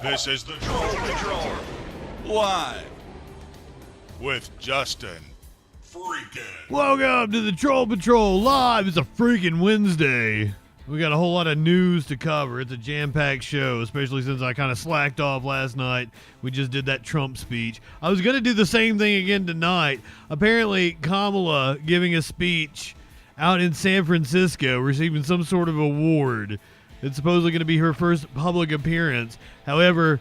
This is the Troll Patrol, live with Justin Freakin. Welcome to the Troll Patrol live. It's a freaking Wednesday. We got a whole lot of news to cover. It's a jam-packed show, especially since I kind of slacked off last night. We just did that Trump speech. I was going to do the same thing again tonight. Apparently, Kamala giving a speech out in San Francisco, receiving some sort of award. It's supposedly going to be her first public appearance. However,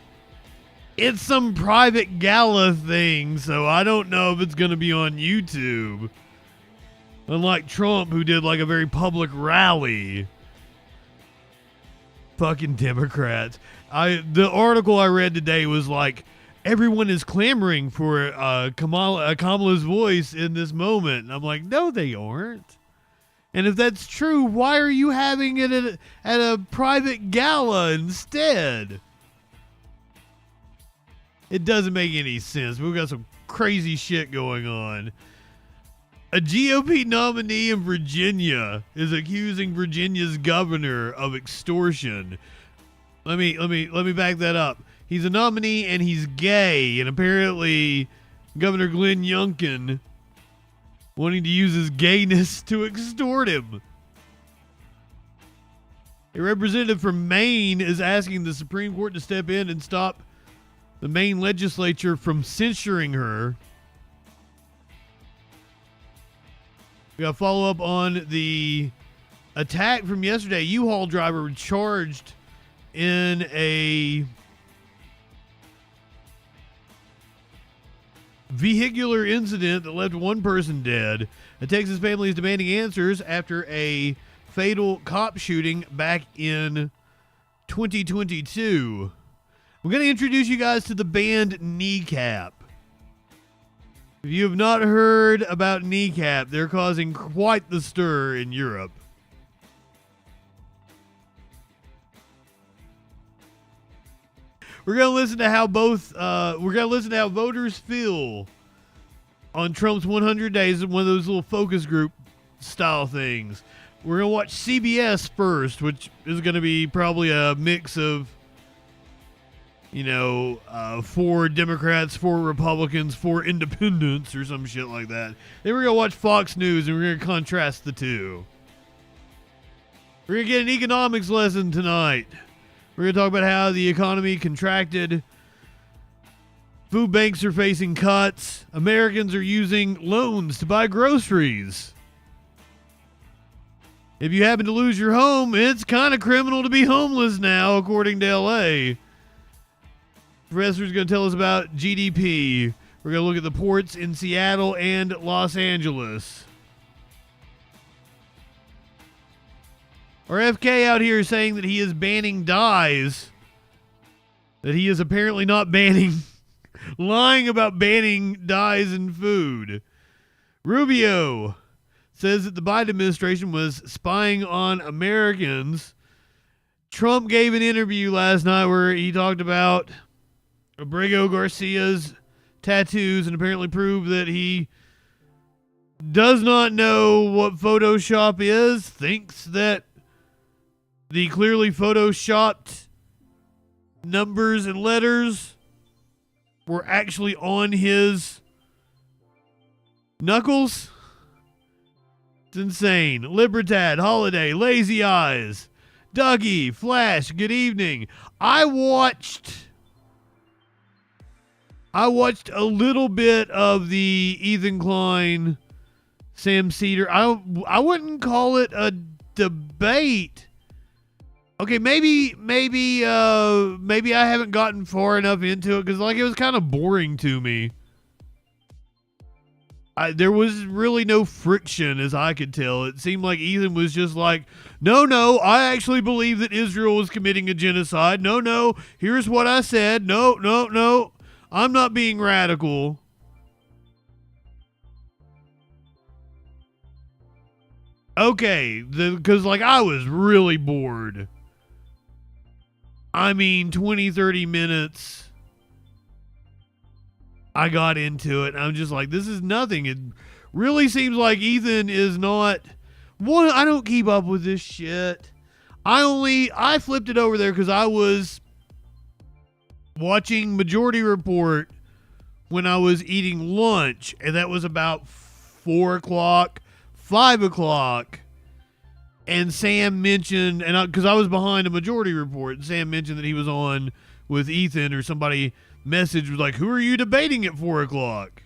it's some private gala thing, so I don't know if it's going to be on YouTube. Unlike Trump, who did like a very public rally. Fucking Democrats. The article I read today was like, everyone is clamoring for Kamala's voice in this moment. And I'm like, no, they aren't. And if that's true, why are you having it at a private gala instead? It doesn't make any sense. We've got some crazy shit going on. A GOP nominee in Virginia is accusing Virginia's governor of extortion. Let me back that up. He's a nominee and he's gay, and apparently Governor Glenn Youngkin wanting to use his gayness to extort him. A representative from Maine is asking the Supreme Court to step in and stop the Maine legislature from censuring her. We got to follow up on the attack from yesterday. U-Haul driver charged in a vehicular incident that left one person dead. A Texas family is demanding answers after a fatal cop shooting back in 2022. I'm going to introduce you guys to the band Kneecap. If you have not heard about Kneecap, they're causing quite the stir in Europe. We're going to listen to how voters feel on Trump's 100 days, one of those little focus group style things. We're going to watch CBS first, which is going to be probably a mix of, for Democrats, for Republicans, for independents, or some shit like that. Then we're going to watch Fox News, and we're going to contrast the two. We're going to get an economics lesson tonight. We're going to talk about how the economy contracted. Food banks are facing cuts. Americans are using loans to buy groceries. If you happen to lose your home, it's kind of criminal to be homeless now, according to LA. Professor's going to tell us about GDP. We're going to look at the ports in Seattle and Los Angeles. RFK out here saying that he is banning dyes. That he is apparently not banning. Lying about banning dyes in food. Rubio says that the Biden administration was spying on Americans. Trump gave an interview last night where he talked about Abrego Garcia's tattoos and apparently proved that he does not know what Photoshop is, thinks that the clearly photoshopped numbers and letters were actually on his knuckles. It's insane. Libertad, Holiday, Lazy Eyes, Dougie, Flash, good evening. I watched a little bit of the Ethan Klein, Sam Cedar. I wouldn't call it a debate. Okay, maybe I haven't gotten far enough into it because it was kind of boring to me. There was really no friction as I could tell. It seemed like Ethan was just like, no, I actually believe that Israel was committing a genocide. No, here's what I said. No, I'm not being radical. Okay, because I was really bored. 20, 30 minutes. I got into it. And I'm just like, this is nothing. It really seems like Ethan is not. One, I don't keep up with this shit. I flipped it over there because I was watching Majority Report when I was eating lunch, and that was about 4 o'clock, 5 o'clock, and Sam mentioned, and because I was behind a Majority Report, and Sam mentioned that he was on with Ethan, or somebody messaged was like, who are you debating at 4 o'clock?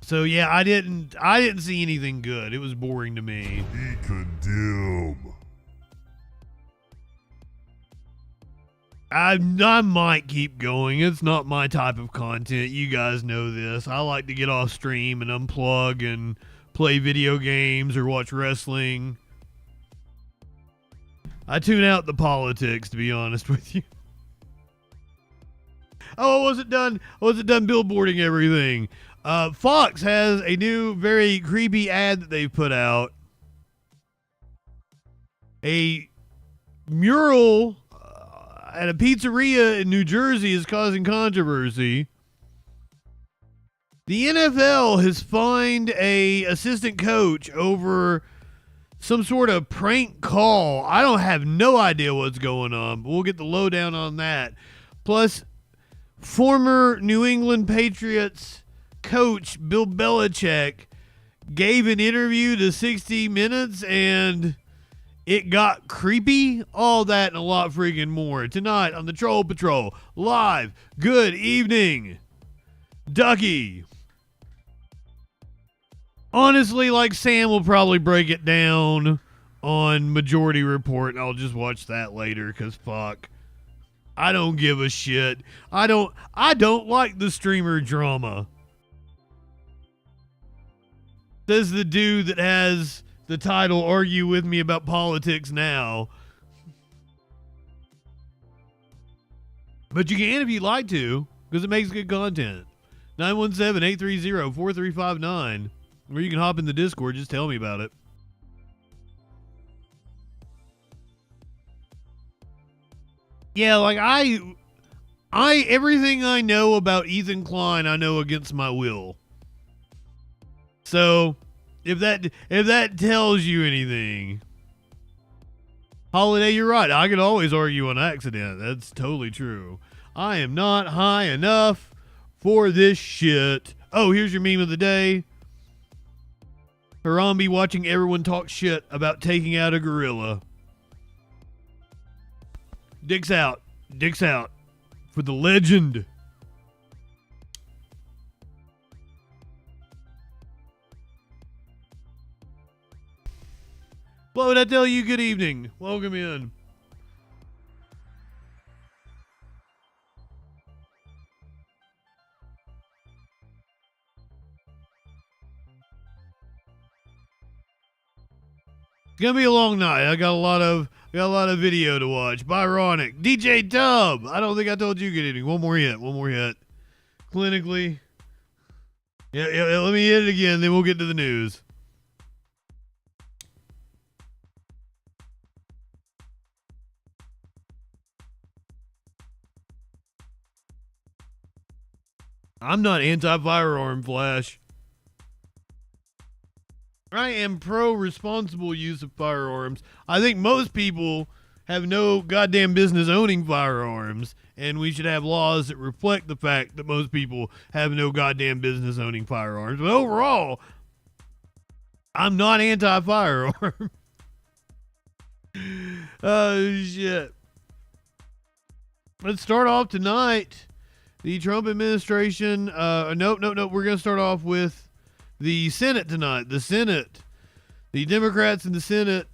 So yeah, I didn't see anything good. It was boring to me. Be condemned. I might keep going. It's not my type of content. You guys know this. I like to get off stream and unplug and play video games or watch wrestling. I tune out the politics, to be honest with you. Oh, I wasn't done billboarding everything. Fox has a new, very creepy ad that they've put out. A mural at a pizzeria in New Jersey is causing controversy. The NFL has fined a assistant coach over some sort of prank call. I don't have no idea what's going on, but we'll get the lowdown on that. Plus, former New England Patriots coach Bill Belichick gave an interview to 60 Minutes and it got creepy. All that and a lot freaking more tonight on the Troll Patrol live. Good evening, Ducky. Honestly, like, Sam will probably break it down on Majority Report, and I'll just watch that later, because fuck. I don't give a shit. I don't like the streamer drama. Says the dude that has the title Argue With Me About Politics Now. But you can if you'd like to, because it makes good content. 917-830-4359. Or you can hop in the Discord, just tell me about it. Yeah, like I everything I know about Ethan Klein, I know against my will. So, if that tells you anything, Holiday, you're right. I could always argue on accident. That's totally true. I am not high enough for this shit. Oh, here's your meme of the day. Harambe watching everyone talk shit about taking out a gorilla. Dicks out. Dicks out. For the legend. What would I tell you? Good evening. Welcome in. It's gonna be a long night. I got a lot of video to watch. Byronic. DJ Dub. I don't think I told you good evening. One more hit. Clinically. Yeah, let me hit it again, then we'll get to the news. I'm not anti-firearm, Flash. I am pro-responsible use of firearms. I think most people have no goddamn business owning firearms, and we should have laws that reflect the fact that most people have no goddamn business owning firearms. But overall, I'm not anti-firearm. Oh, shit. Let's start off tonight. The Trump administration, nope. We're going to start off with the Senate tonight. The Senate. The Democrats in the Senate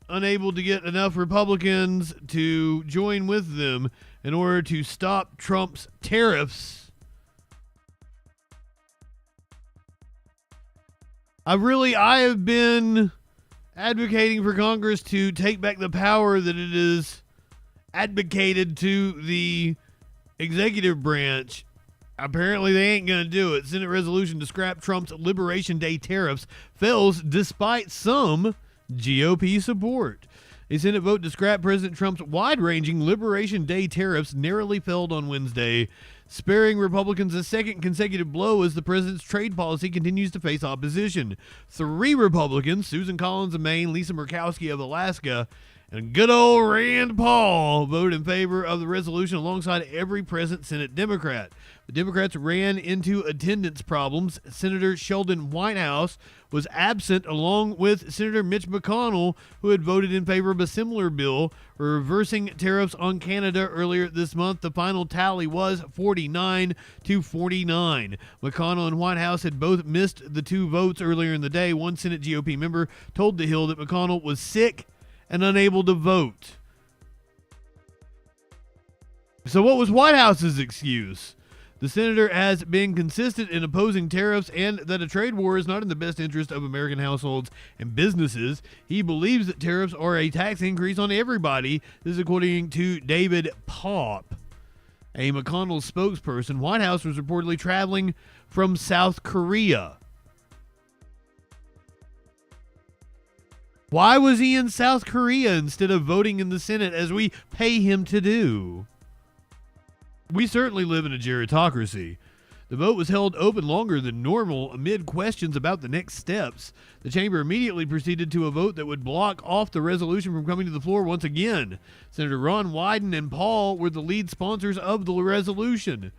unable to get enough Republicans to join with them in order to stop Trump's tariffs. I have been advocating for Congress to take back the power that it is advocated to the executive branch. Apparently they ain't gonna do it. Senate resolution to scrap Trump's Liberation Day tariffs fails despite some GOP support. A Senate vote to scrap President Trump's wide-ranging Liberation Day tariffs narrowly failed on Wednesday, sparing Republicans a second consecutive blow as the president's trade policy continues to face opposition. 3 Republicans, Susan Collins of Maine, Lisa Murkowski of Alaska, And good old Rand Paul voted in favor of the resolution alongside every present Senate Democrat. The Democrats ran into attendance problems. Senator Sheldon Whitehouse was absent along with Senator Mitch McConnell, who had voted in favor of a similar bill reversing tariffs on Canada earlier this month. The final tally was 49-49. McConnell and Whitehouse had both missed the two votes earlier in the day. One Senate GOP member told The Hill that McConnell was sick and unable to vote. So what was Whitehouse's excuse? The senator has been consistent in opposing tariffs and that a trade war is not in the best interest of American households and businesses. He believes that tariffs are a tax increase on everybody. This is according to David Popp, a McConnell spokesperson. Whitehouse was reportedly traveling from South Korea. Why was he in South Korea instead of voting in the Senate as we pay him to do? We certainly live in a gerontocracy. The vote was held open longer than normal amid questions about the next steps. The chamber immediately proceeded to a vote that would block off the resolution from coming to the floor once again. Senator Ron Wyden and Paul were the lead sponsors of the resolution.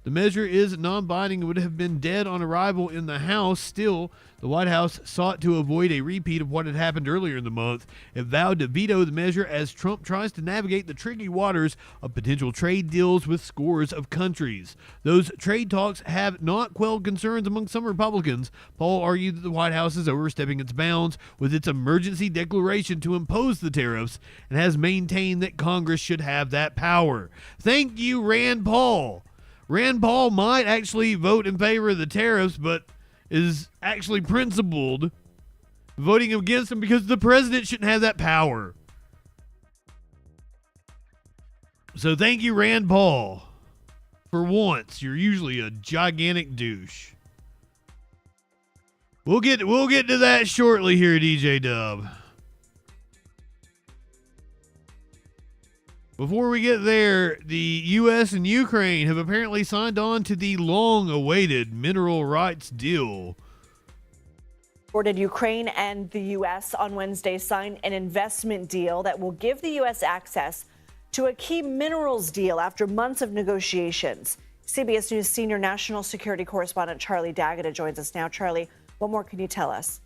The measure is non-binding and would have been dead on arrival in the House. Still, the White House sought to avoid a repeat of what had happened earlier in the month. It vowed to veto the measure as Trump tries to navigate the tricky waters of potential trade deals with scores of countries. Those trade talks have not quelled concerns among some Republicans. Paul argued that the White House is overstepping its bounds with its emergency declaration to impose the tariffs and has maintained that Congress should have that power. Thank you, Rand Paul. Rand Paul might actually vote in favor of the tariffs, but is actually principled voting against them because the president shouldn't have that power. So thank you, Rand Paul. For once, you're usually a gigantic douche. We'll get to that shortly here, DJ Dub. Before we get there, the U.S. and Ukraine have apparently signed on to the long-awaited mineral rights deal. Ukraine and the U.S. on Wednesday signed an investment deal that will give the U.S. access to a key minerals deal after months of negotiations. CBS News senior national security correspondent Charlie D'Agata joins us now. Charlie, what more can you tell us?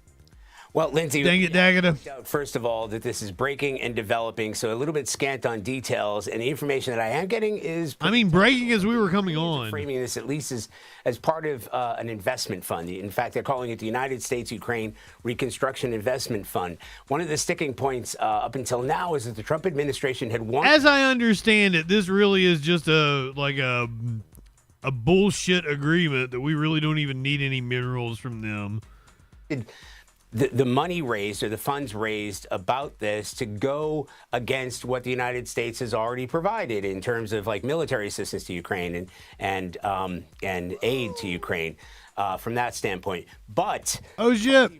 Well, Lindsay, dang it, D'Agata. First of all, that this is breaking and developing, so a little bit scant on details, and the information that I am getting is... breaking as we were coming on. Framing this at least as part of an investment fund. In fact, they're calling it the United States-Ukraine Reconstruction Investment Fund. One of the sticking points up until now is that the Trump administration had wanted... As I understand it, this really is just a bullshit agreement that we really don't even need any minerals from them. The money raised or the funds raised about this to go against what the United States has already provided in terms of like military assistance to Ukraine and aid to Ukraine from that standpoint. But oh shit,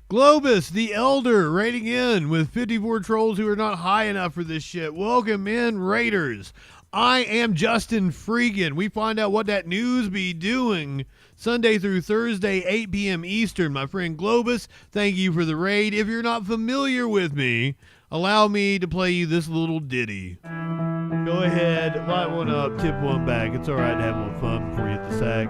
Globus the Elder raiding in with 54 trolls who are not high enough for this shit. Welcome in, Raiders. I am JustinFREAKIN. We find out what that news be doing Sunday through Thursday, 8 p.m. Eastern. My friend Globus, thank you for the raid. If you're not familiar with me, allow me to play you this little ditty. Go ahead, light one up, tip one back. It's all right to have a little fun before you hit the sack.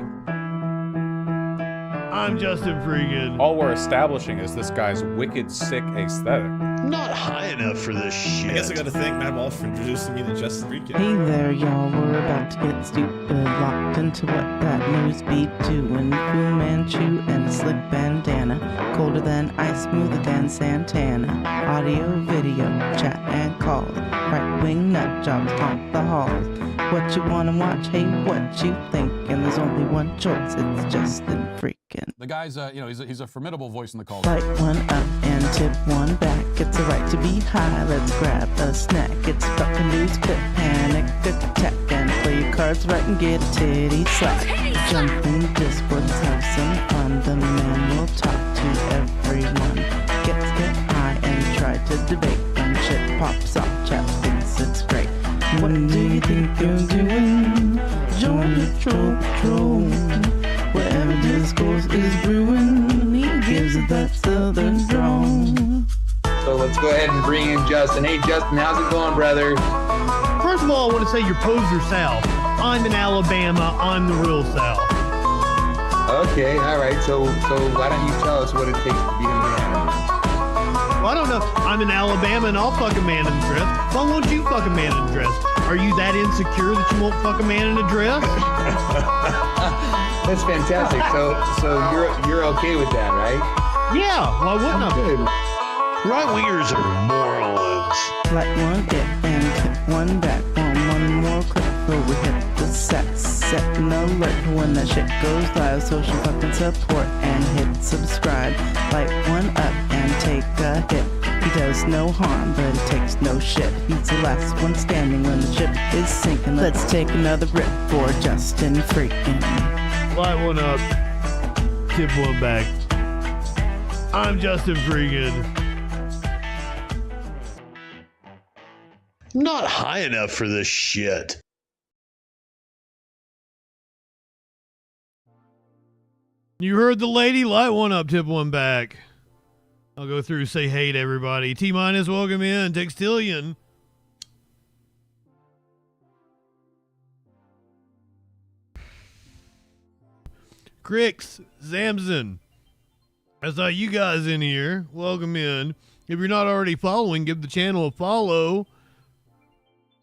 I'm JustinFREAKIN. All we're establishing is this guy's wicked, sick aesthetic. Not high enough for this shit. I guess I gotta thank Matt Walsh for introducing me to JustinFREAKIN. Hey there, y'all. We're about to get stupid, locked into what that news be doing. Fu Manchu and a slick bandana, colder than ice, smoother than Santana. Audio, video, chat and calls. Right-wing nut jobs haunt the halls. What you wanna watch? Hey, what you think? And there's only one choice. It's JustinFREAKIN. The guy's, he's a formidable voice in the call. Light one up and tip one back. It's a right to be high. Let's grab a snack. It's fucking dudes, quit panic, attack, and play your cards right and get a titty slap. Jump in Discord, have some fun. The man will talk to everyone. Get high and try to debate. When shit pops off, chat thinks it's great. What do you think you're doing? Join the troll patrol. Wherever discourse is brewing, he gives it that southern drawl. So let's go ahead and bring in Justin. Hey, Justin, how's it going, brother? First of all, I want to say you're poser South. I'm in Alabama. I'm the real South. Okay, all right. So why don't you tell us what it takes to be a man? Well, I don't know. I'm in Alabama and I'll fuck a man in a dress. Why won't you fuck a man in a dress? Are you that insecure that you won't fuck a man in a dress? That's fantastic. So you're okay with that, right? Yeah, why wouldn't I? Good. Right-wingers are morons. Like one hit and hit one back on one more clip before we hit the set an alert when that shit goes live. Social fucking support and hit subscribe. Light one up and take a hit. He does no harm, but it takes no shit. He's the last one standing when the ship is sinking. Let's take another rip for JustinFREAKIN. Light one up, tip one back. I'm JustinFREAKIN. Not high enough for this shit. You heard the lady. Light one up, tip one back. I'll go through, say hey to everybody. T-minus, welcome in. Textillion. Crix, Zamzon. I saw you guys in here. Welcome in. If you're not already following, give the channel a follow.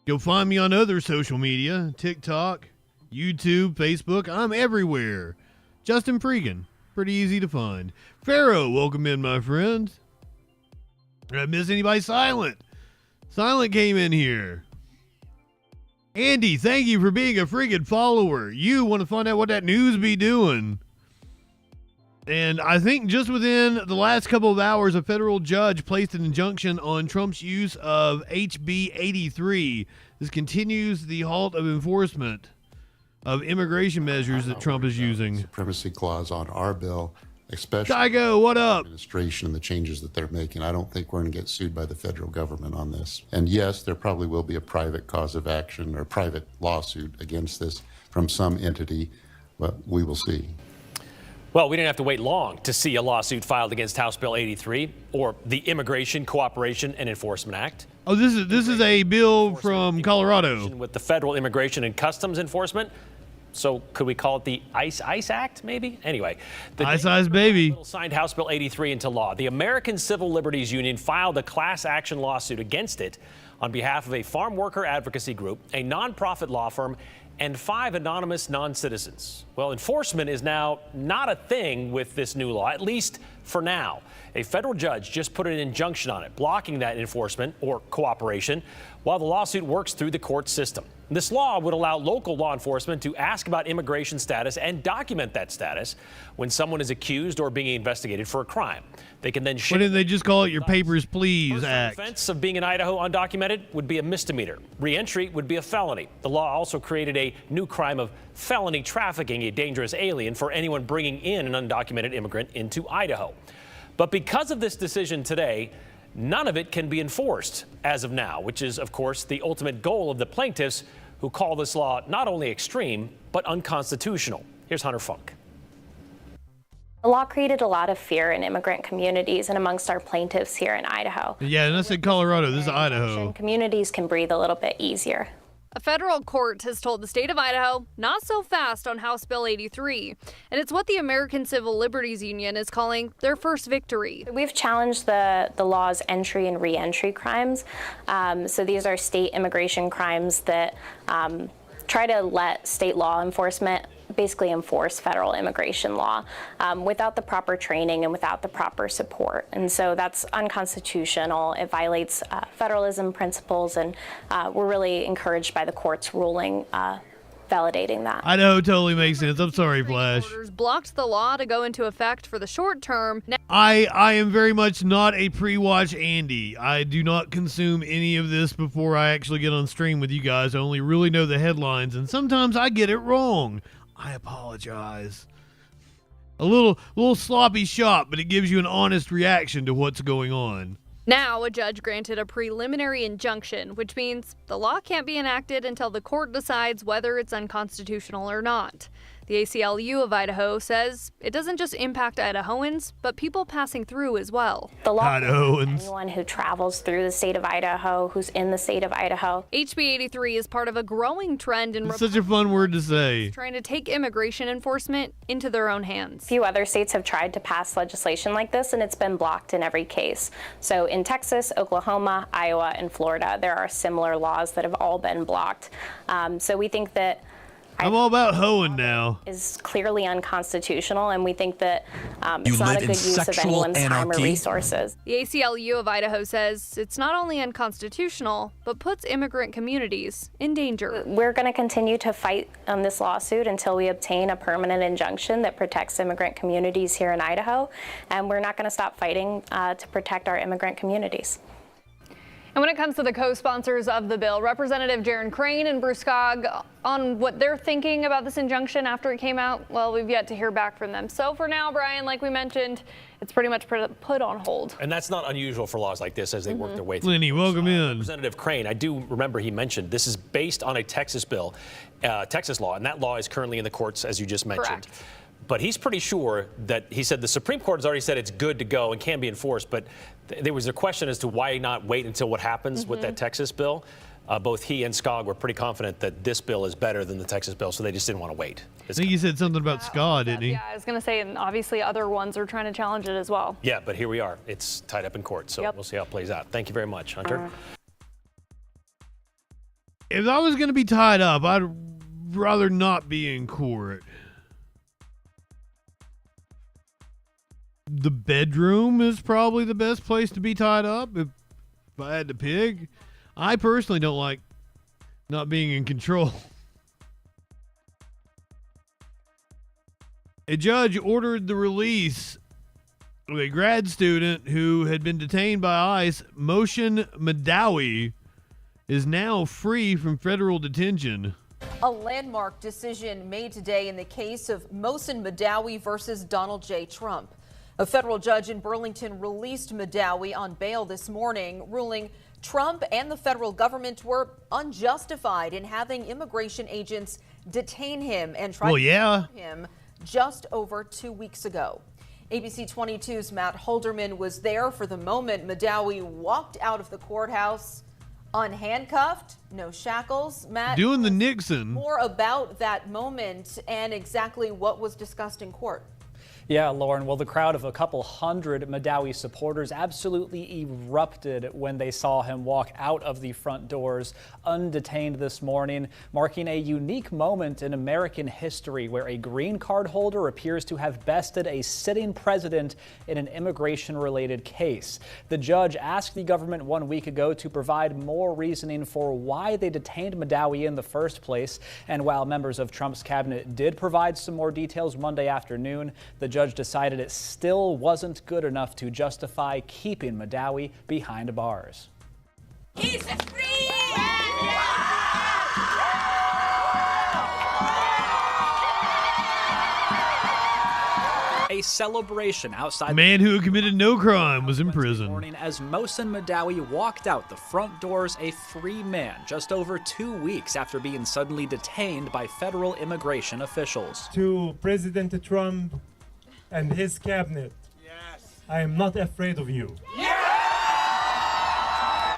Go find me on other social media. TikTok, YouTube, Facebook. I'm everywhere. JustinFREAKIN. Pretty easy to find. Pharaoh, welcome in, my friend. Did I miss anybody? Silent. Silent came in here. Andy, thank you for being a freaking follower. You want to find out what that news be doing. And I think just within the last couple of hours, a federal judge placed an injunction on Trump's use of HB 83. This continues the halt of enforcement of immigration measures that Trump is using. Supremacy clause on our bill, especially Kygo, what up? Administration and the changes that they're making. I don't think we're going to get sued by the federal government on this. And yes, there probably will be a private cause of action or private lawsuit against this from some entity, but we will see. Well, we didn't have to wait long to see a lawsuit filed against House Bill 83 or the Immigration Cooperation and Enforcement Act. Oh, this is a bill from Colorado with the Federal Immigration and Customs Enforcement. So could we call it the ICE Act, maybe? Anyway, the ICE baby signed House Bill 83 into law. The American Civil Liberties Union filed a class action lawsuit against it on behalf of a farm worker advocacy group, a nonprofit law firm, and 5 anonymous non-citizens. Well, enforcement is now not a thing with this new law, at least for now. A federal judge just put an injunction on it, blocking that enforcement or cooperation while the lawsuit works through the court system. This law would allow local law enforcement to ask about immigration status and document that status when someone is accused or being investigated for a crime. They can then Why didn't they just call it your Papers, Please Act? The offense of being in Idaho undocumented would be a misdemeanor. Re-entry would be a felony. The law also created a new crime of felony trafficking a dangerous alien for anyone bringing in an undocumented immigrant into Idaho. But because of this decision today, none of it can be enforced as of now, which is, of course, the ultimate goal of the plaintiffs who call this law not only extreme, but unconstitutional. Here's Hunter Funk. The law created a lot of fear in immigrant communities and amongst our plaintiffs here in Idaho. Yeah, and I said Colorado. This is Idaho. Communities can breathe a little bit easier. A federal court has told the state of Idaho not so fast on House Bill 83, and it's what the American Civil Liberties Union is calling their first victory. We've challenged the law's entry and re-entry crimes. So these are state immigration crimes that try to let state law enforcement basically enforce federal immigration law without the proper training and without the proper support. And so that's unconstitutional. It violates federalism principles, and we're really encouraged by the court's ruling validating that. Idaho totally makes sense. I'm sorry, Flash. Blocked the law to go into effect for the short term. I am very much not a pre-watch Andy. I do not consume any of this before I actually get on stream with you guys. I only really know the headlines, and sometimes I get it wrong. I apologize. A little sloppy shot, but it gives you an honest reaction to what's going on. Now, a judge granted a preliminary injunction, which means the law can't be enacted until the court decides whether it's unconstitutional or not. The ACLU of Idaho says it doesn't just impact Idahoans, but people passing through as well. The law anyone who travels through the state of Idaho, who's in the state of Idaho. HB 83 is part of a growing trend in It's such a fun word to say. trying to take immigration enforcement into their own hands. A few other states have tried to pass legislation like this, and it's been blocked in every case. So in Texas, Oklahoma, Iowa, and Florida, there are similar laws that have all been blocked. So we think that I'm all about hoeing now. Is clearly unconstitutional, and we think that it's not a good use of anyone's time or resources. The ACLU of Idaho says it's not only unconstitutional, but puts immigrant communities in danger. We're going to continue to fight on this lawsuit until we obtain a permanent injunction that protects immigrant communities here in Idaho, and we're not going to stop fighting to protect our immigrant communities. And when it comes to the co-sponsors of the bill, Representative Jaron Crane and Bruce Skog, on what they're thinking about this injunction after it came out, well, we've yet to hear back from them. So for now, Brian, like we mentioned, it's pretty much put on hold. And that's not unusual for laws like this as they work their way through. Lenny, welcome in. Representative Crane, I do remember he mentioned this is based on a Texas bill, Texas law, and that law is currently in the courts, as you just mentioned. Correct. But he's pretty sure that he said the Supreme Court has already said it's good to go and can be enforced. But there was a question as to why not wait until what happens with that Texas bill. Both he and Skog were pretty confident that this bill is better than the Texas bill, so they just didn't want to wait. I think he said something about Skog, didn't he? Yeah, I was going to say, and obviously other ones are trying to challenge it as well. Yeah, but here we are. It's tied up in court, so we'll see how it plays out. Thank you very much, Hunter. If I was going to be tied up, I'd rather not be in court. The bedroom is probably the best place to be tied up if I had to pick. I personally don't like not being in control. A judge ordered the release of a grad student who had been detained by ICE. Mohsen Madawi is now free from federal detention. A landmark decision made today in the case of Mohsen Madawi versus Donald J. Trump. A federal judge in Burlington released Madawi on bail this morning, ruling Trump and the federal government were unjustified in having immigration agents detain him and try to kill him just over 2 weeks ago. ABC 22's Matt Holderman was there for the moment Madawi walked out of the courthouse unhandcuffed, no shackles. Matt, doing the Nixon. More about that moment and exactly what was discussed in court. Yeah, Lauren, well, the crowd of a couple hundred Madawi supporters absolutely erupted when they saw him walk out of the front doors undetained this morning, marking a unique moment in American history where a green card holder appears to have bested a sitting president in an immigration-related case. The judge asked the government 1 week ago to provide more reasoning for why they detained Madawi in the first place, and while members of Trump's cabinet did provide some more details Monday afternoon, the judge decided it still wasn't good enough to justify keeping Madawi behind bars. He's free! A celebration outside. The man who committed no crime was in prison. Morning as Mohsen Madawi walked out the front doors a free man just over 2 weeks after being suddenly detained by federal immigration officials. To President Trump and his cabinet, I am not afraid of you.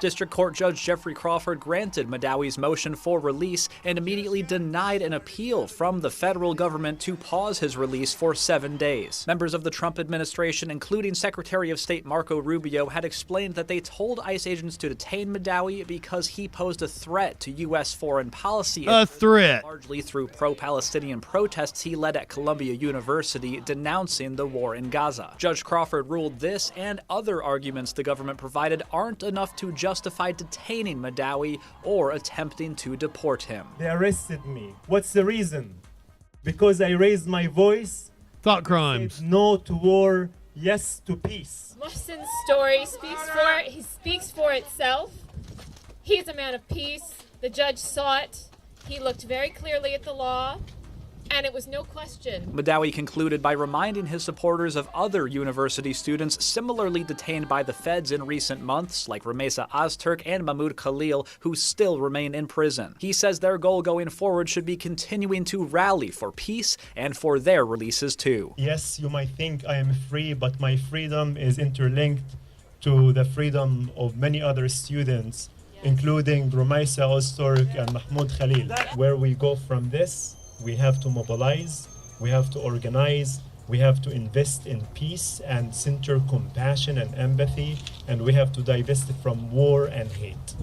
District Court Judge Jeffrey Crawford granted Madawi's motion for release and immediately denied an appeal from the federal government to pause his release for 7 days. Members of the Trump administration, including Secretary of State Marco Rubio, had explained that they told ICE agents to detain Madawi because he posed a threat to U.S. foreign policy. A threat. Largely through pro-Palestinian protests he led at Columbia University denouncing the war in Gaza. Judge Crawford ruled this and other arguments the government provided aren't enough to justify detaining Madawi or attempting to deport him. They arrested me. What's the reason? Because I raised my voice. Thought crimes. No to war, yes to peace. Mohsen's story speaks for itself. He's a man of peace. The judge saw it. He looked very clearly at the law. and it was no question. Madawi concluded by reminding his supporters of other university students similarly detained by the feds in recent months, like Ramesa Ozturk and Mahmoud Khalil, who still remain in prison. He says their goal going forward should be continuing to rally for peace and for their releases too. Yes, you might think I am free, but my freedom is interlinked to the freedom of many other students, including Ramesa Ozturk and Mahmoud Khalil. Where we go from this, we have to mobilize, we have to organize, we have to invest in peace and center compassion and empathy, and we have to divest from war and hate.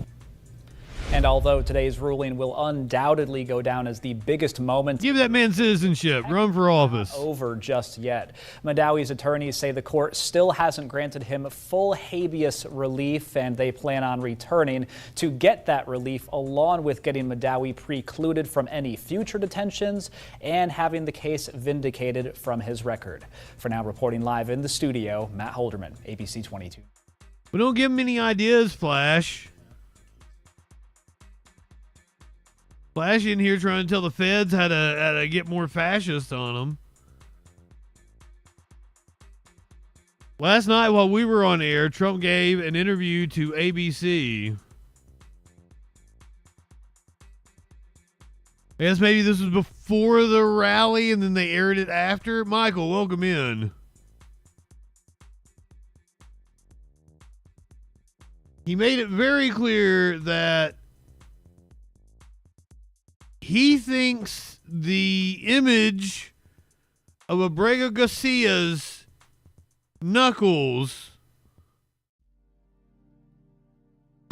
And although today's ruling will undoubtedly go down as the biggest moment, give that man citizenship, run for office. Over just yet. Madawi's attorneys say the court still hasn't granted him full habeas relief, and they plan on returning to get that relief, along with getting Madawi precluded from any future detentions and having the case vindicated from his record. For now, reporting live in the studio, Matt Holderman, ABC 22. But don't give him any ideas, Flash. Flash in here trying to tell the feds how to get more fascist on them. Last night while we were on air, Trump gave an interview to ABC. I guess maybe this was before the rally and then they aired it after. Michael, welcome in. He made it very clear that he thinks the image of Abrego Garcia's knuckles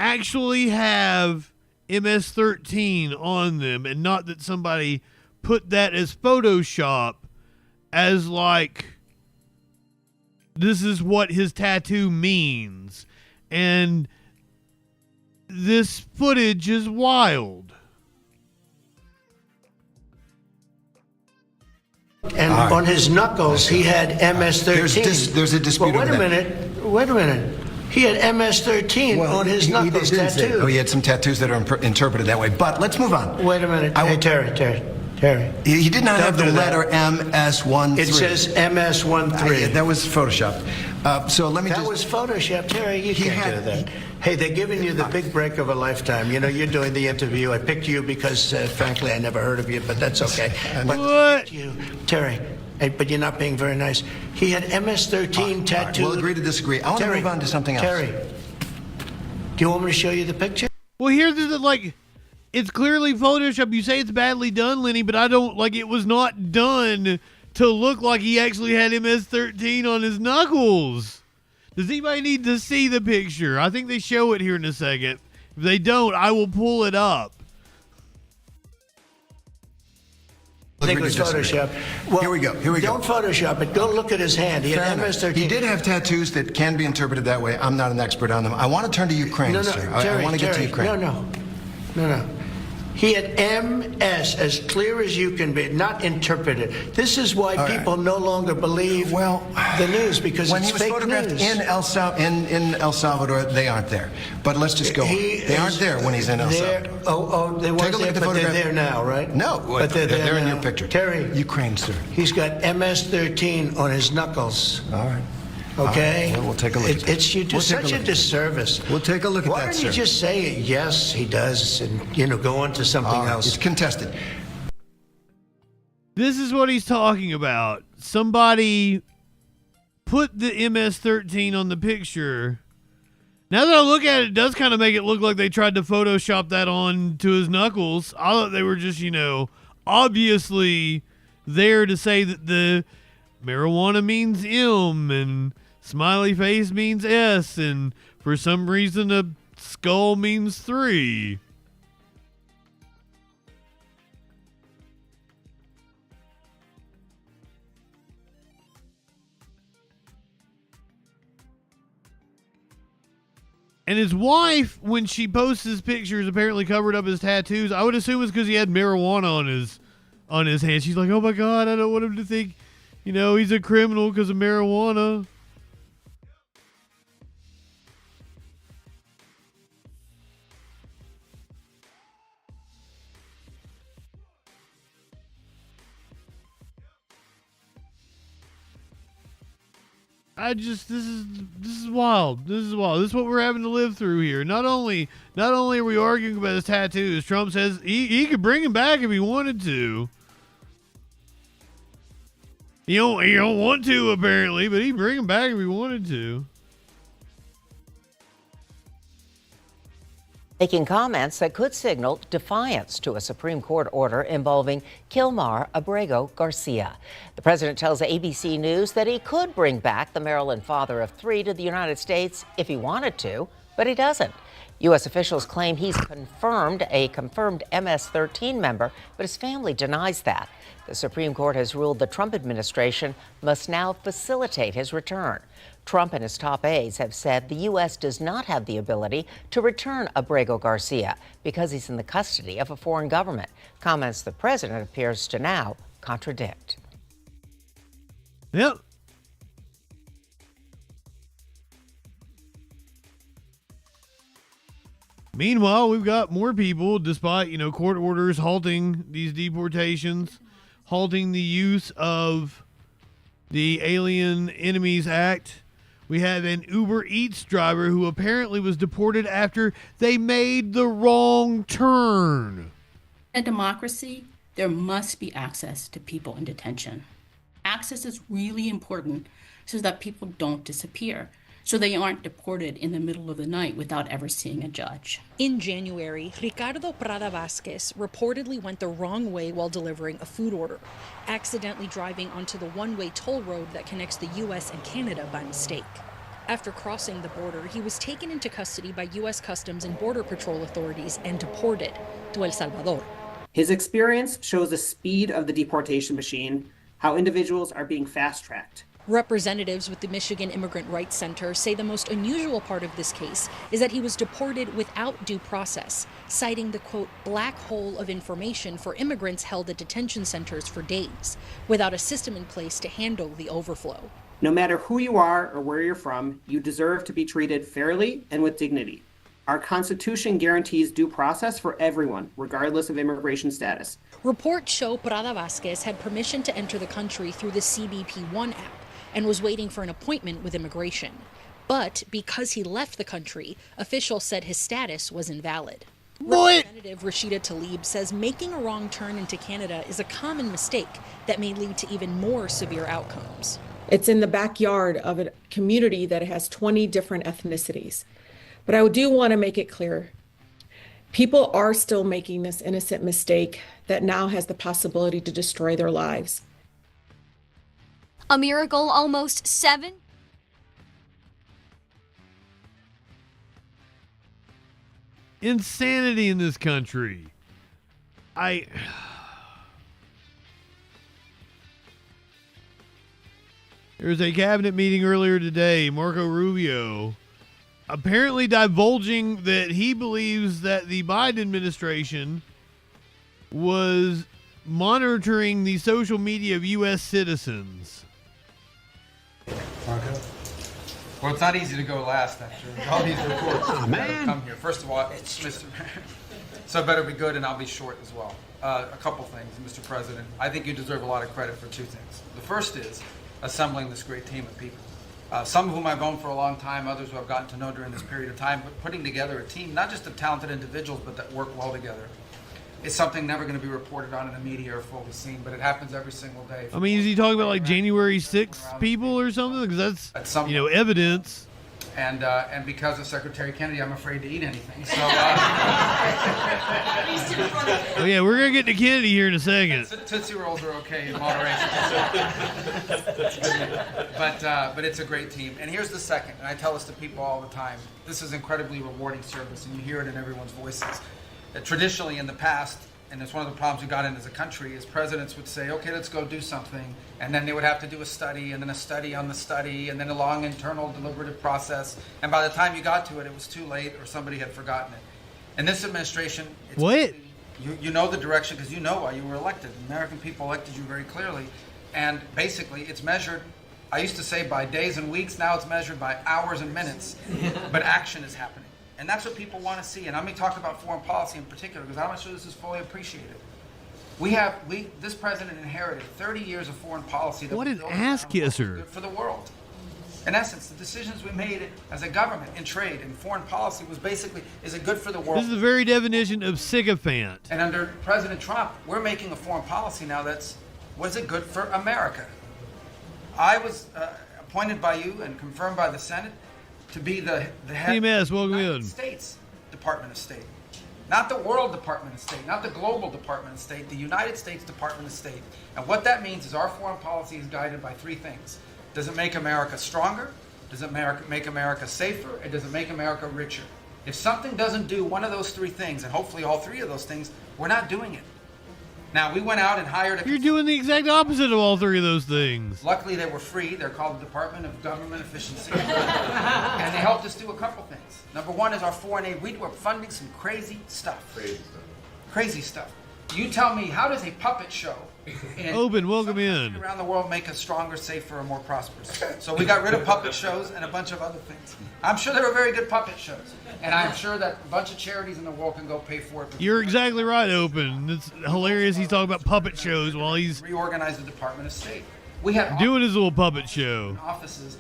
actually have MS-13 on them, and not that somebody put that as Photoshop, as like, this is what his tattoo means. And this footage is wild. And on his knuckles, he had MS-13. There's a dispute Well, over wait a minute. He had MS-13 on his knuckles tattooed. Oh, he had some tattoos that are interpreted that way. But let's move on. Wait a minute. Hey, Terry. He did not have the do that. letter MS-13. It says MS-13. That was photoshopped. So let me That was photoshopped, Terry. You can't do that. Hey, they're giving you the big break of a lifetime. You know, you're doing the interview. I picked you because, frankly, I never heard of you, but that's okay. What? Terry, but you're not being very nice. He had MS-13 tattooed. We'll agree to disagree. I want to move on to something else. Terry, do you want me to show you the picture? Well, here's the, like, it's clearly Photoshop. You say it's badly done, Lenny, but I don't, like, it was not done to look like he actually had MS-13 on his knuckles. Does anybody need to see the picture? I think they show it here in a second. If they don't, I will pull it up. I think it was Photoshop. Well, here we go. Don't Photoshop it. Go look at his hand. He had MS-13. He did have tattoos that can be interpreted that way. I'm not an expert on them. I want to turn to Ukraine, sir. Terry, I want to get to Ukraine. No. He had MS as clear as you can be, not interpreted. This is why people no longer believe the news, because when it's he was fake photographed news. in El Salvador, they aren't there. But let's just go on. They aren't there when he's in El Salvador. They weren't there, but they're there now, right? No, but they're there in now. your picture. Terry, Ukraine, sir. He's got MS-13 on his knuckles. All right. Okay? Well, we'll take a look at that. You do such a disservice. We'll take a look at that, Why don't you sir. just say, yes, he does, and, go on to something else? It's contested. This is what he's talking about. Somebody put the MS-13 on the picture. Now that I look at it, it does kind of make it look like they tried to Photoshop that on to his knuckles. I thought they were just, obviously there to say that the marijuana means M and smiley face means S, and for some reason a skull means 3. And his wife, when she posts his pictures, apparently covered up his tattoos. I would assume it's because he had marijuana on his hand. She's like, oh my God, I don't want him to think, he's a criminal because of marijuana. this is wild. This is wild. This is what we're having to live through here. Not only are we arguing about his tattoos, Trump says he could bring him back if he wanted to. He don't want to apparently, but he'd bring him back if he wanted to. Making comments that could signal defiance to a Supreme Court order involving Kilmar Abrego Garcia. The president tells ABC News that he could bring back the Maryland father of 3 to the United States if he wanted to, but he doesn't. U.S. officials claim he's a confirmed MS-13 member, but his family denies that. The Supreme Court has ruled the Trump administration must now facilitate his return. Trump and his top aides have said the U.S. does not have the ability to return Abrego Garcia because he's in the custody of a foreign government. Comments the president appears to now contradict. Yep. Meanwhile, we've got more people, despite, court orders halting these deportations, halting the use of the Alien Enemies Act. We have an Uber Eats driver who apparently was deported after they made the wrong turn. In a democracy, there must be access to people in detention. Access is really important so that people don't disappear, so they aren't deported in the middle of the night without ever seeing a judge. In January, Ricardo Prada Vazquez reportedly went the wrong way while delivering a food order, accidentally driving onto the one-way toll road that connects the U.S. and Canada by mistake. After crossing the border, he was taken into custody by U.S. Customs and Border Patrol authorities and deported to El Salvador. His experience shows the speed of the deportation machine, how individuals are being fast-tracked. Representatives with the Michigan Immigrant Rights Center say the most unusual part of this case is that he was deported without due process, citing the, quote, black hole of information for immigrants held at detention centers for days, without a system in place to handle the overflow. No matter who you are or where you're from, you deserve to be treated fairly and with dignity. Our Constitution guarantees due process for everyone, regardless of immigration status. Reports show Prada Vazquez had permission to enter the country through the CBP-1 app and was waiting for an appointment with immigration. But because he left the country, officials said his status was invalid. Representative Rashida Tlaib says making a wrong turn into Canada is a common mistake that may lead to even more severe outcomes. It's in the backyard of a community that has 20 different ethnicities. But I do want to make it clear, people are still making this innocent mistake that now has the possibility to destroy their lives. A miracle almost 7. Insanity in this country. There was a cabinet meeting earlier today. Marco Rubio apparently divulging that he believes that the Biden administration was monitoring the social media of U.S. citizens. Marco? Well, it's not easy to go last after all these reports. Oh, man. Come here. First of all, Mr. So it better be good, and I'll be short as well. A couple things, Mr. President. I think you deserve a lot of credit for 2 things. The first is assembling this great team of people. Some of whom I've known for a long time, others who I've gotten to know during this period of time, but putting together a team, not just of talented individuals, but that work well together. It's something never going to be reported on in the media or fully seen, but it happens every single day. I mean, is he talking about like January 6th people or something? Because that's evidence. And because of Secretary Kennedy, I'm afraid to eat anything. So. Oh yeah, we're gonna get to Kennedy here in a second. Tootsie Rolls are okay in moderation. But it's a great team. And here's the second, and I tell this to people all the time. This is incredibly rewarding service, and you hear it in everyone's voices. Traditionally in the past, and it's one of the problems we got in as a country, is presidents would say, okay, let's go do something, and then they would have to do a study, and then a study on the study, and then a long internal deliberative process, and by the time you got to it, it was too late, or somebody had forgotten it. In this administration, you know the direction because you know why you were elected. The American people elected you very clearly, and basically it's measured, I used to say by days and weeks, now it's measured by hours and minutes, but action is happening. And that's what people want to see. And I'm going to talk about foreign policy in particular because I'm not sure this is fully appreciated. This president inherited 30 years of foreign policy that what was an built ass kisser good for the world. In essence, the decisions we made as a government in trade and foreign policy was basically, is it good for the world? This is the very definition of sycophant. And under President Trump, we're making a foreign policy now that's, was it good for America? I was appointed by you and confirmed by the Senate to be the head TMS, welcome of the United in. States Department of State. Not the World Department of State, not the Global Department of State, the United States Department of State. And what that means is our foreign policy is guided by three things. Does it make America stronger? Does it make America safer? And does it make America richer? If something doesn't do one of those three things, and hopefully all three of those things, we're not doing it. Now, we went out and hired a... You're doing the exact opposite of all three of those things. Luckily, they were free. They're called the Department of Government Efficiency. And they helped us do a couple things. Number one is our foreign aid. We were funding some crazy stuff. Crazy stuff. You tell me, how does a puppet show Open, welcome in. around the world make us stronger, safer, and more prosperous? So we got rid of puppet shows and a bunch of other things. I'm sure they were very good puppet shows. And I'm sure that a bunch of charities in the world can go pay for it. You're exactly right, Open. It's hilarious he's talking about puppet shows while he's reorganized the Department of State. We had doing his little puppet show. Offices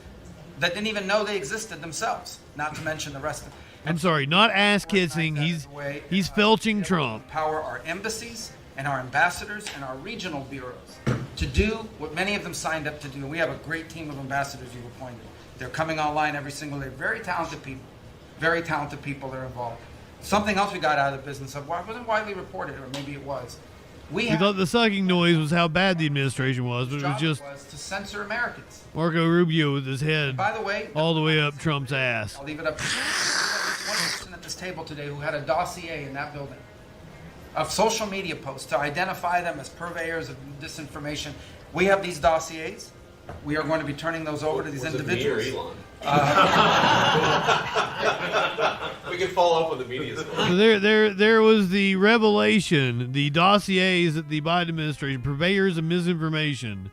that didn't even know they existed themselves, not to mention the rest of them. I'm sorry, not ass kissing. He's felching Trump. Empower our embassies and our ambassadors and our regional bureaus to do what many of them signed up to do. And we have a great team of ambassadors you've appointed. They're coming online every single day. Very talented people. Very talented people that are involved. Something else we got out of the business of, wasn't widely reported, or maybe it was. We thought the sucking noise was how bad the administration was, but it was just to censor Americans. Marco Rubio with his head By the way, all the way up Trump's ass. I'll leave it up to you. There's one person at this table today who had a dossier in that building of social media posts to identify them as purveyors of disinformation. We have these dossiers. We are going to be turning those over to these individuals. We can follow up with the media. So there was the revelation, the dossiers at the Biden administration, purveyors of misinformation.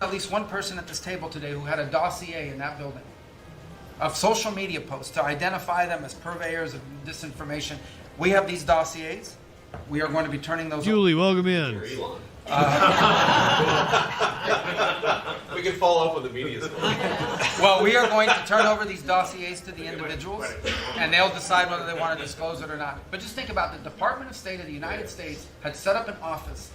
At least one person at this table today who had a dossier in that building of social media posts to identify them as purveyors of disinformation. We have these dossiers. We are going to be turning those Julie, welcome in. We can follow up with the media. Well, we are going to turn over these dossiers to the individuals, and they'll decide whether they want to disclose it or not. But just think about the Department of State of the United States had set up an office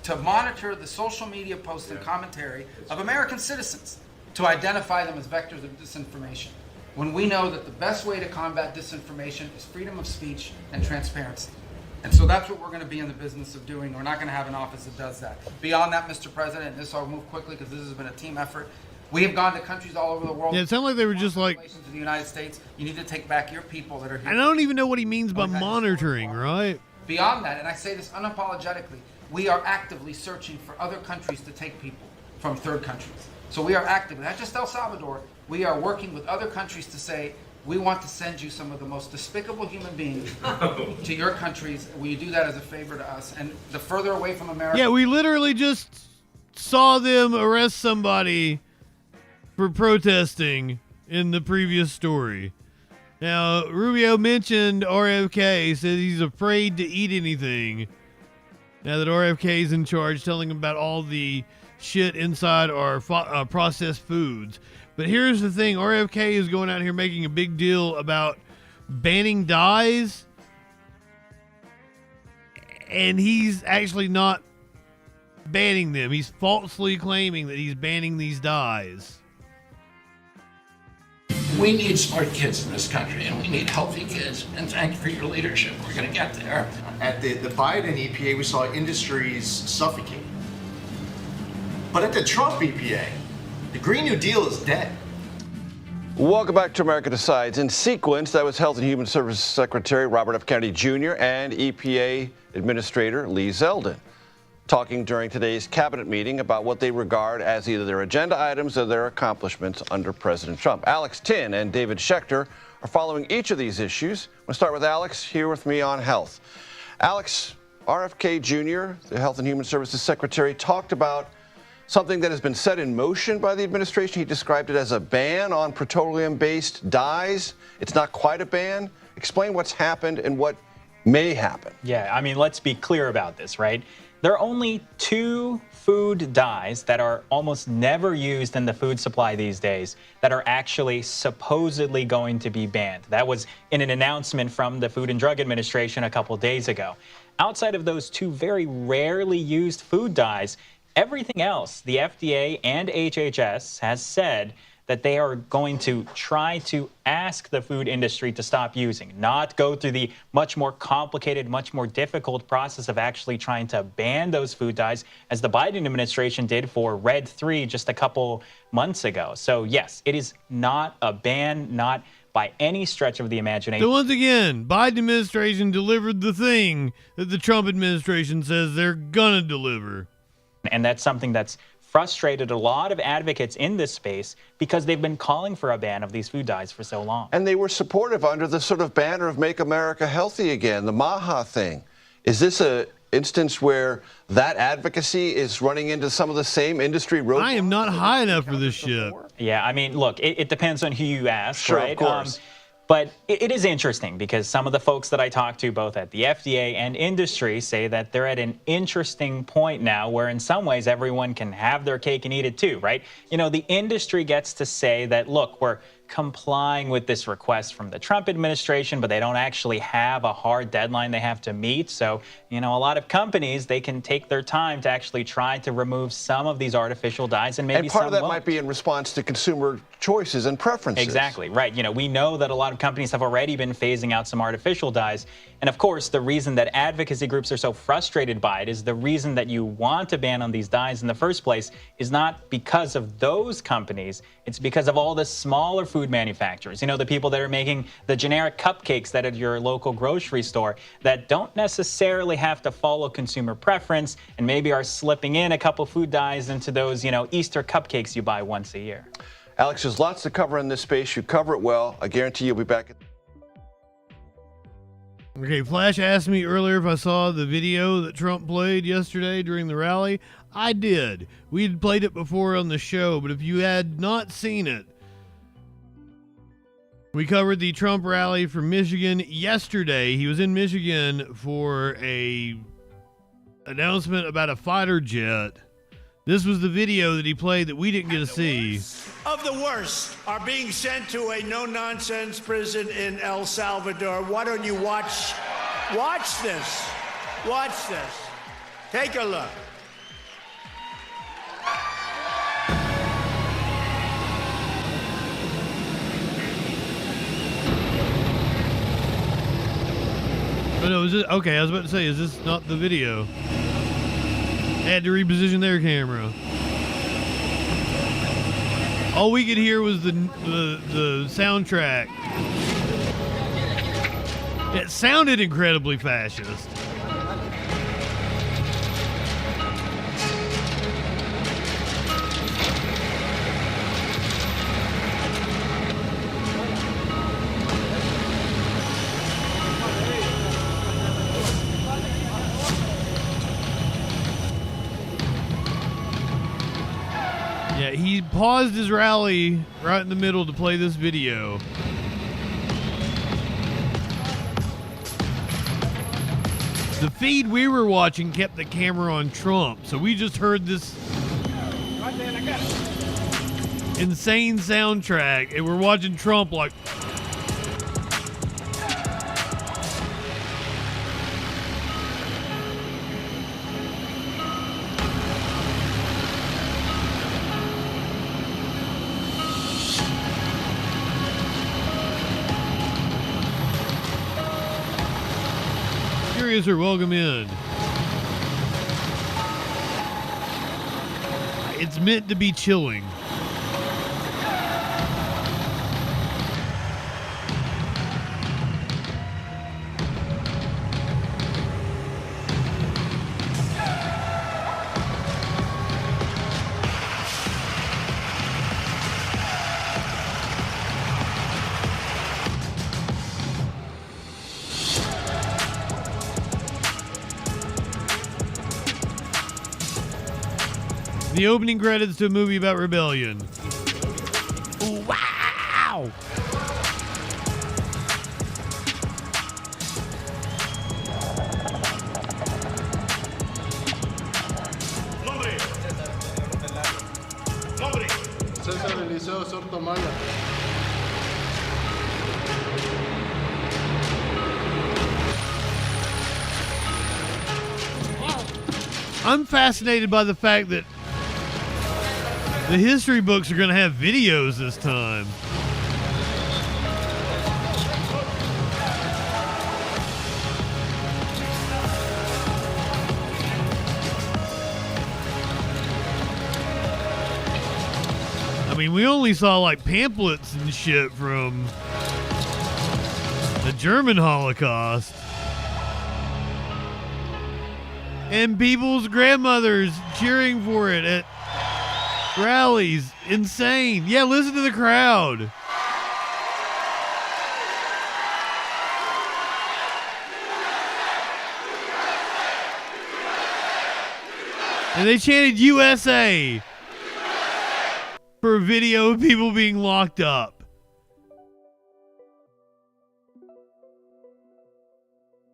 to monitor the social media posts and commentary of American citizens to identify them as vectors of disinformation. When we know that the best way to combat disinformation is freedom of speech and transparency. And so that's what we're going to be in the business of doing. We're not going to have an office that does that. Beyond that, Mr. President, and this I'll move quickly because this has been a team effort. We have gone to countries all over the world. Yeah, it sounded like they were just like... To the United States, you need to take back your people that are here. And I don't even know what he means by monitoring, right? Beyond that, and I say this unapologetically, we are actively searching for other countries to take people from third countries. So we are actively, not just El Salvador, we are working with other countries to say, we want to send you some of the most despicable human beings to your countries. Will you do that as a favor to us? And the further away from America... Yeah, we literally just saw them arrest somebody for protesting in the previous story. Now, Rubio mentioned RFK, said he's afraid to eat anything. Now that RFK is in charge, telling him about all the shit inside our processed foods. But here's the thing, RFK is going out here making a big deal about banning dyes, and he's actually not banning them. He's falsely claiming that he's banning these dyes. We need smart kids in this country, and we need healthy kids. And thank you for your leadership. We're going to get there. At the Biden EPA, we saw industries suffocate. But at the Trump EPA, the Green New Deal is dead. Welcome back to America Decides. In sequence, that was Health and Human Services Secretary Robert F. Kennedy Jr. and EPA Administrator Lee Zeldin talking during today's cabinet meeting about what they regard as either their agenda items or their accomplishments under President Trump. Alex Tin and David Schechter are following each of these issues. I'm going to start with Alex here with me on health. Alex, RFK Jr., the Health and Human Services Secretary, talked about something that has been set in motion by the administration. He described it as a ban on petroleum-based dyes. It's not quite a ban. Explain what's happened and what may happen. Yeah, I mean, let's be clear about this, right? There are only 2 food dyes that are almost never used in the food supply these days that are actually supposedly going to be banned. That was in an announcement from the Food and Drug Administration a couple days ago. Outside of those 2 very rarely used food dyes, everything else, the FDA and HHS has said that they are going to try to ask the food industry to stop using, not go through the much more complicated, much more difficult process of actually trying to ban those food dyes, as the Biden administration did for Red 3 just a couple months ago. So yes, it is not a ban, not by any stretch of the imagination. So once again, Biden administration delivered the thing that the Trump administration says they're gonna deliver. And that's something that's frustrated a lot of advocates in this space because they've been calling for a ban of these food dyes for so long. And they were supportive under the sort of banner of Make America Healthy Again, the MAHA thing. Is this a instance where that advocacy is running into some of the same industry roadblocks? I am not high enough for this shit. Yeah, I mean, look, it depends on who you ask, sure, right? Of course. But it is interesting because some of the folks that I talk to, both at the FDA and industry, say that they're at an interesting point now where in some ways everyone can have their cake and eat it too, right? You know, the industry gets to say that, look, we're complying with this request from the Trump administration, but they don't actually have a hard deadline they have to meet. So, you know, a lot of companies, they can take their time to actually try to remove some of these artificial dyes, and maybe and part some of that won't. might be in response to consumer choices and preferences. Exactly, right. You know, we know that a lot of companies have already been phasing out some artificial dyes. And of course, the reason that advocacy groups are so frustrated by it is the reason that you want to ban on these dyes in the first place is not because of those companies. It's because of all the smaller food manufacturers, you know, the people that are making the generic cupcakes that at your local grocery store that don't necessarily have to follow consumer preference and maybe are slipping in a couple food dyes into those, you know, Easter cupcakes you buy once a year. Alex, there's lots to cover in this space. You cover it well. I guarantee you'll be back. Okay, Flash asked me earlier if I saw the video that Trump played yesterday during the rally. I did. We had played it before on the show, but if you had not seen it, we covered the Trump rally from Michigan yesterday. He was in Michigan for a announcement about a fighter jet. This was the video that he played that we didn't get to see. Of the worst are being sent to a no-nonsense prison in El Salvador. Why don't you watch this? Watch this. Take a look. Oh, no, is it okay? I was about to say, is this not the video? Had to reposition their camera. All we could hear was the soundtrack. It sounded incredibly fascist. Yeah, he paused his rally right in the middle to play this video. The feed we were watching kept the camera on Trump, so we just heard this insane soundtrack, and we're watching Trump like... Sir, welcome in. It's meant to be chilling. The opening credits to a movie about rebellion. Ooh, wow! I'm fascinated by the fact that the history books are going to have videos this time. I mean, we only saw like pamphlets and shit from the German Holocaust. And people's grandmothers cheering for it at rallies. Insane. Yeah, listen to the crowd. And they chanted USA for a video of people being locked up.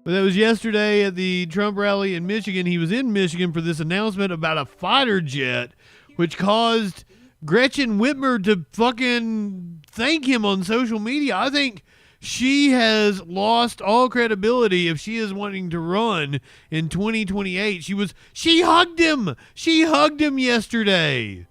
But that was yesterday at the Trump rally in Michigan. He was in Michigan for this announcement about a fighter jet, which caused Gretchen Whitmer to fucking thank him on social media. I think she has lost all credibility if she is wanting to run in 2028. She hugged him. She hugged him yesterday.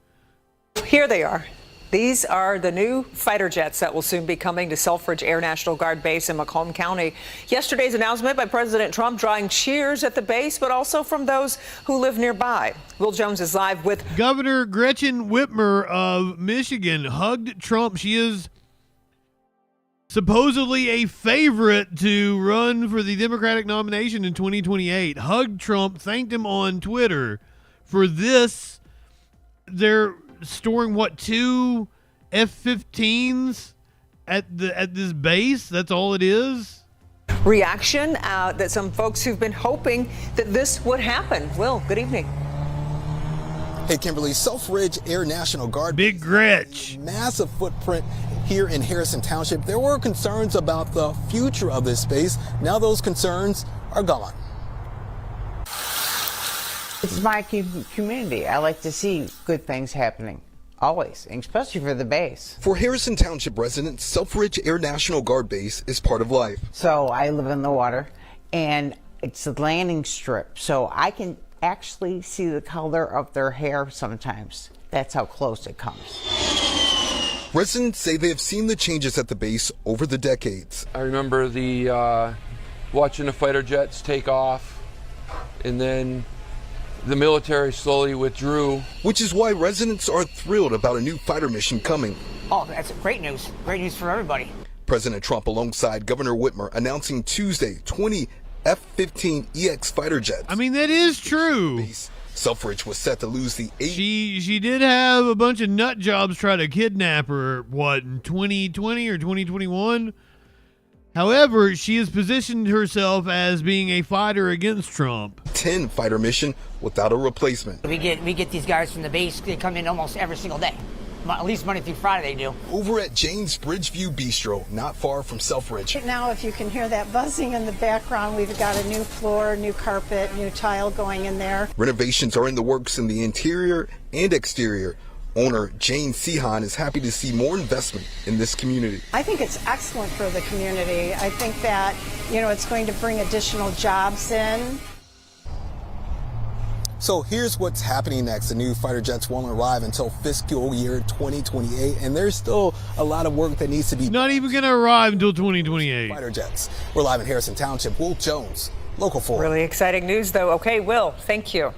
Here they are. These are the new fighter jets that will soon be coming to Selfridge Air National Guard Base in Macomb County. Yesterday's announcement by President Trump drawing cheers at the base, but also from those who live nearby. Will Jones is live with Governor Gretchen Whitmer of Michigan hugged Trump. She is supposedly a favorite to run for the Democratic nomination in 2028. Hugged Trump, thanked him on Twitter for this. They're storing what, 2 F-15s at this base? That's all it is? reaction that some folks who've been hoping that this would happen. Will, good evening. Hey, Kimberly, Selfridge Air National Guard. Big Gretch. Massive footprint here in Harrison Township. There were concerns about the future of this space. Now those concerns are gone. It's my community. I like to see good things happening. Always, especially for the base. For Harrison Township residents, Selfridge Air National Guard Base is part of life. So I live in the water, and it's a landing strip, so I can actually see the color of their hair sometimes. That's how close it comes. Residents say they have seen the changes at the base over the decades. I remember watching the fighter jets take off, and then the military slowly withdrew. Which is why residents are thrilled about a new fighter mission coming. Oh, that's great news. Great news for everybody. President Trump alongside Governor Whitmer announcing Tuesday 20 F-15EX fighter jets. I mean, that is true. Selfridge was set to lose the 8. She did have a bunch of nut jobs try to kidnap her, what, in 2020 or 2021? However, she has positioned herself as being a fighter against Trump. 10 fighter mission without a replacement. We get these guys from the base. They come in almost every single day. At least Monday through Friday they do. Over at Jane's Bridgeview Bistro, not far from Selfridge. Right now, if you can hear that buzzing in the background, we've got a new floor, new carpet, new tile going in there. Renovations are in the works in the interior and exterior. Owner Jane Sehan is happy to see more investment in this community. I think it's excellent for the community. I think that, it's going to bring additional jobs in. So here's what's happening next. The new fighter jets won't arrive until fiscal year 2028, and there's still a lot of work that needs to be not even going to arrive until 2028. Fighter jets. We're live in Harrison Township. Will Jones, Local 4. Really exciting news, though. Okay, Will, thank you.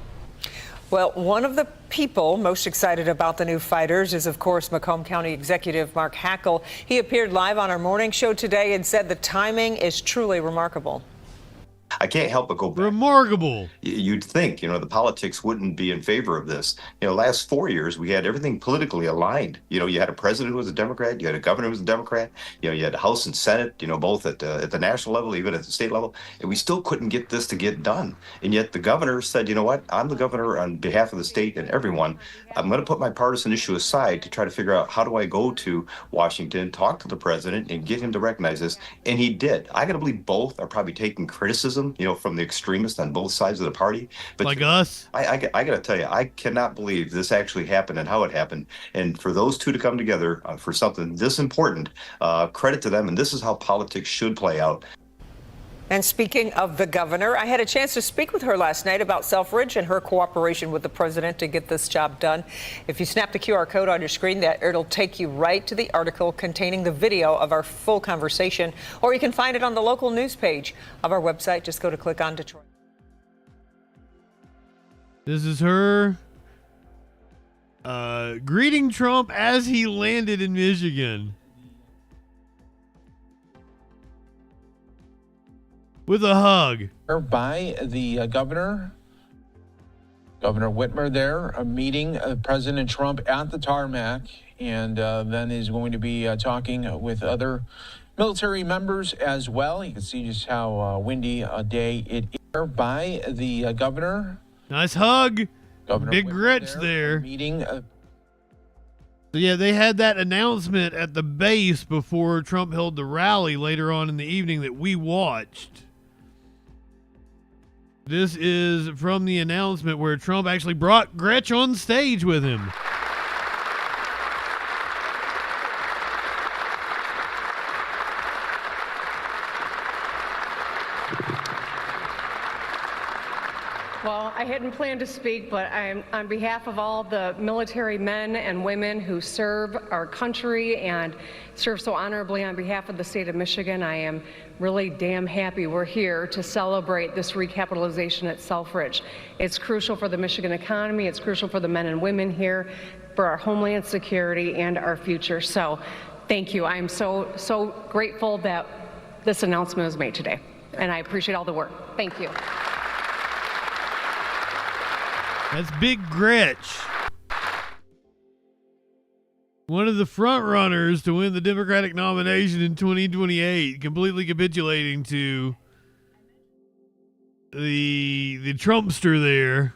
Well, one of the people most excited about the new fighters is, of course, Macomb County Executive Mark Hackel. He appeared live on our morning show today and said the timing is truly remarkable. I can't help but go back. Remarkable. You'd think, the politics wouldn't be in favor of this. Last 4 years, we had everything politically aligned. You had a president who was a Democrat, you had a governor who was a Democrat, you had the House and Senate, both at the national level, even at the state level, and we still couldn't get this to get done. And yet the governor said, you know what, I'm the governor on behalf of the state and everyone. I'm going to put my partisan issue aside to try to figure out how do I go to Washington, talk to the president, and get him to recognize this. And he did. I got to believe both are probably taking criticism come, from the extremists on both sides of the party. But like us. I got to tell you, I cannot believe this actually happened and how it happened. And for those two to come together for something this important, credit to them. And this is how politics should play out. And speaking of the governor, I had a chance to speak with her last night about Selfridge and her cooperation with the president to get this job done. If you snap the QR code on your screen, it'll take you right to the article containing the video of our full conversation, or you can find it on the local news page of our website. Just go to Click on Detroit. This is her greeting Trump as he landed in Michigan. With a hug. By the Governor Whitmer there, meeting President Trump at the tarmac, and then is going to be talking with other military members as well. You can see just how windy a day it is. By the Governor. Nice hug. Governor Big Whitmer grits there. Meeting. So yeah, they had that announcement at the base before Trump held the rally later on in the evening that we watched. This is from the announcement where Trump actually brought Gretch on stage with him. Well, I hadn't planned to speak, but I'm on behalf of all the military men and women who serve our country and serve so honorably on behalf of the state of Michigan. I am really damn happy we're here to celebrate this recapitalization at Selfridge. It's crucial for the Michigan economy. It's crucial for the men and women here, for our homeland security and our future. So thank you. I'm so grateful that this announcement was made today, and I appreciate all the work. Thank you. That's Big Gretch. One of the front runners to win the Democratic nomination in 2028, completely capitulating to the Trumpster there,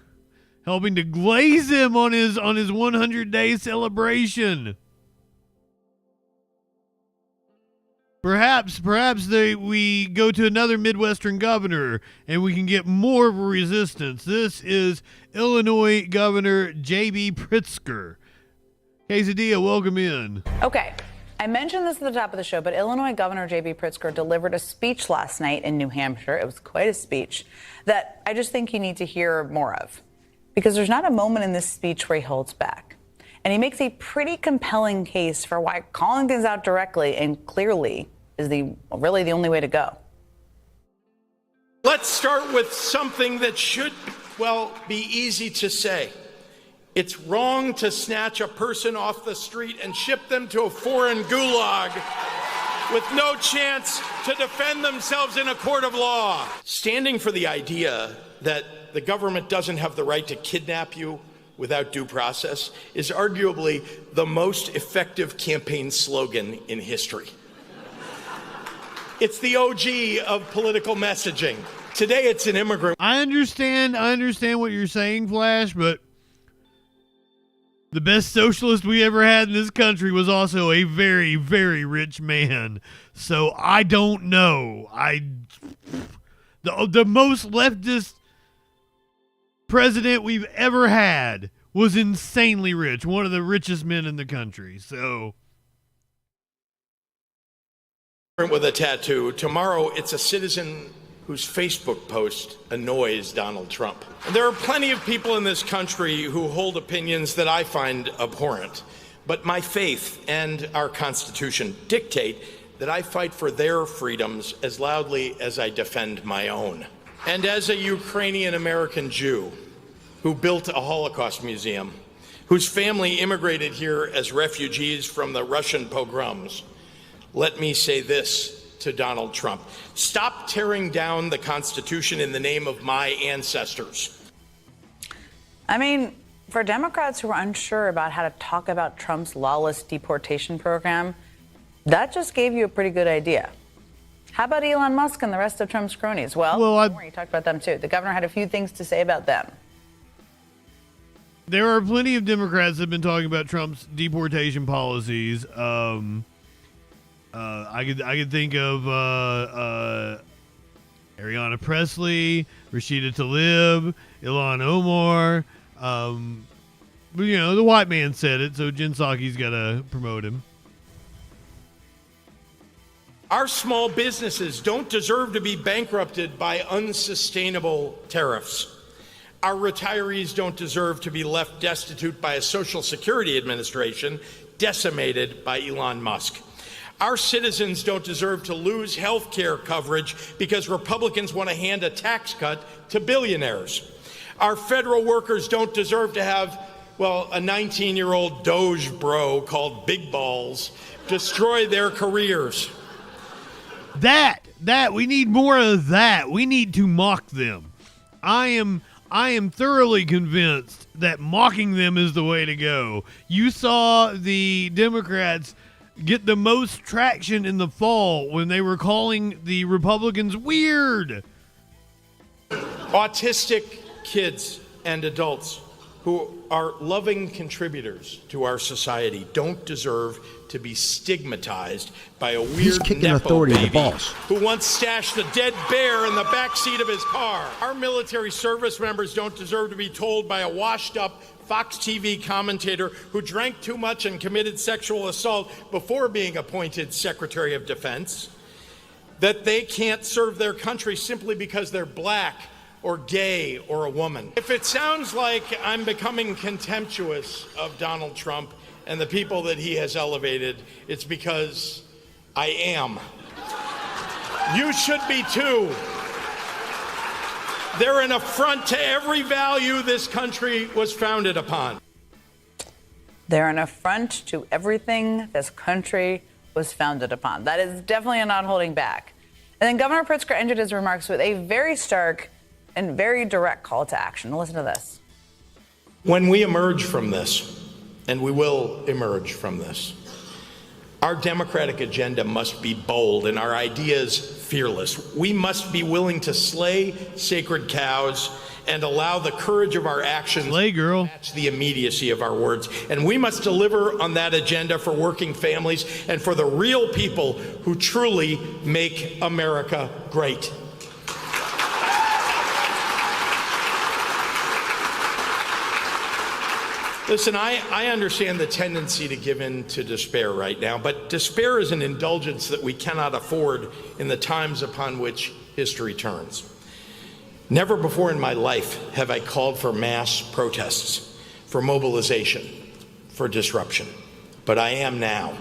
helping to glaze him on his 100-day celebration. Perhaps we go to another Midwestern governor and we can get more of a resistance. This is Illinois Governor J.B. Pritzker. Quesadilla, welcome in. Okay. I mentioned this at the top of the show, but Illinois Governor J.B. Pritzker delivered a speech last night in New Hampshire. It was quite a speech that I just think you need to hear more of, because there's not a moment in this speech where he holds back. And he makes a pretty compelling case for why calling things out directly and clearly is really the only way to go. Let's start with something that should, be easy to say. It's wrong to snatch a person off the street and ship them to a foreign gulag with no chance to defend themselves in a court of law. Standing for the idea that the government doesn't have the right to kidnap you without due process is arguably the most effective campaign slogan in history. It's the OG of political messaging. Today it's an immigrant. I understand what you're saying, Flash, but the best socialist we ever had in this country was also a very, very rich man. So I don't know. The most leftist president we've ever had was insanely rich, one of the richest men in the country. So with a tattoo. Tomorrow it's a citizen whose Facebook post annoys Donald Trump. There are plenty of people in this country who hold opinions that I find abhorrent, but my faith and our Constitution dictate that I fight for their freedoms as loudly as I defend my own. And as a Ukrainian American Jew who built a Holocaust museum, whose family immigrated here as refugees from the Russian pogroms, let me say this to Donald Trump. Stop tearing down the Constitution in the name of my ancestors. I mean, for Democrats who are unsure about how to talk about Trump's lawless deportation program, that just gave you a pretty good idea. How about Elon Musk and the rest of Trump's cronies? Well, you talked about them too. The governor had a few things to say about them. There are plenty of Democrats that have been talking about Trump's deportation policies. I could think of Ariana Presley, Rashida Tlaib, Ilhan Omar. The white man said it, so Jen Psaki's got to promote him. Our small businesses don't deserve to be bankrupted by unsustainable tariffs. Our retirees don't deserve to be left destitute by a Social Security Administration decimated by Elon Musk. Our citizens don't deserve to lose health care coverage because Republicans want to hand a tax cut to billionaires. Our federal workers don't deserve to have, well, a 19-year-old Doge bro called Big Balls destroy their careers. We need more of that. We need to mock them. I am thoroughly convinced that mocking them is the way to go. You saw the Democrats get the most traction in the fall when they were calling the Republicans weird. Autistic kids and adults who are loving contributors to our society don't deserve to be stigmatized by a weird Nepo baby who once stashed a dead bear in the backseat of his car. Our military service members don't deserve to be told by a washed-up Fox TV commentator who drank too much and committed sexual assault before being appointed Secretary of Defense that they can't serve their country simply because they're black or gay or a woman. If it sounds like I'm becoming contemptuous of Donald Trump and the people that he has elevated, it's because I am. You should be too. They're an affront to every value this country was founded upon. They're an affront to everything this country was founded upon. That is definitely a not holding back. And then Governor Pritzker ended his remarks with a very stark and very direct call to action. Listen to this. When we emerge from this, and we will emerge from this, our democratic agenda must be bold and our ideas fearless. We must be willing to slay sacred cows and allow the courage of our actions to match the immediacy of our words. And we must deliver on that agenda for working families and for the real people who truly make America great. Listen, I understand the tendency to give in to despair right now, but despair is an indulgence that we cannot afford in the times upon which history turns. Never before in my life have I called for mass protests, for mobilization, for disruption, but I am now.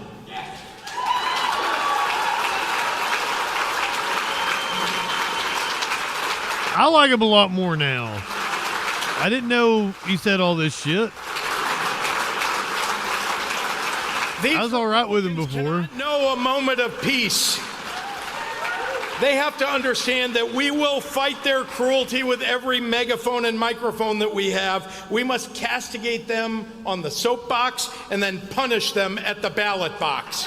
I like him a lot more now. I didn't know he said all this shit. I was all right with him before. Know a moment of peace. They have to understand that we will fight their cruelty with every megaphone and microphone that we have. We must castigate them on the soapbox and then punish them at the ballot box.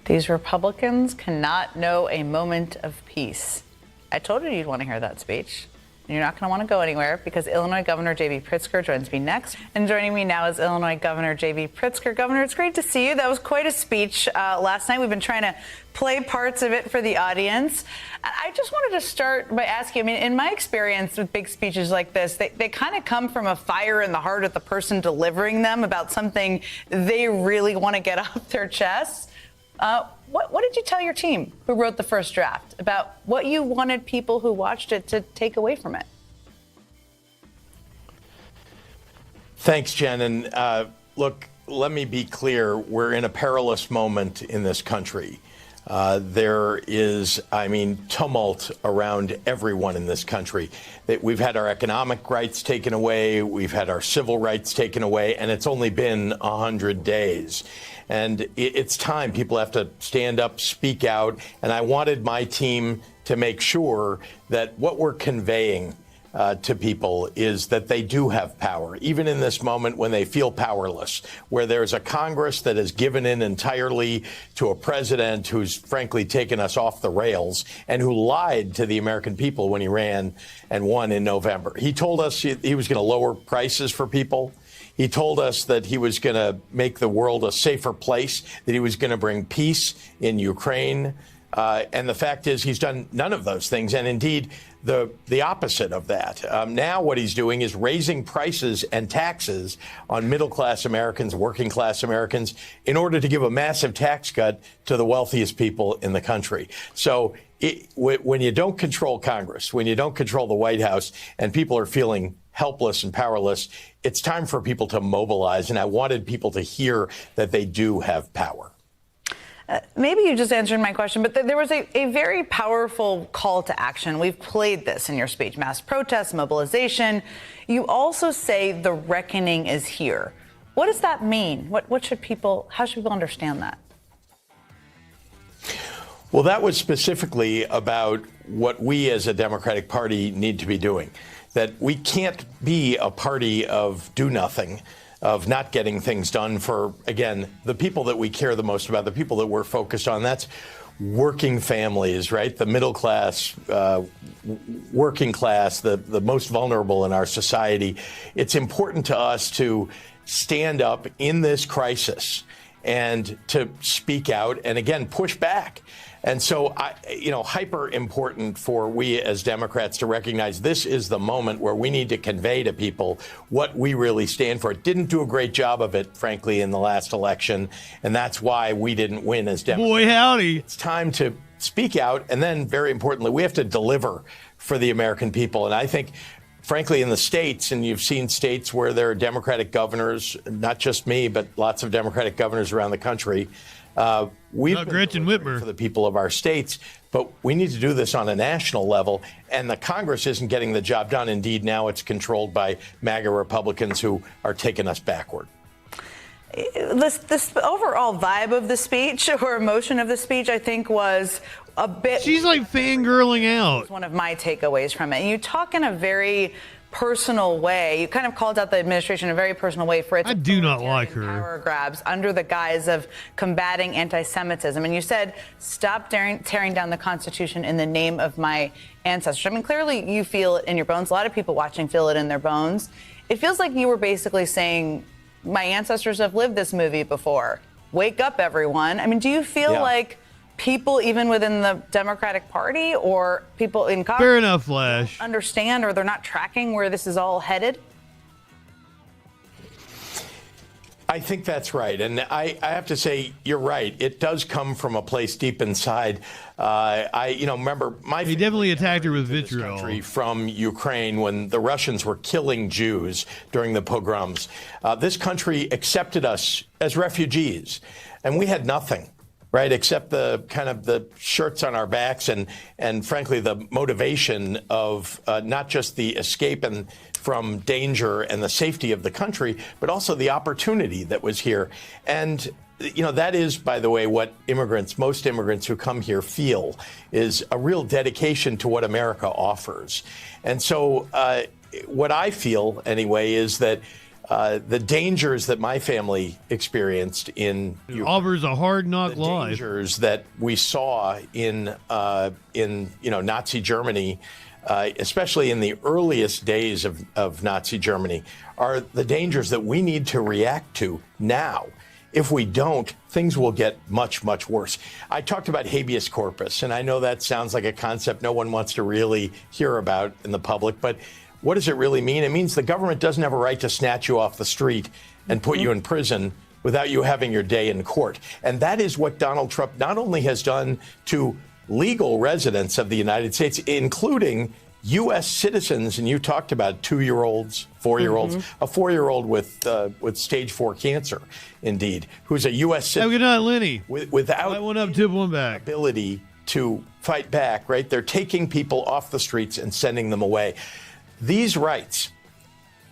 These Republicans cannot know a moment of peace. I told you you'd want to hear that speech. You're not going to want to go anywhere because Illinois Governor J.B. Pritzker joins me next. And joining me now is Illinois Governor J.B. Pritzker. Governor, it's great to see you. That was quite a speech last night. We've been trying to play parts of it for the audience. I just wanted to start by asking, I mean, in my experience with big speeches like this, they kind of come from a fire in the heart of the person delivering them about something they really want to get off their chest. What did you tell your team who wrote the first draft about what you wanted people who watched it to take away from it? Thanks, Jen. And look, let me be clear. We're in a perilous moment in this country. There is, tumult around everyone in this country. We've had our economic rights taken away. We've had our civil rights taken away. And it's only been 100 days. And it's time. People have to stand up, speak out. And I wanted my team to make sure that what we're conveying to people is that they do have power, even in this moment when they feel powerless, where there's a Congress that has given in entirely to a president who's frankly taken us off the rails and who lied to the American people when he ran and won in November. He told us he was going to lower prices for people. He told us that he was going to make the world a safer place, that he was going to bring peace in Ukraine, And the fact is he's done none of those things, and indeed the opposite of that. Now what he's doing is raising prices and taxes on middle-class Americans, working-class Americans, in order to give a massive tax cut to the wealthiest people in the country. So when you don't control Congress, when you don't control the White House, and people are feeling helpless and powerless, it's time for people to mobilize, and I wanted people to hear that they do have power. Maybe you just answered my question, but there was a very powerful call to action. We've played this in your speech, mass protests, mobilization. You also say the reckoning is here. What does that mean? How should people understand that? Well, that was specifically about what we as a Democratic Party need to be doing, that we can't be a party of do nothing, of not getting things done for, again, the people that we care the most about, the people that we're focused on. That's working families, right? The middle class, working class, the most vulnerable in our society. It's important to us to stand up in this crisis and to speak out and, again, push back. And so, hyper important for we as Democrats to recognize this is the moment where we need to convey to people what we really stand for. It didn't do a great job of it, frankly, in the last election, and that's why we didn't win as Democrats. Boy, howdy. It's time to speak out, and then, very importantly, we have to deliver for the American people. And I think, frankly, in the states, and you've seen states where there are Democratic governors, not just me, but lots of Democratic governors around the country, we've been Gretchen Whitmer for the people of our states, but we need to do this on a national level, and the Congress isn't getting the job done. Indeed, now it's controlled by MAGA Republicans who are taking us backward. This overall vibe of the speech or emotion of the speech, I think, was a bit... She's like fangirling out. One of my takeaways from it. And you talk in a very personal way. You kind of called out the administration in a very personal way for its I do not like her. Power grabs under the guise of combating anti-Semitism. And you said, stop tearing down the Constitution in the name of my ancestors. I mean, clearly you feel it in your bones. A lot of people watching feel it in their bones. It feels like you were basically saying, my ancestors have lived this movie before. Wake up, everyone. I mean, do you feel like people, even within the Democratic Party or people in Congress, fair enough, Flash, understand or they're not tracking where this is all headed? I think that's right. And I have to say, you're right. It does come from a place deep inside. Remember, he definitely attacked her with vitriol from Ukraine when the Russians were killing Jews during the pogroms. This country accepted us as refugees, and we had nothing. Right, except the kind of the shirts on our backs and frankly, the motivation of not just the escape and from danger and the safety of the country, but also the opportunity that was here. And, that is, by the way, what most immigrants who come here feel is a real dedication to what America offers. And so what I feel, anyway, is that the dangers that my family experienced in Ukraine, offers a hard knock life. Dangers that we saw in Nazi Germany, especially in the earliest days of Nazi Germany, are the dangers that we need to react to now. If we don't, things will get much, much worse. I talked about habeas corpus, and I know that sounds like a concept no one wants to really hear about in the public, but what does it really mean? It means the government doesn't have a right to snatch you off the street and put you in prison without you having your day in court. And that is what Donald Trump not only has done to legal residents of the United States, including U.S. citizens, and you talked about 2-year-olds, 4-year-olds, a 4-year-old with stage 4 cancer, indeed, who's a U.S. citizen. Good night, Lenny. Without light one up, tip one back. Ability to fight back, right? They're taking people off the streets and sending them away. These rights,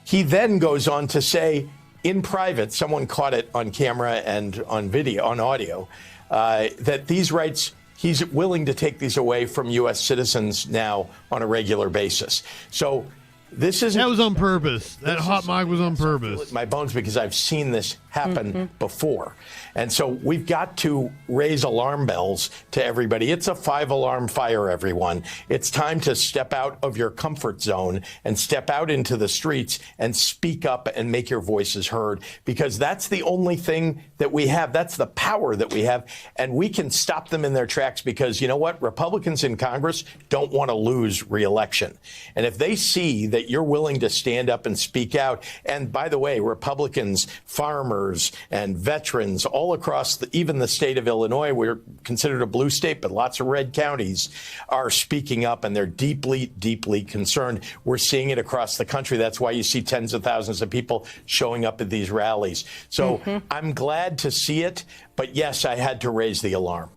he then goes on to say in private, someone caught it on camera and on video, on audio, that these rights, he's willing to take these away from U.S. citizens now on a regular basis. So This is That was on purpose. That hot mic was on purpose. my bones because I've seen this happen before. And so we've got to raise alarm bells to everybody. It's a 5-alarm fire, everyone. It's time to step out of your comfort zone and step out into the streets and speak up and make your voices heard, because that's the only thing that we have. That's the power that we have. And we can stop them in their tracks, because you know what? Republicans in Congress don't want to lose re-election. And if they see that you're willing to stand up and speak out, and by the way, Republicans, farmers, and veterans all across even the state of Illinois, we're considered a blue state, but lots of red counties are speaking up, and they're deeply, deeply concerned. We're seeing it across the country. That's why you see tens of thousands of people showing up at these rallies. So I'm glad to see it, but yes, I had to raise the alarm.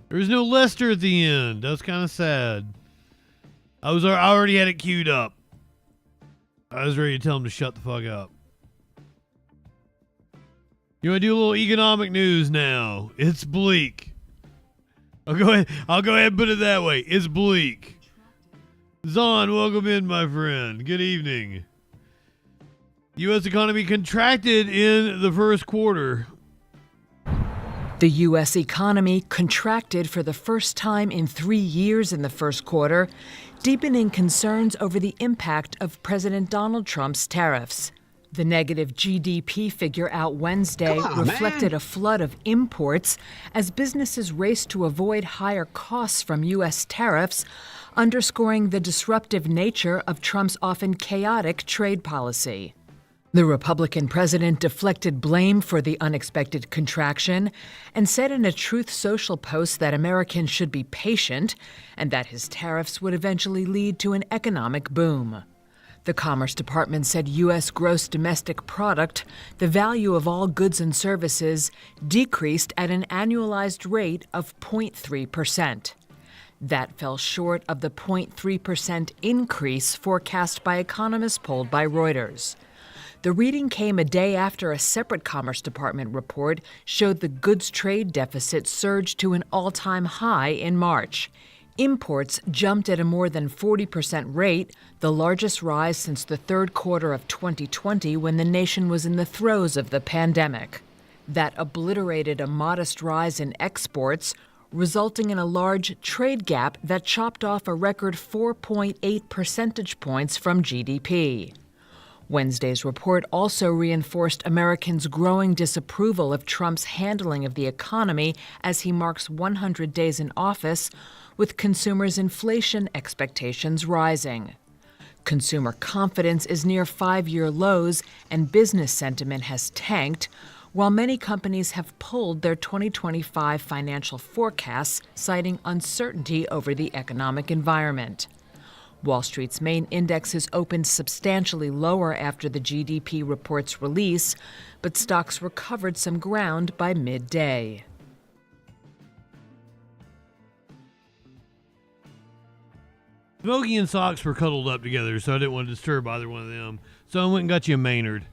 There was no Lester at the end. That was kind of sad. I already had it queued up. I was ready to tell him to shut the fuck up. You want to do a little economic news now? It's bleak. I'll go ahead and put it that way. It's bleak. Zahn, welcome in, my friend. Good evening. U.S. economy contracted in the first quarter. The U.S. economy contracted for the first time in 3 years in the first quarter, deepening concerns over the impact of President Donald Trump's tariffs. The negative GDP figure out Wednesday reflected a flood of imports as businesses raced to avoid higher costs from U.S. tariffs, underscoring the disruptive nature of Trump's often chaotic trade policy. The Republican president deflected blame for the unexpected contraction and said in a Truth Social post that Americans should be patient and that his tariffs would eventually lead to an economic boom. The Commerce Department said U.S. gross domestic product, the value of all goods and services, decreased at an annualized rate of 0.3%. That fell short of the 0.3% increase forecast by economists polled by Reuters. The reading came a day after a separate Commerce Department report showed the goods trade deficit surged to an all-time high in March. Imports jumped at a more than 40% rate, the largest rise since the third quarter of 2020 when the nation was in the throes of the pandemic. That obliterated a modest rise in exports, resulting in a large trade gap that chopped off a record 4.8 percentage points from GDP. Wednesday's report also reinforced Americans' growing disapproval of Trump's handling of the economy as he marks 100 days in office, with consumers' inflation expectations rising. Consumer confidence is near 5-year lows and business sentiment has tanked, while many companies have pulled their 2025 financial forecasts, citing uncertainty over the economic environment. Wall Street's main indexes opened substantially lower after the GDP report's release, but stocks recovered some ground by midday. Smokey and Socks were cuddled up together, so I didn't want to disturb either one of them. So I went and got you a Maynard.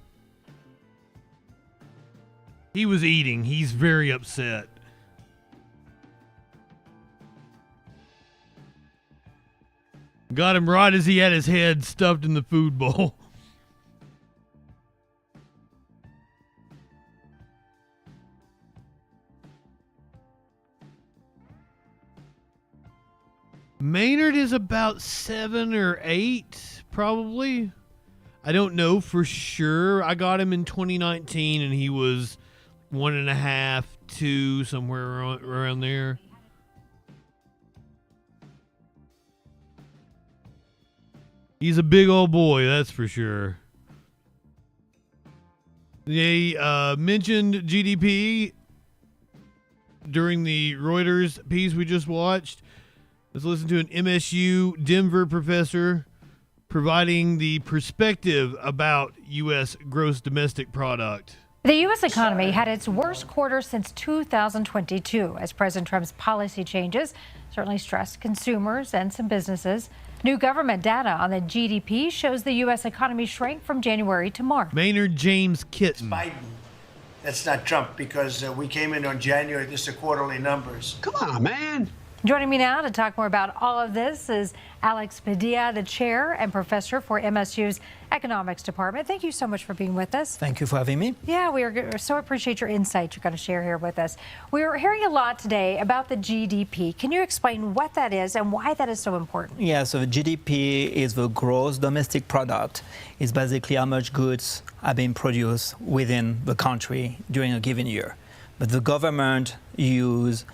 He was eating. He's very upset. Got him right as he had his head stuffed in the food bowl. Maynard is about 7 or 8, probably. I don't know for sure. I got him in 2019, and he was 1.5, 2, somewhere around there. He's a big old boy, that's for sure. They mentioned GDP during the Reuters piece we just watched. Let's listen to an MSU Denver professor providing the perspective about U.S. gross domestic product. The U.S. economy had its worst quarter since 2022 as President Trump's policy changes certainly stressed consumers and some businesses. New government data on the GDP shows the U.S. economy shrank from January to March. Maynard James Kitten. Biden. That's not Trump, because we came in on January. This is quarterly numbers. Come on, man. Joining me now to talk more about all of this is Alex Padilla, the chair and professor for MSU's economics department. Thank you so much for being with us. Thank you for having me. Yeah, we so appreciate your insight you're going to share here with us. We're hearing a lot today about the GDP. Can you explain what that is and why that is so important? Yeah, so the GDP is the gross domestic product. It's basically how much goods are being produced within the country during a given year. But the government use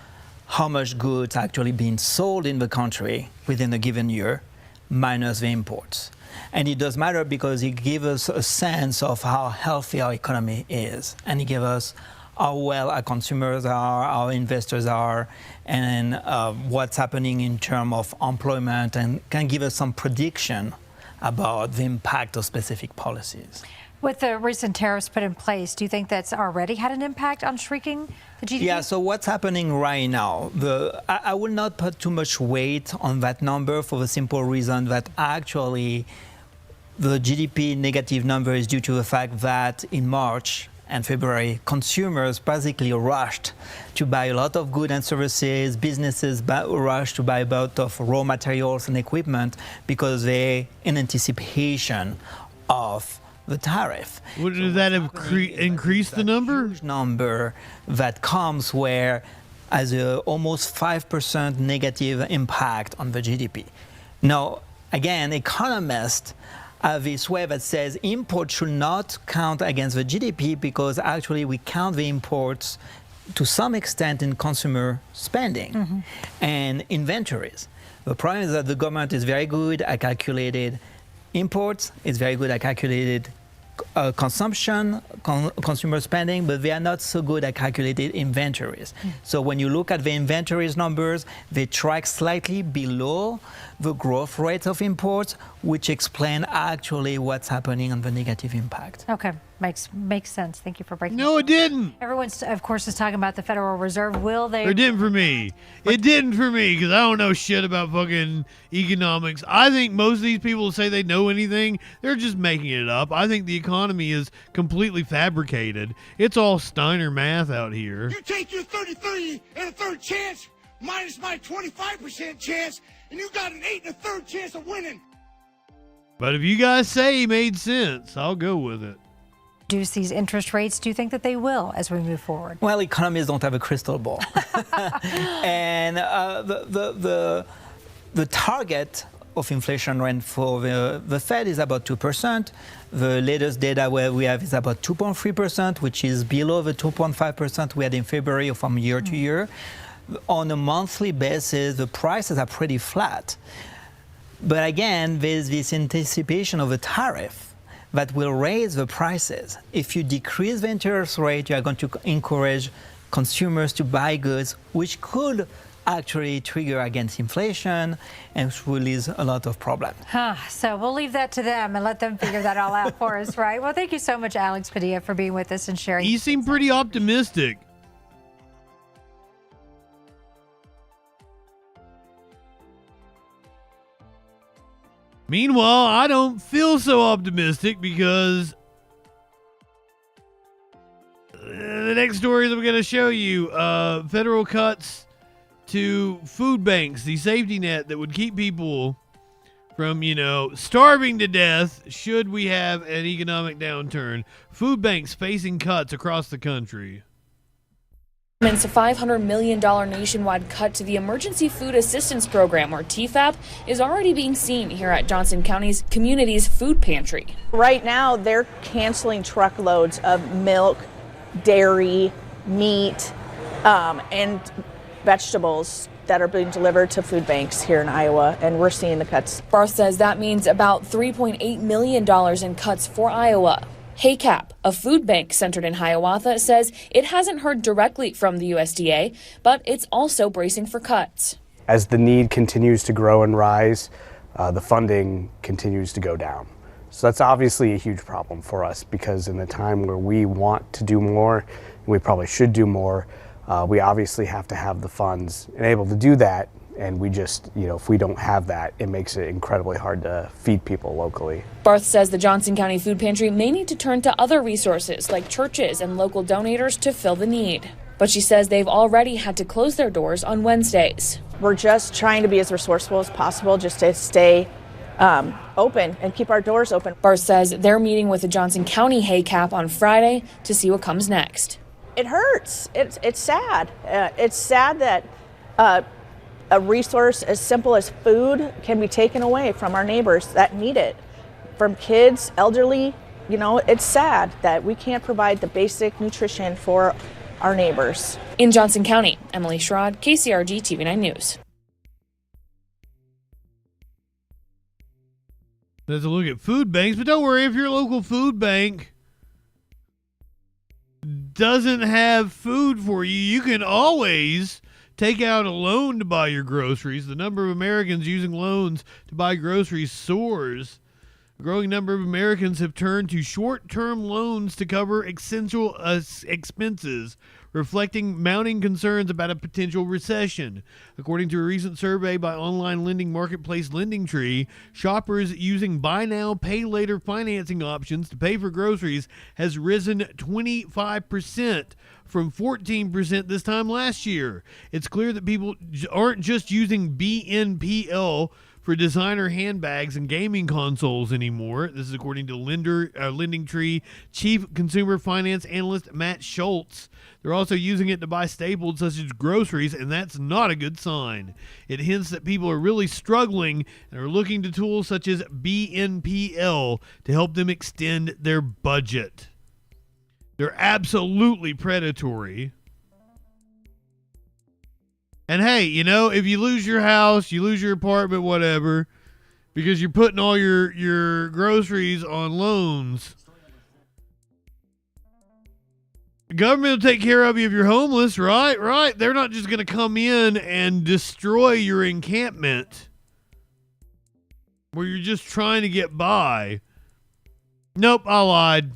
how much goods are actually being sold in the country within a given year, minus the imports. And it does matter because it gives us a sense of how healthy our economy is. And it gives us how well our consumers are, our investors are, and what's happening in terms of employment, and can give us some prediction about the impact of specific policies. With the recent tariffs put in place, do you think that's already had an impact on shrinking the GDP? Yeah, so what's happening right now, I will not put too much weight on that number for the simple reason that actually the GDP negative number is due to the fact that in March and February, consumers basically rushed to buy a lot of goods and services, businesses rushed to buy a lot of raw materials and equipment because they're in anticipation of the tariff. Does that increase the number? Huge number that comes where as a almost 5% negative impact on the GDP. Now, again, economists have this way that says imports should not count against the GDP because actually we count the imports to some extent in consumer spending and inventories. The problem is that the government is very good at calculating imports, it's very good at calculated consumption, consumer spending, but they are not so good at calculating inventories. So when you look at the inventories numbers, they track slightly below the growth rate of imports, which explain actually what's happening on the negative impact. Okay, makes sense. Thank you for breaking. No, it didn't. Everyone, of course, is talking about the Federal Reserve. Will they? It didn't for me. It didn't for me because I don't know shit about fucking economics. I think most of these people say they know anything. They're just making it up. I think the economy is completely fabricated. It's all Steiner math out here. You take your 33 and a third chance minus my 25% chance, and you got an 8 and a third chance of winning. But if you guys say he made sense, I'll go with it. Reduce these interest rates? Do you think that they will as we move forward? Well, economists don't have a crystal ball. And the target of inflation rate for the Fed is about 2%. The latest data where we have is about 2.3%, which is below the 2.5% we had in February from year to year. On a monthly basis, the prices are pretty flat. But again, there's this anticipation of a tariff that will raise the prices. If you decrease the interest rate, you are going to encourage consumers to buy goods, which could actually trigger against inflation and release a lot of problems. So we'll leave that to them and let them figure that all out for us, right? Well, thank you so much, Alex Padilla, for being with us and sharing. You seem pretty optimistic. Meanwhile, I don't feel so optimistic because the next story that I'm going to show you, federal cuts to food banks, the safety net that would keep people from, starving to death should we have an economic downturn. Food banks facing cuts across the country. A $500 million nationwide cut to the Emergency Food Assistance Program, or TFAP, is already being seen here at Johnson County's Community's Food Pantry. Right now, they're canceling truckloads of milk, dairy, meat, and vegetables that are being delivered to food banks here in Iowa, and we're seeing the cuts. Barth says that means about $3.8 million in cuts for Iowa. HACAP, a food bank centered in Hiawatha, says it hasn't heard directly from the USDA, but it's also bracing for cuts. As the need continues to grow and rise, the funding continues to go down. So that's obviously a huge problem for us, because in the time where we want to do more, and we probably should do more, we obviously have to have the funds and able to do that. And we just, if we don't have that, it makes it incredibly hard to feed people locally. Barth says the Johnson County Food Pantry may need to turn to other resources like churches and local donators to fill the need. but she says they've already had to close their doors on Wednesdays. We're just trying to be as resourceful as possible just to stay open and keep our doors open. Barth says they're meeting with the Johnson County HACAP on Friday to see what comes next. It hurts. It's sad. It's sad that a resource as simple as food can be taken away from our neighbors that need it. From kids, elderly, you know, it's sad that we can't provide the basic nutrition for our neighbors. In Johnson County, Emily Schrod, KCRG TV9 News. There's a look at food banks, but don't worry, if your local food bank doesn't have food for you, you can always take out a loan to buy your groceries. The number of Americans using loans to buy groceries soars. A growing number of Americans have turned to short-term loans to cover essential expenses, reflecting mounting concerns about a potential recession. According to a recent survey by online lending marketplace LendingTree, shoppers using buy now, pay later financing options to pay for groceries has risen 25% from 14% this time last year. It's clear that people aren't just using BNPL for designer handbags and gaming consoles anymore. This is according to LendingTree Chief Consumer Finance Analyst Matt Schultz. They're also using it to buy staples such as groceries, and that's not a good sign. It hints that people are really struggling and are looking to tools such as BNPL to help them extend their budget. They're absolutely predatory. And hey, you know, if you lose your house, you lose your apartment, whatever, because you're putting all your groceries on loans, the government will take care of you if you're homeless, right? Right. They're not just going to come in and destroy your encampment where you're just trying to get by. Nope, I lied.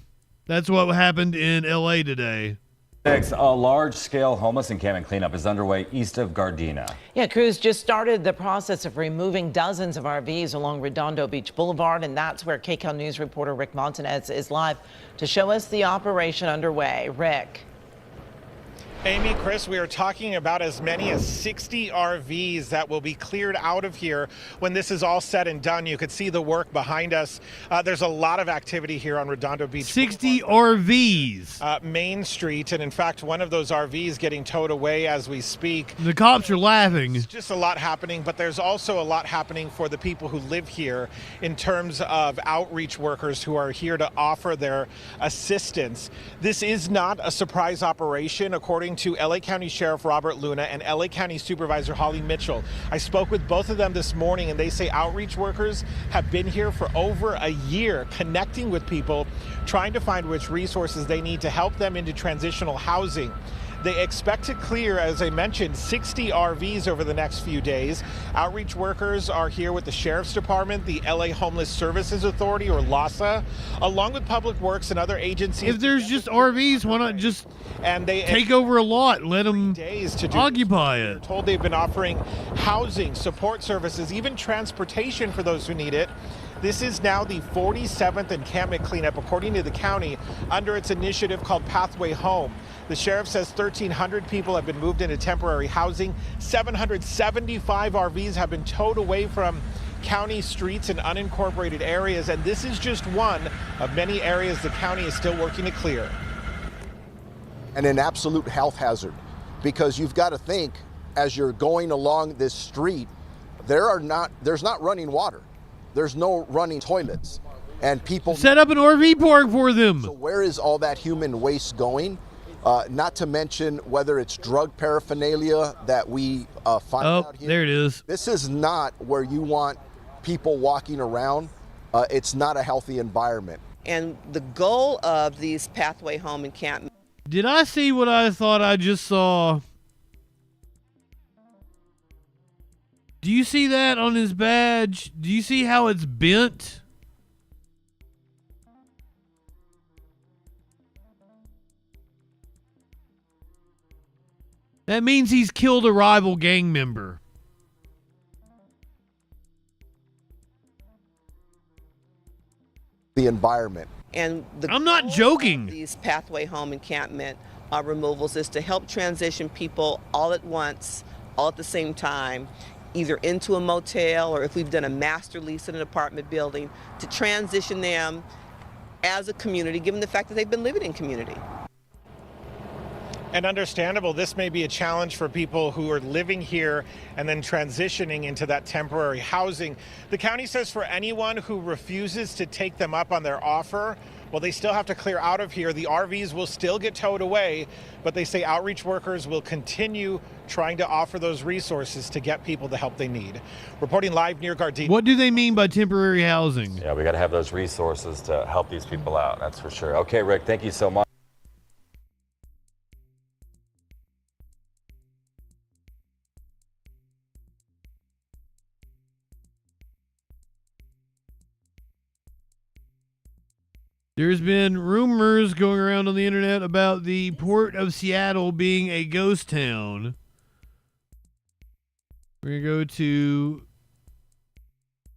That's what happened in LA today. A large-scale homeless encampment cleanup is underway east of Gardena. Yeah, crews just started the process of removing dozens of RVs along Redondo Beach Boulevard, and that's where KCAL News reporter Rick Montanez is live to show us the operation underway. Rick. Amy, Chris, we are talking about as many as 60 RVs that will be cleared out of here when this is all said and done. You could see the work behind us. There's a lot of activity here on Redondo Beach. 60 RVs. Main Street, and in fact, one of those RVs getting towed away as we speak. The cops are laughing. It's just a lot happening, but there's also a lot happening for the people who live here in terms of outreach workers who are here to offer their assistance. This is not a surprise operation, according to LA County Sheriff Robert Luna and LA County Supervisor Holly Mitchell. I spoke with both of them this morning, and they say outreach workers have been here for over a year, connecting with people, trying to find which resources they need to help them into transitional housing. They expect to clear, as I mentioned, 60 RVs over the next few days. Outreach workers are here with the Sheriff's Department, the LA Homeless Services Authority, or LAHSA, along with Public Works and other agencies. If there's just RVs, why not just take over a lot and let them occupy it? They're told they've been offering housing, support services, even transportation for those who need it. This is now the 47th encampment cleanup, according to the county, under its initiative called Pathway Home. The sheriff says 1,300 people have been moved into temporary housing. 775 RVs have been towed away from county streets and unincorporated areas, and this is just one of many areas the county is still working to clear. And an absolute health hazard, because you've got to think, as you're going along this street, there's not running water. There's no running toilets, and people set up an RV park for them. So where is all that human waste going? Not to mention whether it's drug paraphernalia that we find out here. There it is. This is not where you want people walking around. It's not a healthy environment. And the goal of these Pathway Home encampments. Did I see what I thought I just saw? Do you see that on his badge? Do you see how it's bent? That means he's killed a rival gang member. The environment. And I'm not joking. These Pathway Home encampment removals is to help transition people all at once, all at the same time, either into a motel or if we've done a master lease in an apartment building, to transition them as a community, given the fact that they've been living in community. And understandable, this may be a challenge for people who are living here and then transitioning into that temporary housing. The county says for anyone who refuses to take them up on their offer, well, they still have to clear out of here. The RVs will still get towed away, but they say outreach workers will continue trying to offer those resources to get people the help they need. Reporting live near Gardena. What do they mean by temporary housing? Yeah, we got to have those resources to help these people out. That's for sure. Okay, Rick, thank you so much. There's been rumors going around on the internet about the port of Seattle being a ghost town. We're going to go to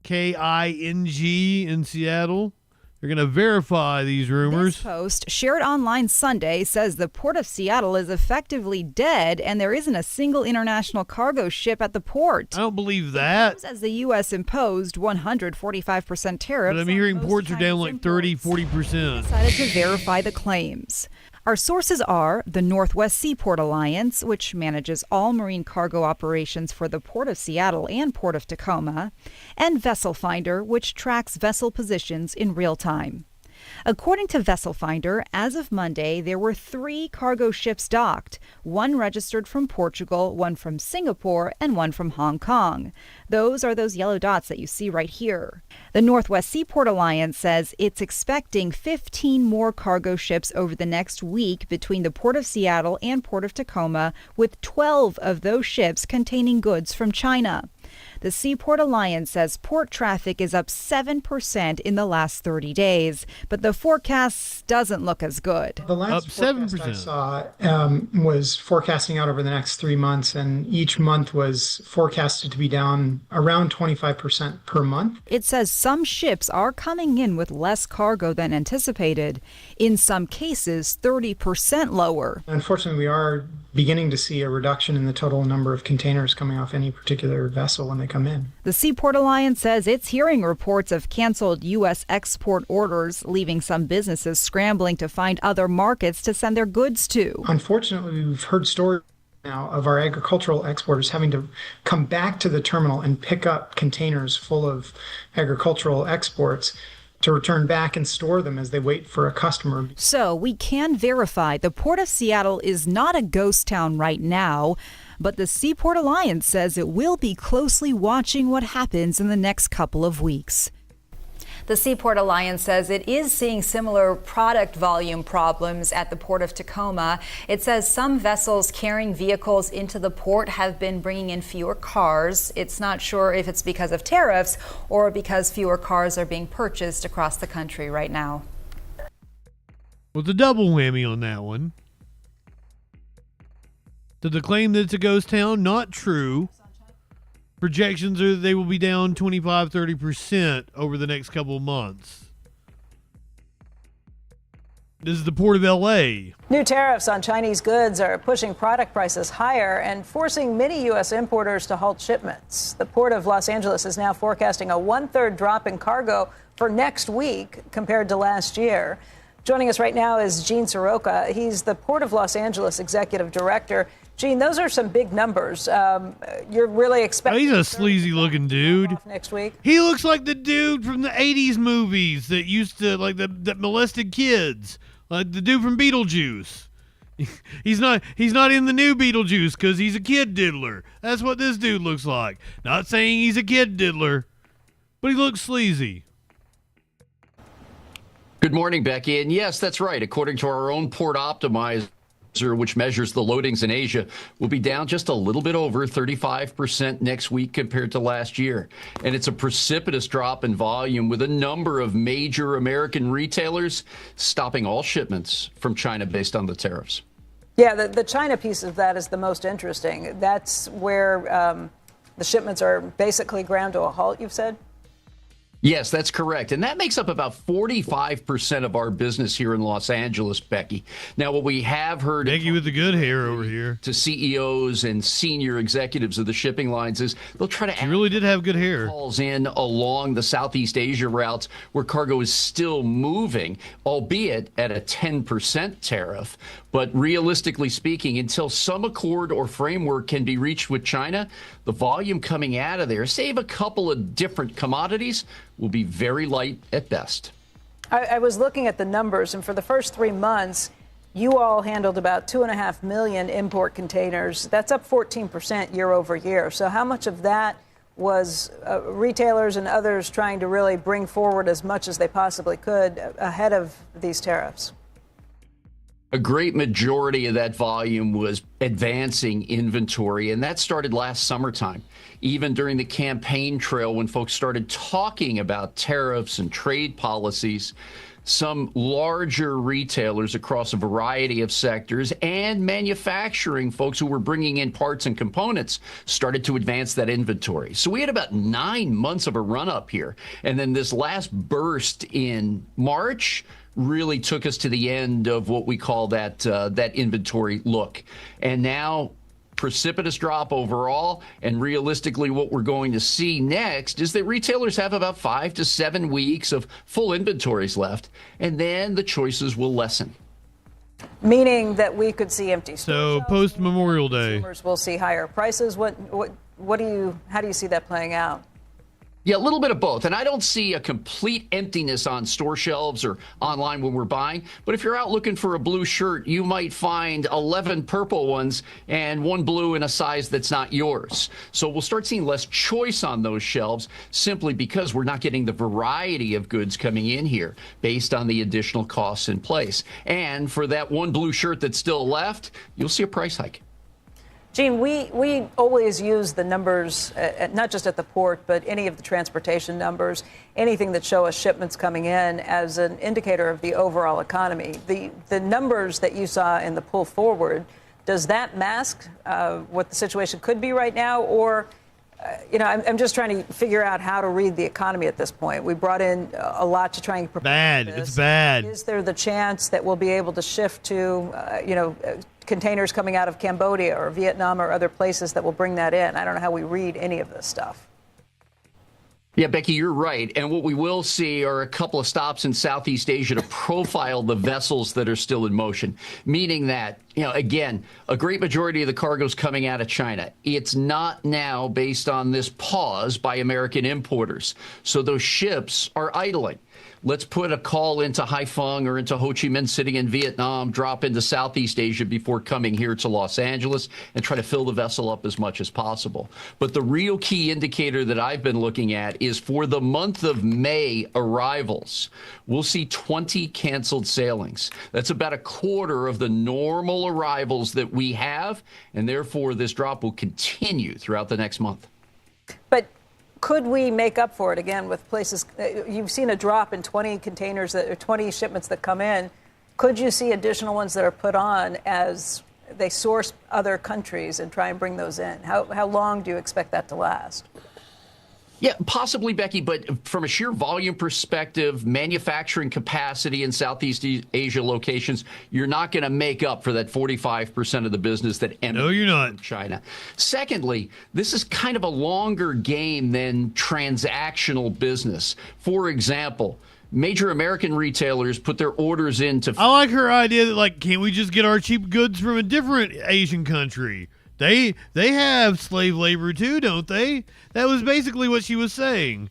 KING in Seattle. They're going to verify these rumors. This post, shared online Sunday, says the Port of Seattle is effectively dead and there isn't a single international cargo ship at the port. I don't believe that. As the U.S. imposed 145% tariffs. But I'm hearing ports are down like 30-40%. Decided to verify the claims. Our sources are the Northwest Seaport Alliance, which manages all marine cargo operations for the Port of Seattle and Port of Tacoma, and Vessel Finder, which tracks vessel positions in real time. According to Vessel Finder, as of Monday, there were 3 cargo ships docked, 1 registered from Portugal, 1 from Singapore, and 1 from Hong Kong. Those are those yellow dots that you see right here. The Northwest Seaport Alliance says it's expecting 15 more cargo ships over the next week between the Port of Seattle and Port of Tacoma, with 12 of those ships containing goods from China. The Seaport Alliance says port traffic is up 7% in the last 30 days, but the forecast doesn't look as good. The last forecast I saw was forecasting out over the next 3 months, and each month was forecasted to be down around 25% per month. It says some ships are coming in with less cargo than anticipated, in some cases 30% lower. Unfortunately, we are beginning to see a reduction in the total number of containers coming off any particular vessel when they come in. The Seaport Alliance says it's hearing reports of canceled U.S. export orders, leaving some businesses scrambling to find other markets to send their goods to. Unfortunately, we've heard stories now of our agricultural exporters having to come back to the terminal and pick up containers full of agricultural exports to return back and store them as they wait for a customer. So we can verify the Port of Seattle is not a ghost town right now, but the Seaport Alliance says it will be closely watching what happens in the next couple of weeks. The Seaport Alliance says it is seeing similar product volume problems at the Port of Tacoma. It says some vessels carrying vehicles into the port have been bringing in fewer cars. It's not sure if it's because of tariffs or because fewer cars are being purchased across the country right now. Well, the double whammy on that one. So the claim that it's a ghost town, not true. Projections are that they will be down 25-30% over the next couple of months. This is the Port of L.A. New tariffs on Chinese goods are pushing product prices higher and forcing many U.S. importers to halt shipments. The Port of Los Angeles is now forecasting a 1/3 drop in cargo for next week compared to last year. Joining us right now is Gene Soroka. He's the Port of Los Angeles Executive Director. Gene, those are some big numbers. You're really expecting... He's a sleazy-looking dude. Next week. He looks like the dude from the 80s movies that used to, like, that molested kids. Like the dude from Beetlejuice. He's not in the new Beetlejuice because he's a kid diddler. That's what this dude looks like. Not saying he's a kid diddler, but he looks sleazy. Good morning, Becky. And yes, that's right. According to our own Port Optimizer, which measures the loadings in Asia, will be down just a little bit over 35% next week compared to last year. And it's a precipitous drop in volume, with a number of major American retailers stopping all shipments from China based on the tariffs. Yeah, the China piece of that is the most interesting. That's where the shipments are basically ground to a halt, you've said? Yes, that's correct. And that makes up about 45% of our business here in Los Angeles, Becky. Now, what we have heard Becky with the good hair over here to CEOs and senior executives of the shipping lines is they'll try to She really did have good hair. Calls in along the Southeast Asia routes where cargo is still moving, albeit at a 10% tariff. But realistically speaking, until some accord or framework can be reached with China, the volume coming out of there, save a couple of different commodities, will be very light at best. I was looking at the numbers, and for the first 3 months, you all handled about 2.5 million import containers. That's up 14% year over year. So how much of that was retailers and others trying to really bring forward as much as they possibly could ahead of these tariffs? A great majority of that volume was advancing inventory, and that started last summertime. Even during the campaign trail, when folks started talking about tariffs and trade policies, some larger retailers across a variety of sectors and manufacturing folks who were bringing in parts and components started to advance that inventory. So we had about 9 months of a run up here. And then this last burst in March really took us to the end of what we call that inventory look. And now precipitous drop overall, and realistically what we're going to see next is that retailers have about 5 to 7 weeks of full inventories left, and then the choices will lessen. Meaning that we could see empty stores. So post Memorial Day, consumers will see higher prices. How do you see that playing out? Yeah, a little bit of both. And I don't see a complete emptiness on store shelves or online when we're buying. But if you're out looking for a blue shirt, you might find 11 purple ones and one blue in a size that's not yours. So we'll start seeing less choice on those shelves simply because we're not getting the variety of goods coming in here based on the additional costs in place. And for that one blue shirt that's still left, you'll see a price hike. Gene, we always use the numbers, not just at the port, but any of the transportation numbers, anything that show us shipments coming in as an indicator of the overall economy. The numbers that you saw in the pull forward, does that mask what the situation could be right now? Or, I'm just trying to figure out how to read the economy at this point. We brought in a lot to try and prepare for this. It's bad. Is there the chance that we'll be able to shift to, containers coming out of Cambodia or Vietnam or other places that will bring that in? I don't know how we read any of this stuff. Yeah, Becky, you're right. And what we will see are a couple of stops in Southeast Asia to profile the vessels that are still in motion, meaning that, again, a great majority of the cargo's coming out of China. It's not now based on this pause by American importers. So those ships are idling. Let's put a call into Haiphong or into Ho Chi Minh sitting in Vietnam, drop into Southeast Asia before coming here to Los Angeles and try to fill the vessel up as much as possible. But the real key indicator that I've been looking at is for the month of May arrivals, we'll see 20 canceled sailings. That's about a quarter of the normal arrivals that we have, and therefore this drop will continue throughout the next month. But could we make up for it again with places? You've seen a drop in 20 containers, 20 shipments that come in. Could you see additional ones that are put on as they source other countries and try and bring those in? How long do you expect that to last? Yeah, possibly, Becky, but from a sheer volume perspective, manufacturing capacity in Southeast Asia locations, you're not going to make up for that 45% of the business that emanates from China. Secondly, this is kind of a longer game than transactional business. For example, major American retailers put their orders into... I like her idea that, can't we just get our cheap goods from a different Asian country? They have slave labor too, don't they? That was basically what she was saying.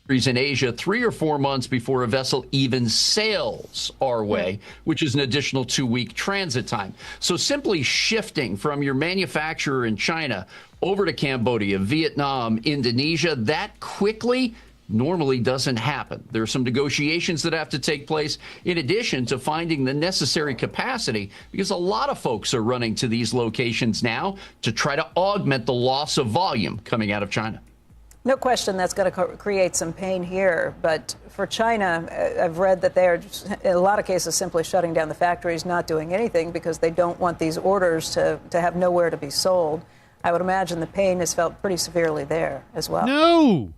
In Asia 3 or 4 months before a vessel even sails our way, which is an additional 2-week transit time. So simply shifting from your manufacturer in China over to Cambodia, Vietnam, Indonesia, that quickly normally doesn't happen. There are some negotiations that have to take place in addition to finding the necessary capacity, because a lot of folks are running to these locations now to try to augment the loss of volume coming out of China. No question that's going to create some pain here. But for China, I've read that they are, in a lot of cases, simply shutting down the factories, not doing anything because they don't want these orders to have nowhere to be sold. I would imagine the pain is felt pretty severely there as well. No.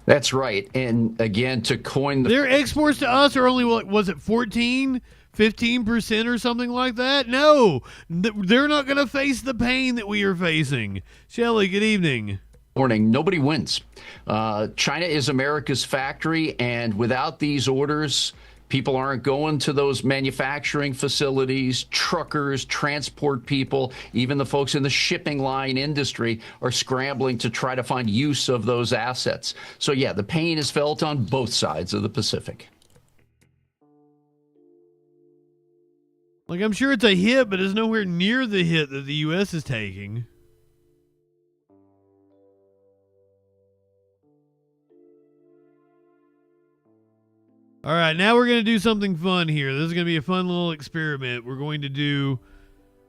That's right. And again, to coin the... Their exports to us are only, what was it, 14, 15% or something like that? No, they're not going to face the pain that we are facing. Shelley, good evening. Morning. Nobody wins. China is America's factory, and without these orders, people aren't going to those manufacturing facilities. Truckers, transport people, even the folks in the shipping line industry are scrambling to try to find use of those assets. So yeah, the pain is felt on both sides of the Pacific. Like, I'm sure it's a hit, but it's nowhere near the hit that the U.S. is taking. All right, now we're going to do something fun here. This is going to be a fun little experiment. We're going to do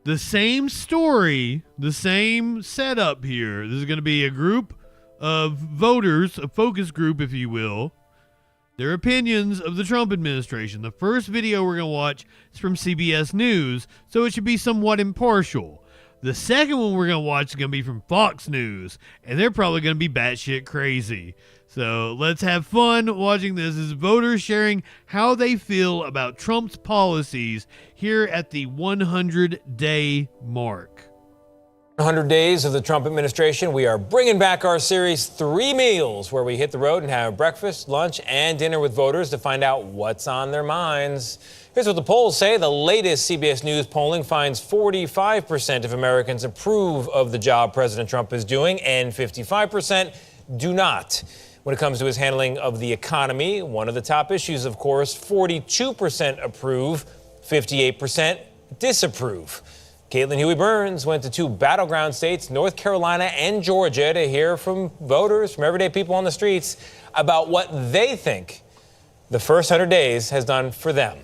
the same story, the same setup here. This is going to be a group of voters, a focus group, if you will, their opinions of the Trump administration. The first video we're going to watch is from CBS News, so it should be somewhat impartial. The second one we're going to watch is going to be from Fox News, and they're probably going to be batshit crazy. So let's have fun watching this as voters sharing how they feel about Trump's policies here at the 100-day mark. 100 days of the Trump administration, we are bringing back our series 3 Meals, where we hit the road and have breakfast, lunch, and dinner with voters to find out what's on their minds. Here's what the polls say. The latest CBS News polling finds 45% of Americans approve of the job President Trump is doing, and 55% do not. When it comes to his handling of the economy, one of the top issues, of course, 42% approve, 58% disapprove. Caitlin Huey-Burns went to 2 battleground states, North Carolina and Georgia, to hear from voters, from everyday people on the streets, about what they think the first 100 days has done for them.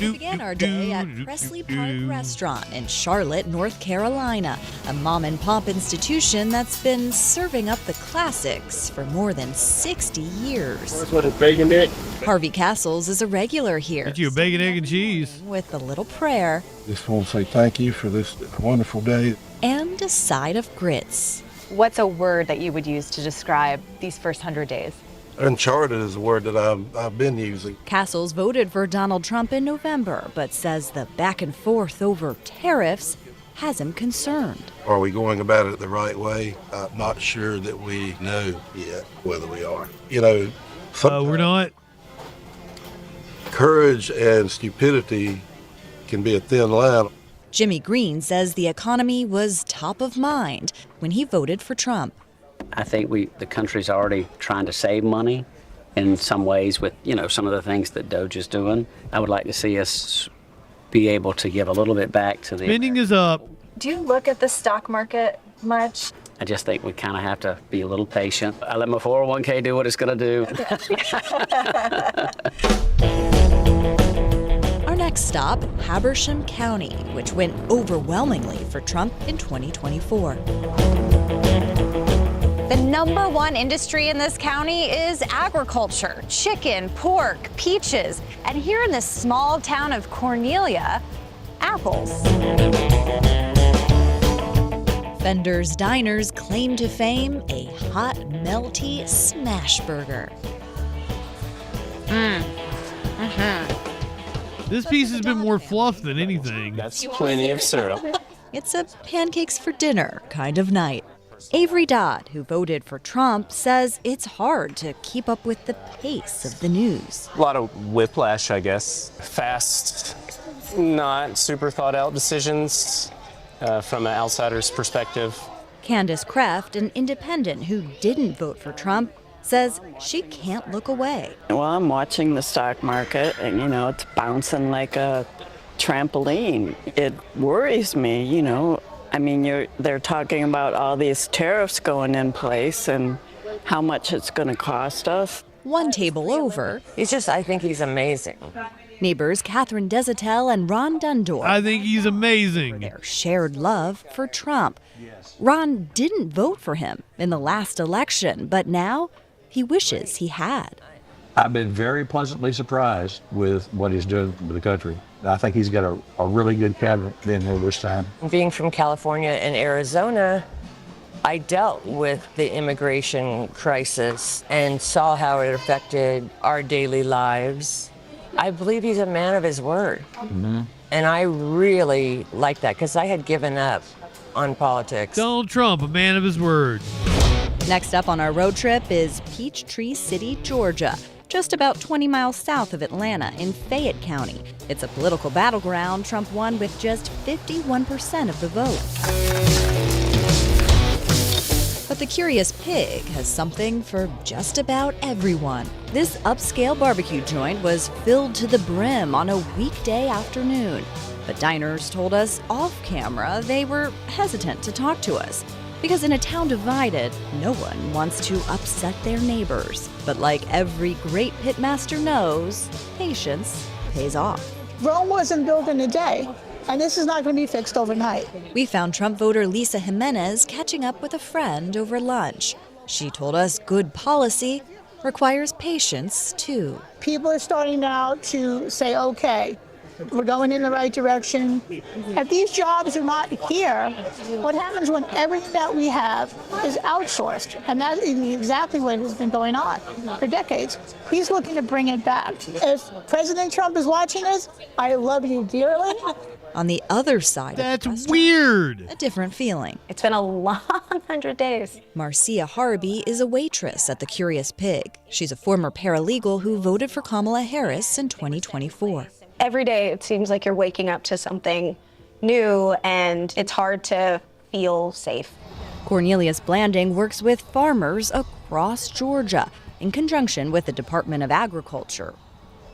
We began our day at Presley Park Restaurant in Charlotte, North Carolina, a mom-and-pop institution that's been serving up the classics for more than 60 years. What is bacon, Nick? Harvey Castles is a regular here. Get you a bacon, egg, and cheese. With a little prayer. Just want to say thank you for this wonderful day. And a side of grits. What's a word that you would use to describe these first 100 days? Uncharted is a word that I've been using. Castles voted for Donald Trump in November, but says the back and forth over tariffs has him concerned. Are we going about it the right way? I'm not sure that we know yet whether we are. You know, we're not. Courage and stupidity can be a thin line. Jimmy Green says the economy was top of mind when he voted for Trump. I think the country's already trying to save money in some ways with, some of the things that Doge is doing. I would like to see us be able to give a little bit back to the... Spending is up. Do you look at the stock market much? I just think we kind of have to be a little patient. I let my 401k do what it's going to do. Our next stop, Habersham County, which went overwhelmingly for Trump in 2024. The #1 industry in this county is agriculture, chicken, pork, peaches, and here in this small town of Cornelia, apples. Fender's Diners claim to fame a hot, melty smash burger. This piece has been more fluff than anything. That's plenty of syrup. It's a pancakes for dinner kind of night. Avery Dodd, who voted for Trump, says it's hard to keep up with the pace of the news. A lot of whiplash, I guess. Fast, not super thought out decisions from an outsider's perspective. Candace Kraft, an independent who didn't vote for Trump, says she can't look away. Well, I'm watching the stock market and, it's bouncing like a trampoline. It worries me, I mean, they're talking about all these tariffs going in place and how much it's going to cost us. One table over. I think he's amazing. Neighbors Catherine Desatel and Ron Dundor. I think he's amazing. Their shared love for Trump. Ron didn't vote for him in the last election, but now he wishes he had. I've been very pleasantly surprised with what he's doing with the country. I think he's got a really good cabinet in there this time. Being from California and Arizona, I dealt with the immigration crisis and saw how it affected our daily lives. I believe he's a man of his word. Mm-hmm. And I really like that because I had given up on politics. Donald Trump, a man of his word. Next up on our road trip is Peachtree City, Georgia, just about 20 miles south of Atlanta in Fayette County. It's a political battleground Trump won with just 51% of the vote. But the Curious Pig has something for just about everyone. This upscale barbecue joint was filled to the brim on a weekday afternoon. But diners told us off camera they were hesitant to talk to us. Because in a town divided, no one wants to upset their neighbors. But like every great pitmaster knows, patience pays off. Rome wasn't built in a day, and this is not going to be fixed overnight. We found Trump voter Lisa Jimenez catching up with a friend over lunch. She told us good policy requires patience, too. People are starting now to say, okay, we're going in the right direction. If these jobs are not here, what happens when everything that we have is outsourced? And that is exactly what has been going on for decades. He's looking to bring it back. If President Trump is watching this, I love you dearly. On the other side, that's weird. A different feeling. It's been a long 100 days. Marcia Harvey is a waitress at the Curious Pig. She's a former paralegal who voted for Kamala Harris in 2024. Every day it seems like you're waking up to something new, and it's hard to feel safe. Cornelius Blanding works with farmers across Georgia in conjunction with the Department of Agriculture,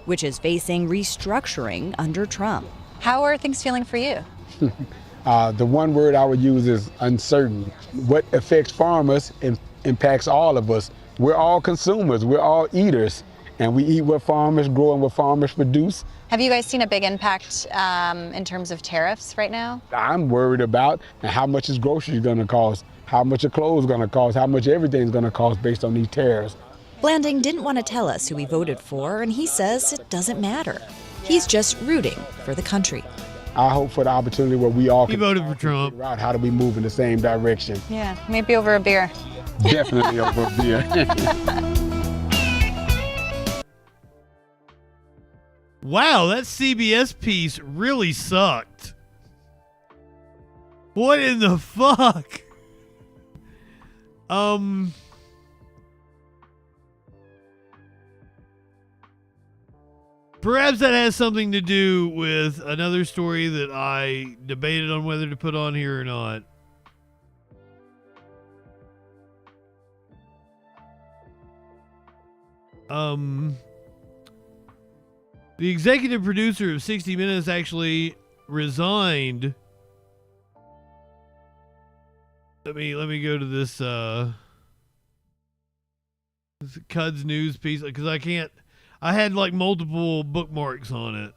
which is facing restructuring under Trump. How are things feeling for you? The one word I would use is uncertain. What affects farmers impacts all of us. We're all consumers, we're all eaters, and we eat what farmers grow and what farmers produce. Have you guys seen a big impact in terms of tariffs right now? I'm worried about how much is groceries going to cost, how much are clothes going to cost, how much everything's going to cost based on these tariffs. Blanding didn't want to tell us who he voted for, and he says it doesn't matter. He's just rooting for the country. I hope for the opportunity where we all can voted for Trump. Figure out how do we move in the same direction. Yeah, maybe over a beer. Definitely over a beer. Wow, that CBS piece really sucked. What in the fuck? Perhaps that has something to do with another story that I debated on whether to put on here or not. The executive producer of 60 Minutes actually resigned. Let me go to this Cuds news piece because I had like multiple bookmarks on it.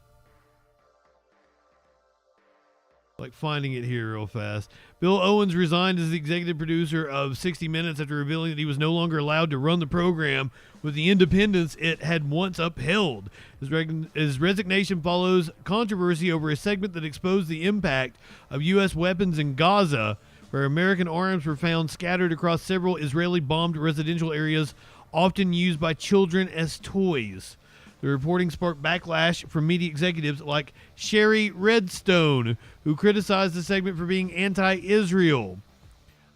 Like finding it here real fast. Bill Owens resigned as the executive producer of 60 Minutes after revealing that he was no longer allowed to run the program with the independence it had once upheld. His resignation follows controversy over a segment that exposed the impact of U.S. weapons in Gaza, where American arms were found scattered across several Israeli-bombed residential areas, often used by children as toys. The reporting sparked backlash from media executives like Sherry Redstone, who criticized the segment for being anti-Israel.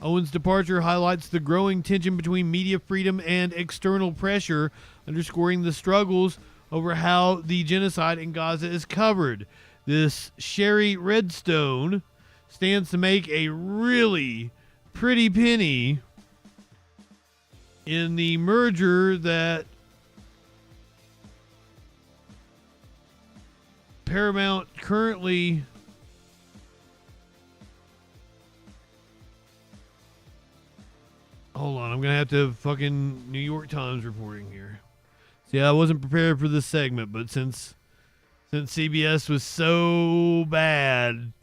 Owens' departure highlights the growing tension between media freedom and external pressure, underscoring the struggles over how the genocide in Gaza is covered. This Sherry Redstone stands to make a really pretty penny in the merger that Paramount currently hold on, I'm gonna have to fucking New York Times reporting here. See, I wasn't prepared for this segment, but since CBS was so bad,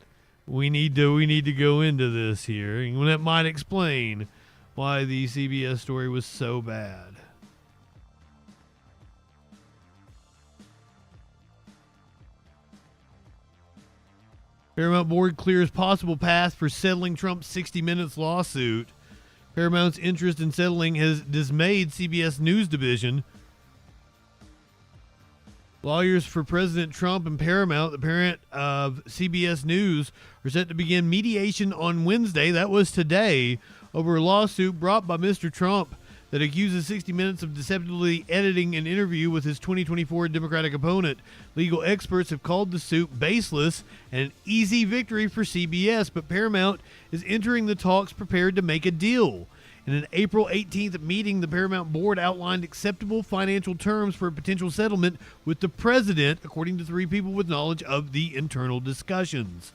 we need to go into this here, and that might explain why the CBS story was so bad. Paramount Board clears possible path for settling Trump's 60 Minutes lawsuit. Paramount's interest in settling has dismayed CBS News division. Lawyers for President Trump and Paramount, the parent of CBS News, are set to begin mediation on Wednesday, that was today, over a lawsuit brought by Mr. Trump that accuses 60 Minutes of deceptively editing an interview with his 2024 Democratic opponent. Legal experts have called the suit baseless and an easy victory for CBS, but Paramount is entering the talks prepared to make a deal. In an April 18th meeting, the Paramount Board outlined acceptable financial terms for a potential settlement with the president, according to 3 people with knowledge of the internal discussions.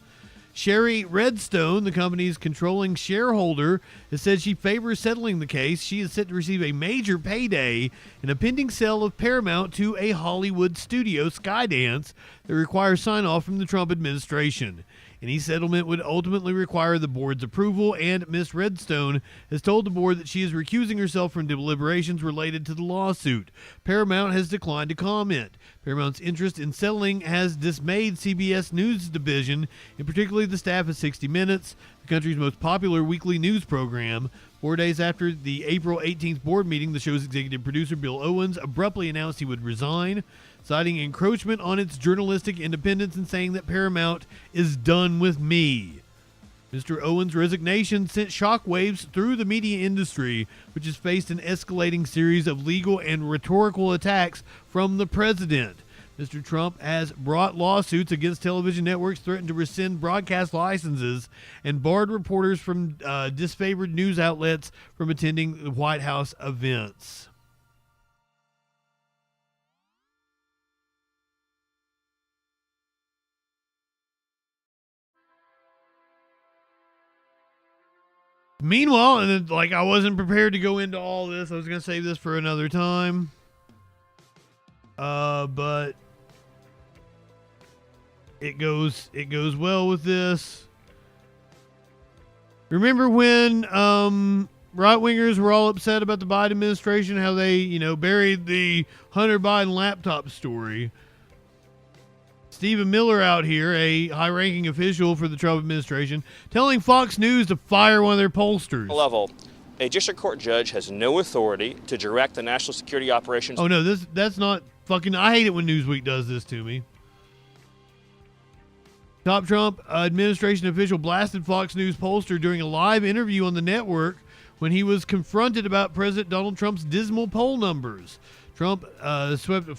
Sherry Redstone, the company's controlling shareholder, has said she favors settling the case. She is set to receive a major payday in a pending sale of Paramount to a Hollywood studio, Skydance, that requires sign-off from the Trump administration. Any settlement would ultimately require the board's approval, and Ms. Redstone has told the board that she is recusing herself from deliberations related to the lawsuit. Paramount has declined to comment. Paramount's interest in settling has dismayed CBS News division, and particularly the staff of 60 Minutes, the country's most popular weekly news program. 4 days after the April 18th board meeting, the show's executive producer, Bill Owens, abruptly announced he would resign, citing encroachment on its journalistic independence and saying that Paramount is done with me. Mr. Owens' resignation sent shockwaves through the media industry, which has faced an escalating series of legal and rhetorical attacks from the president. Mr. Trump has brought lawsuits against television networks, threatened to rescind broadcast licenses, and barred reporters from disfavored news outlets from attending the White House events. Meanwhile, and I wasn't prepared to go into all this. I was going to save this for another time. But it goes well with this. Remember when right-wingers were all upset about the Biden administration, how they, buried the Hunter Biden laptop story? Stephen Miller out here, a high-ranking official for the Trump administration, telling Fox News to fire one of their pollsters. Level, a district court judge has no authority to direct the national security operations. Oh no, that's not fucking. I hate it when Newsweek does this to me. Top Trump administration official blasted Fox News pollster during a live interview on the network when he was confronted about President Donald Trump's dismal poll numbers. Trump swept.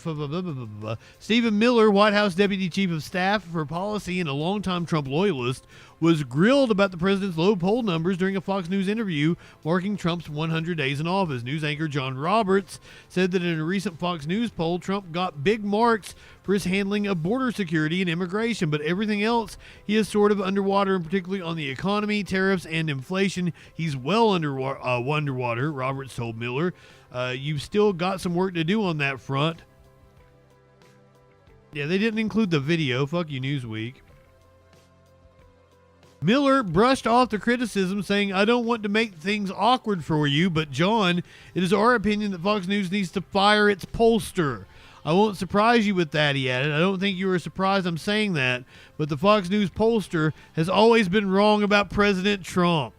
Stephen Miller, White House Deputy Chief of Staff for Policy and a longtime Trump loyalist, was grilled about the president's low poll numbers during a Fox News interview marking Trump's 100 days in office. News anchor John Roberts said that in a recent Fox News poll, Trump got big marks for his handling of border security and immigration, but everything else he is sort of underwater, and particularly on the economy, tariffs, and inflation, he's well underwater, Roberts told Miller. You've still got some work to do on that front. Yeah, they didn't include the video. Fuck you, Newsweek. Miller brushed off the criticism, saying, I don't want to make things awkward for you, but John, it is our opinion that Fox News needs to fire its pollster. I won't surprise you with that, he added. I don't think you were surprised I'm saying that, but the Fox News pollster has always been wrong about President Trump.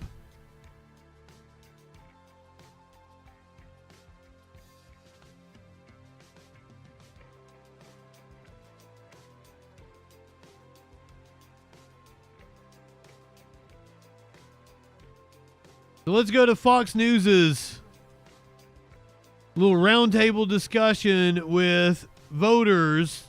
So let's go to Fox News's little roundtable discussion with voters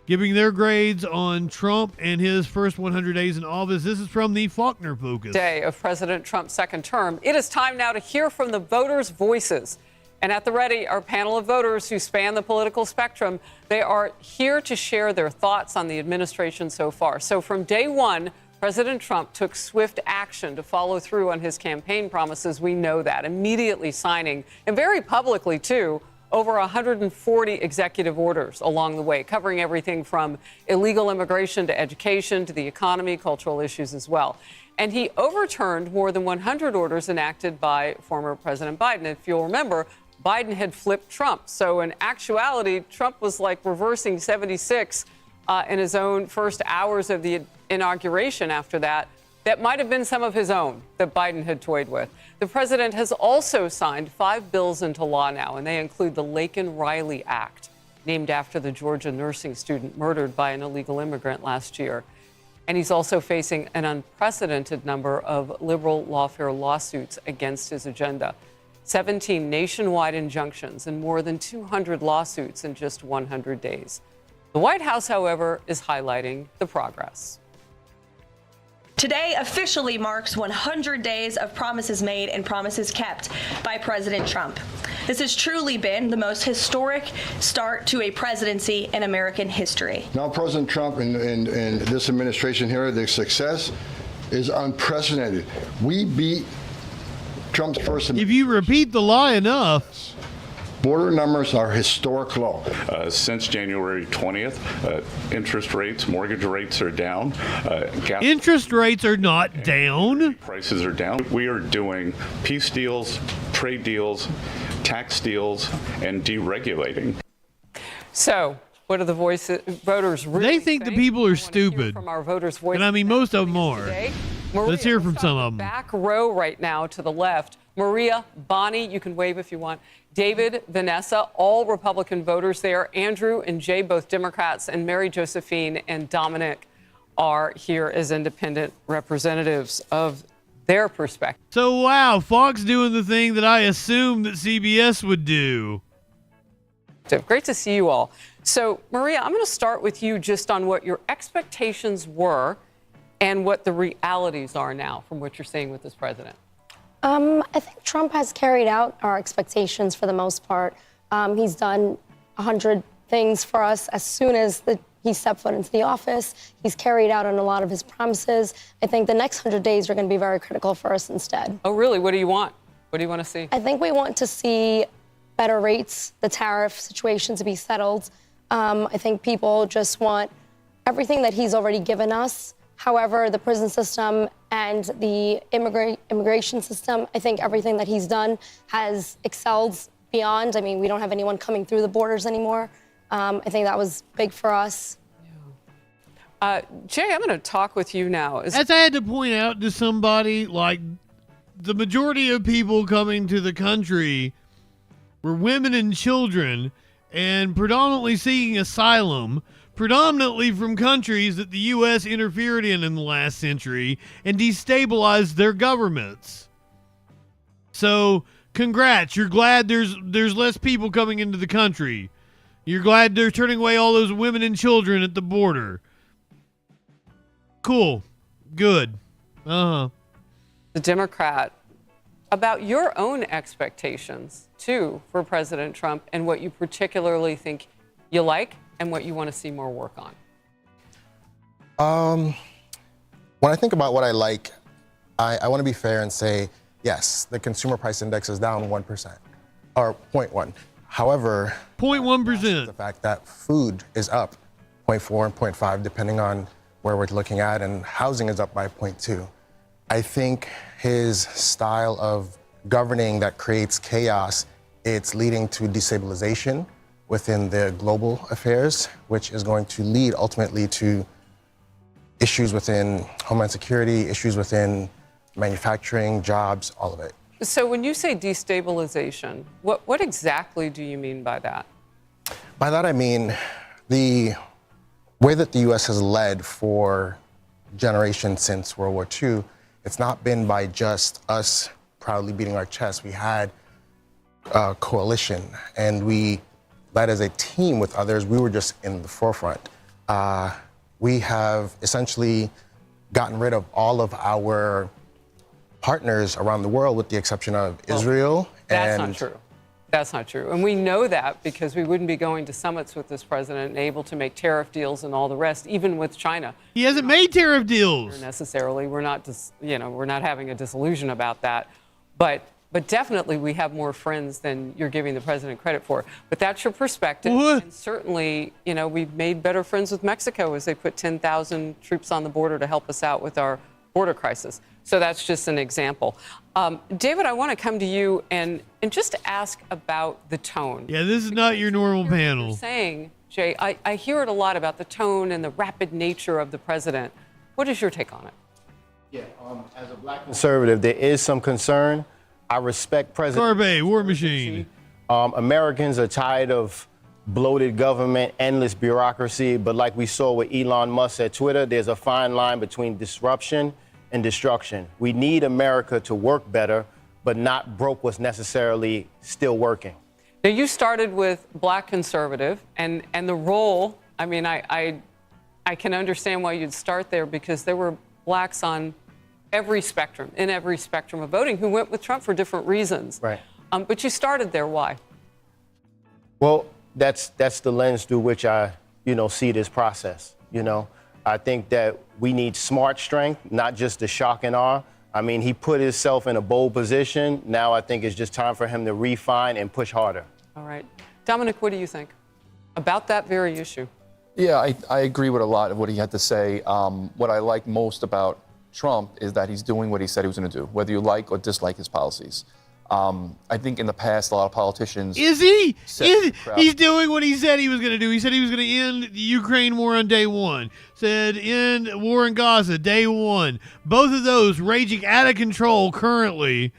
giving their grades on Trump and his first 100 days in office. This is from the Faulkner Focus. Day of President Trump's second term. It is time now to hear from the voters' voices. And at the ready, our panel of voters who span the political spectrum, they are here to share their thoughts on the administration so far. So from day one, President Trump took swift action to follow through on his campaign promises. We know that, immediately signing, and very publicly, too, over 140 executive orders along the way, covering everything from illegal immigration to education to the economy, cultural issues as well. And he overturned more than 100 orders enacted by former President Biden. If you'll remember, Biden had flipped Trump. So in actuality, Trump was like reversing 76 in his own first hours of the inauguration after that might have been some of his own that Biden had toyed with. The president has also signed 5 bills into law now, and they include the Laken-Riley Act, named after the Georgia nursing student murdered by an illegal immigrant last year. And he's also facing an unprecedented number of liberal lawfare lawsuits against his agenda. 17 nationwide injunctions and more than 200 lawsuits in just 100 days. The White House, however, is highlighting the progress. Today officially marks 100 days of promises made and promises kept by President Trump. This has truly been the most historic start to a presidency in American history. Now, President Trump and this administration here, the success is unprecedented. We beat Trump's first. If you repeat the lie enough. Border numbers are historic low. Since January 20th, interest rates, mortgage rates are down. Interest rates are not down. Prices are down. We are doing peace deals, trade deals, tax deals, and deregulating. So, what are the voters really They think the people are stupid. from our voters' voices? And I mean, most of them are. Let's hear from some of them. Back row right now to the left. Maria, Bonnie, you can wave if you want. David, Vanessa, all Republican voters there. Andrew and Jay, both Democrats, and Mary Josephine and Dominic are here as independent representatives of their perspective. So, wow, Fox doing the thing that I assumed that CBS would do. Great to see you all. So, Maria, I'm going to start with you just on what your expectations were and what the realities are now from what you're seeing with this president. I think Trump has carried out our expectations for the most part. He's done 100 things for us as soon as he stepped foot into the office. He's carried out on a lot of his promises. I think the next 100 days are going to be very critical for us instead. Oh, really? What do you want? What do you want to see? I think we want to see better rates, the tariff situation to be settled. I think people just want everything that he's already given us. However, the prison system and the immigration system, I think everything that he's done has excelled beyond. I mean, we don't have anyone coming through the borders anymore. I think that was big for us. Jay, I'm going to talk with you now. As I had to point out to somebody, like, the majority of people coming to the country were women and children and predominantly seeking asylum, predominantly from countries that the U.S. interfered in the last century and destabilized their governments. So, congrats. You're glad there's less people coming into the country. You're glad they're turning away all those women and children at the border. Cool. Good. Uh-huh. The Democrat, about your own expectations, too, for President Trump and what you particularly think you like and what you want to see more work on. When I think about what I like, I want to be fair and say, yes, the consumer price index is down 1%, or 0.1. However, 0.1%. The fact that food is up 0.4 and 0.5, depending on where we're looking at, and housing is up by 0.2. I think his style of governing that creates chaos, it's leading to destabilization within the global affairs, which is going to lead ultimately to issues within Homeland Security, issues within manufacturing, jobs, all of it. So when you say destabilization, what exactly do you mean by that? By that I mean the way that the U.S. has led for generations since World War II, it's not been by just us proudly beating our chest. We had a coalition, and we led as a team with others. We were just in the forefront. We have essentially gotten rid of all of our partners around the world with the exception of Israel. That's not true. That's not true. And we know that because we wouldn't be going to summits with this president and able to make tariff deals and all the rest, even with China. He hasn't made tariff deals. Necessarily. We're not we're not having a disillusion about that. But definitely we have more friends than you're giving the president credit for. But that's your perspective. What? And certainly, we've made better friends with Mexico as they put 10,000 troops on the border to help us out with our border crisis. So that's just an example. David, I want to come to you and just ask about the tone. Yeah, this is not your normal panel. You're saying, Jay, I hear it a lot about the tone and the rapid nature of the president. What is your take on it? Yeah, as a black conservative, there is some concern. I respect President. Corbett, War Machine. Americans are tired of bloated government, endless bureaucracy, but like we saw with Elon Musk at Twitter, there's a fine line between disruption and destruction. We need America to work better, but not broke what's necessarily still working. Now, you started with black conservative and the role, I mean, I can understand why you'd start there because there were blacks on every spectrum, in every spectrum of voting who went with Trump for different reasons. Right. But you started there, why? Well, that's the lens through which I, see this process. I think that we need smart strength, not just the shock and awe. I mean, he put himself in a bold position. Now I think it's just time for him to refine and push harder. All right. Dominic, what do you think about that very issue? Yeah, I agree with a lot of what he had to say. What I like most about Trump is that he's doing what he said he was going to do, whether you like or dislike his policies. I think in the past, a lot of politicians... Is he? He's doing what he said he was going to do. He said he was going to end the Ukraine war on day one. Said end war in Gaza, day one. Both of those raging out of control currently.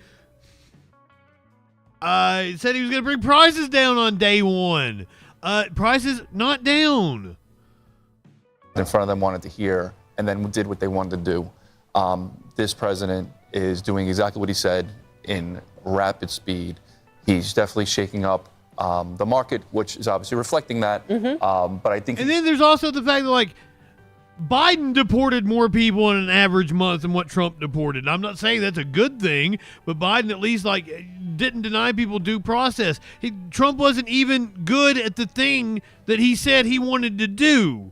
Said he was going to bring prices down on day one. Prices not down. In front of them wanted to hear, and then did what they wanted to do. This president is doing exactly what he said in rapid speed. He's definitely shaking up the market, which is obviously reflecting that. But I think... And then there's also the fact that, Biden deported more people in an average month than what Trump deported. I'm not saying that's a good thing, but Biden at least, didn't deny people due process. Trump wasn't even good at the thing that he said he wanted to do.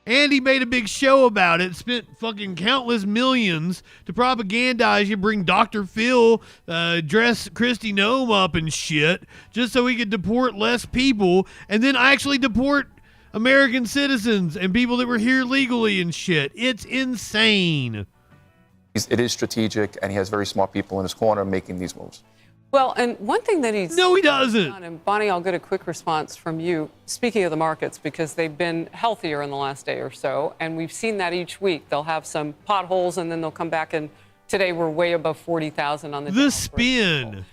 And he made a big show about it, spent fucking countless millions to propagandize you, bring Dr. Phil, dress Kristi Noem up and shit, just so he could deport less people, and then actually deport American citizens and people that were here legally and shit. It's insane. It is strategic, and he has very smart people in his corner making these moves. Well, and one thing that he's... No, he doesn't. And Bonnie, I'll get a quick response from you. Speaking of the markets, because they've been healthier in the last day or so, and we've seen that each week. They'll have some potholes, and then they'll come back, and today we're way above 40,000 on the... The spin.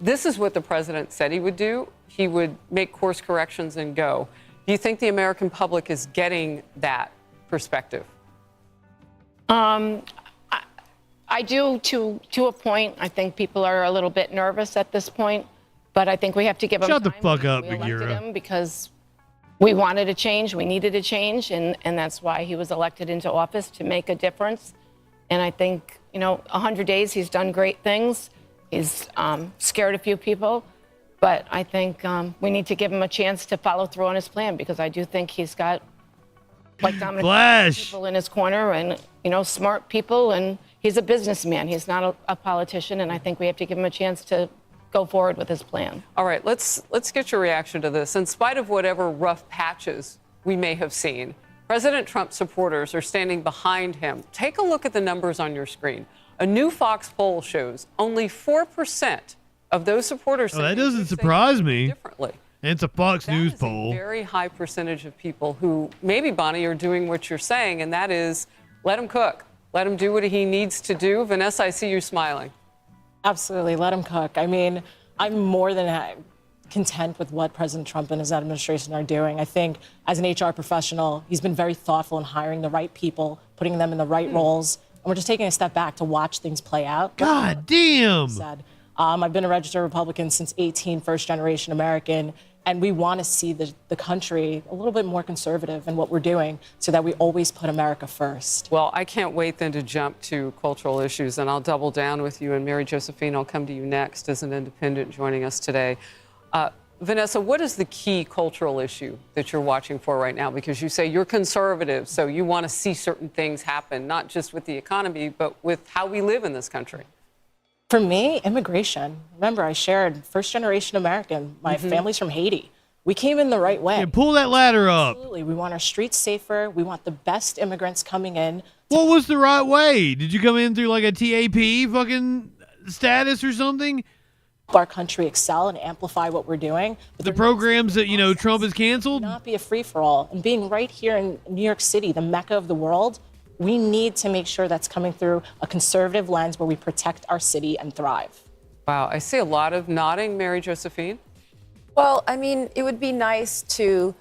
This is what the president said he would do. He would make course corrections and go. Do you think the American public is getting that perspective? I do to a point. I think people are a little bit nervous at this point, but I think we have to give him time. Shut the fuck up, we elected Bagheera. him because we wanted a change, we needed a change, and that's why he was elected into office, to make a difference. And I think, 100 days, he's done great things. He's scared a few people, but I think we need to give him a chance to follow through on his plan, because I do think he's got, like Dominic, Flash. people in his corner and, smart people, and he's a businessman. He's not a politician, and I think we have to give him a chance to go forward with his plan. All right, let's get your reaction to this. In spite of whatever rough patches we may have seen, President Trump supporters are standing behind him. Take a look at the numbers on your screen. A new Fox poll shows only 4% of those supporters... Oh, that doesn't surprise me. Differently. And it's a Fox News poll. A very high percentage of people who maybe, Bonnie, are doing what you're saying, and that is let him cook. Let him do what he needs to do. Vanessa, I see you smiling. Absolutely. Let him cook. I mean, I'm more than content with what President Trump and his administration are doing. I think as an HR professional, he's been very thoughtful in hiring the right people, putting them in the right roles. And we're just taking a step back to watch things play out. God damn. I've been a registered Republican since 18, first-generation American. And we want to see the country a little bit more conservative in what we're doing so that we always put America first. Well, I can't wait then to jump to cultural issues, and I'll double down with you. And Mary Josephine, I'll come to you next as an independent joining us today. Vanessa, what is the key cultural issue that you're watching for right now? Because you say you're conservative, so you want to see certain things happen, not just with the economy, but with how we live in this country. For me, immigration. Remember, I shared first-generation American. My family's from Haiti. We came in the right way. Yeah, pull that ladder up. Absolutely. We want our streets safer. We want the best immigrants coming in What was the right way? Did you come in through like a TAP fucking status or something? Our country excel and amplify what we're doing. But The programs that, you know, Trump has canceled? not be a free-for-all. And being right here in New York City, the mecca of the world, we need to make sure that's coming through a conservative lens where we protect our city and thrive. Wow, I see a lot of nodding, Mary Josephine. Well, I mean, it would be nice to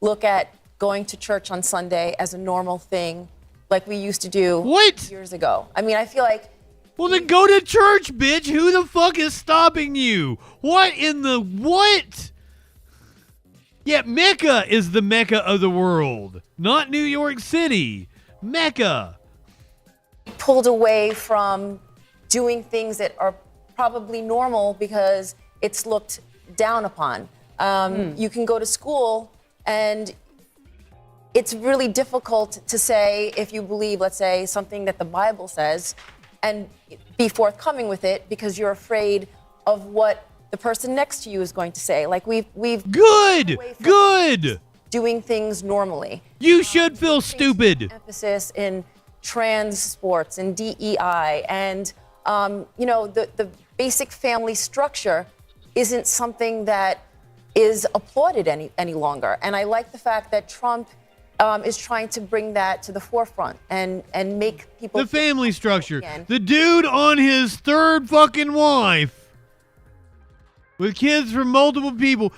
look at going to church on Sunday as a normal thing like we used to do years ago. I mean, I feel like... Well, then go to church, bitch. Who the fuck is stopping you? What in the what? Yeah, Mecca is the Mecca of the world, not New York City. Mecca. pulled away from doing things that are probably normal because it's looked down upon. You can go to school and it's really difficult to say if you believe, let's say, something that the Bible says and be forthcoming with it because you're afraid of what the person next to you is going to say. Like we've good doing things normally. You should feel stupid. Emphasis in trans sports and DEI and you know the basic family structure isn't something that is applauded any longer. And I like the fact that Trump is trying to bring that to the forefront and make people the family structure. The dude on his third fucking wife with kids from multiple people.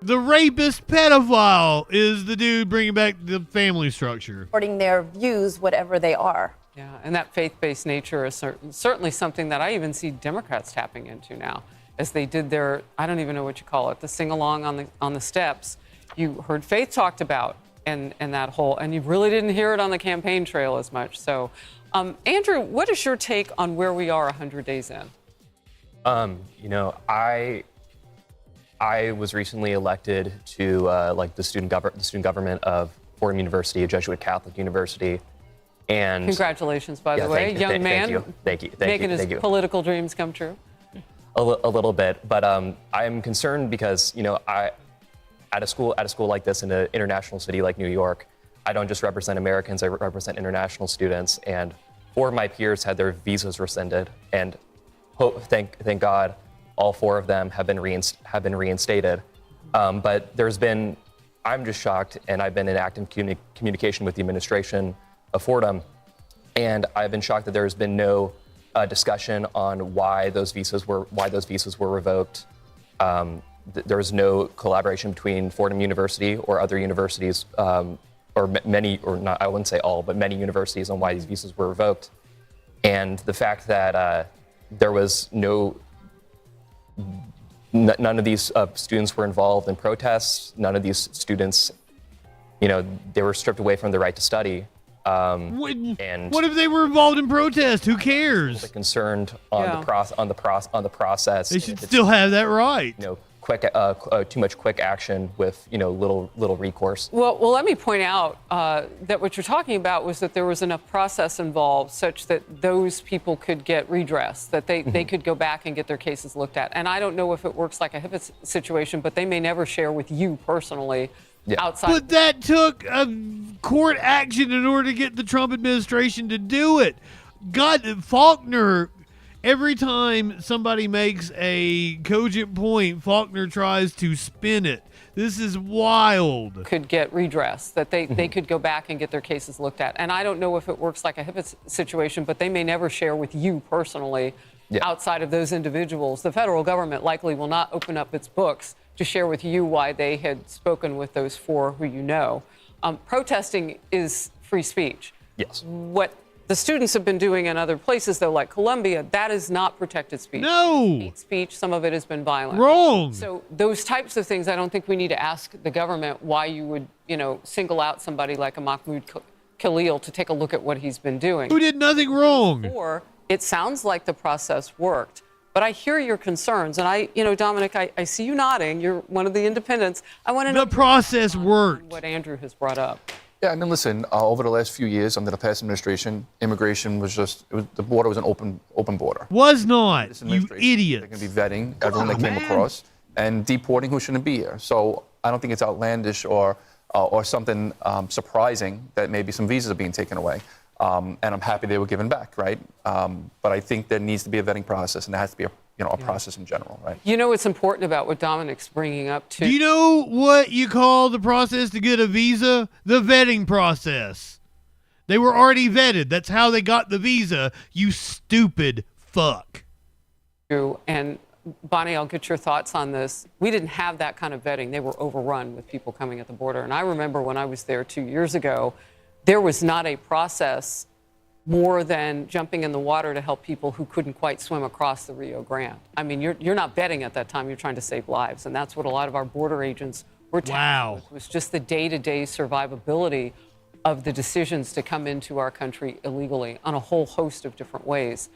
The rapist pedophile is the dude bringing back the family structure. Supporting their views, whatever they are. Yeah, and that faith-based nature is certainly something that I even see Democrats tapping into now, as they did their, I don't even know what you call it, the sing-along on the steps. You heard faith talked about and that whole, and you really didn't hear it on the campaign trail as much. So, Andrew, what is your take on where we are 100 days in? You know, I was recently elected to like the student government of Fordham University, a Jesuit Catholic university, and congratulations, by the way, young man. Thank you. Making his political dreams come true. A little bit, but I'm concerned because you know at a school like this in an international city like New York, I don't just represent Americans, I represent international students, and 4 of my peers had their visas rescinded, and thank God, all 4 of them have been reinstated. But I'm just shocked, and I've been in active communication with the administration of Fordham, and I've been shocked that there has been no discussion on why those visas were revoked. There was no collaboration between Fordham University or other universities, or many, or not, I wouldn't say all, but many universities on why these visas were revoked. And the fact that there was none of these students were involved in protests. None of these students, you know, they were stripped away from the right to study. And what if they were involved in protest? Who cares? Concerned on the process. They should still have that right. You know, too much quick action with little recourse. Well, let me point out that what you're talking about was that there was enough process involved such that those people could get redress, that they could go back and get their cases looked at. And I don't know if it works like a HIPAA situation, but they may never share with you personally. Yeah. Outside. But that took a court action in order to get the Trump administration to do it. God, Faulkner, every time somebody makes a cogent point, Faulkner tries to spin it. This is wild. Could get redress, that they could go back and get their cases looked at. And I don't know if it works like a HIPAA situation, but they may never share with you personally. Yeah. Outside of those individuals. The federal government likely will not open up its books to share with you why they had spoken with those 4 who you know. Protesting is free speech. Yes. What the students have been doing in other places, though, like Columbia, that is not protected speech. No. Hate speech, some of it has been violent. Wrong. So those types of things, I don't think we need to ask the government why you would, you know, single out somebody like a Mahmoud Khalil to take a look at what he's been doing. Who did nothing wrong? Or it sounds like the process worked. But I hear your concerns, and Dominic, I see you nodding. You're one of the independents. I want to know the process worked. What Andrew has brought up. Yeah, and then listen, over the last few years under the past administration, immigration was the border was an open border. Was not, you idiot. They're going to be vetting everyone that came across and deporting who shouldn't be here. So I don't think it's outlandish or something surprising that maybe some visas are being taken away. And I'm happy they were given back, right? But I think there needs to be a vetting process, and there has to be a process in general, right? You know what's important about what Dominic's bringing up too? Do you know what you call the process to get a visa? The vetting process. They were already vetted. That's how they got the visa, you stupid fuck. And Bonnie, I'll get your thoughts on this. We didn't have that kind of vetting. They were overrun with people coming at the border. And I remember when I was there 2 years ago, there was not a process more than jumping in the water to help people who couldn't quite swim across the Rio Grande. I mean, you're not vetting at that time. You're trying to save lives. And that's what a lot of our border agents were tasked with. It was just the day-to-day survivability of the decisions to come into our country illegally on a whole host of different ways.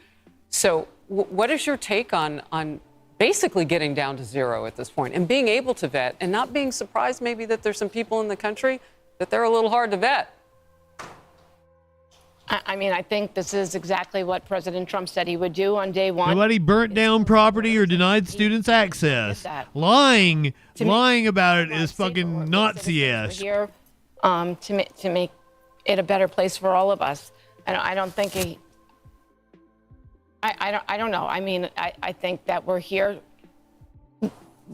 So what is your take on basically getting down to zero at this point and being able to vet and not being surprised maybe that there's some people in the country that they're a little hard to vet? I mean, I think this is exactly what President Trump said he would do on day one. Nobody burnt down property or denied students access. Lying about it is fucking Nazi-esque. Here to make it a better place for all of us. And I don't think I don't know. I mean, I think that we're here.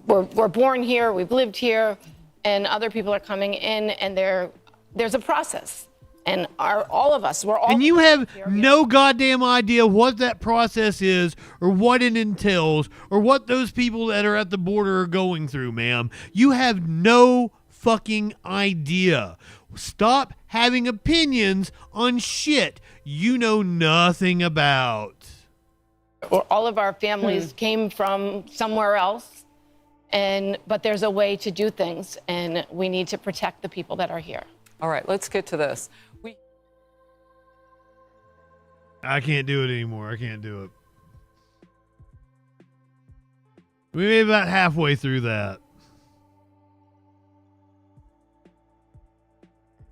We're born here. We've lived here, and other people are coming in, and there's a process. And all of us, we're all. And you have no goddamn idea what that process is, or what it entails, or what those people that are at the border are going through, ma'am. You have no fucking idea. Stop having opinions on shit you know nothing about. All of our families came from somewhere else, but there's a way to do things, and we need to protect the people that are here. All right, let's get to this. I can't do it anymore. I can't do it. We made about halfway through that.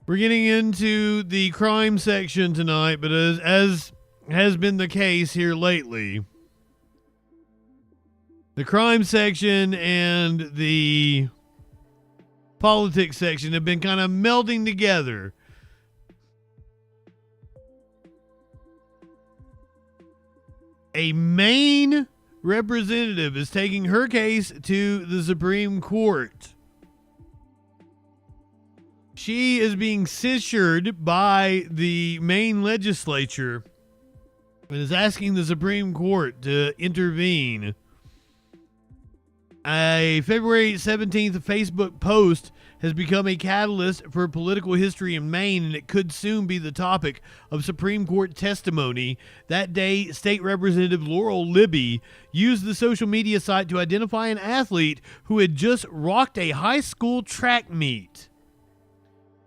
We're getting into the crime section tonight, but as has been the case here lately, the crime section and the politics section have been kind of melding together. A Maine representative is taking her case to the Supreme Court. She is being censured by the Maine legislature and is asking the Supreme Court to intervene. A February 17th Facebook post has become a catalyst for political history in Maine, and it could soon be the topic of Supreme Court testimony. That day, State Representative Laurel Libby used the social media site to identify an athlete who had just rocked a high school track meet.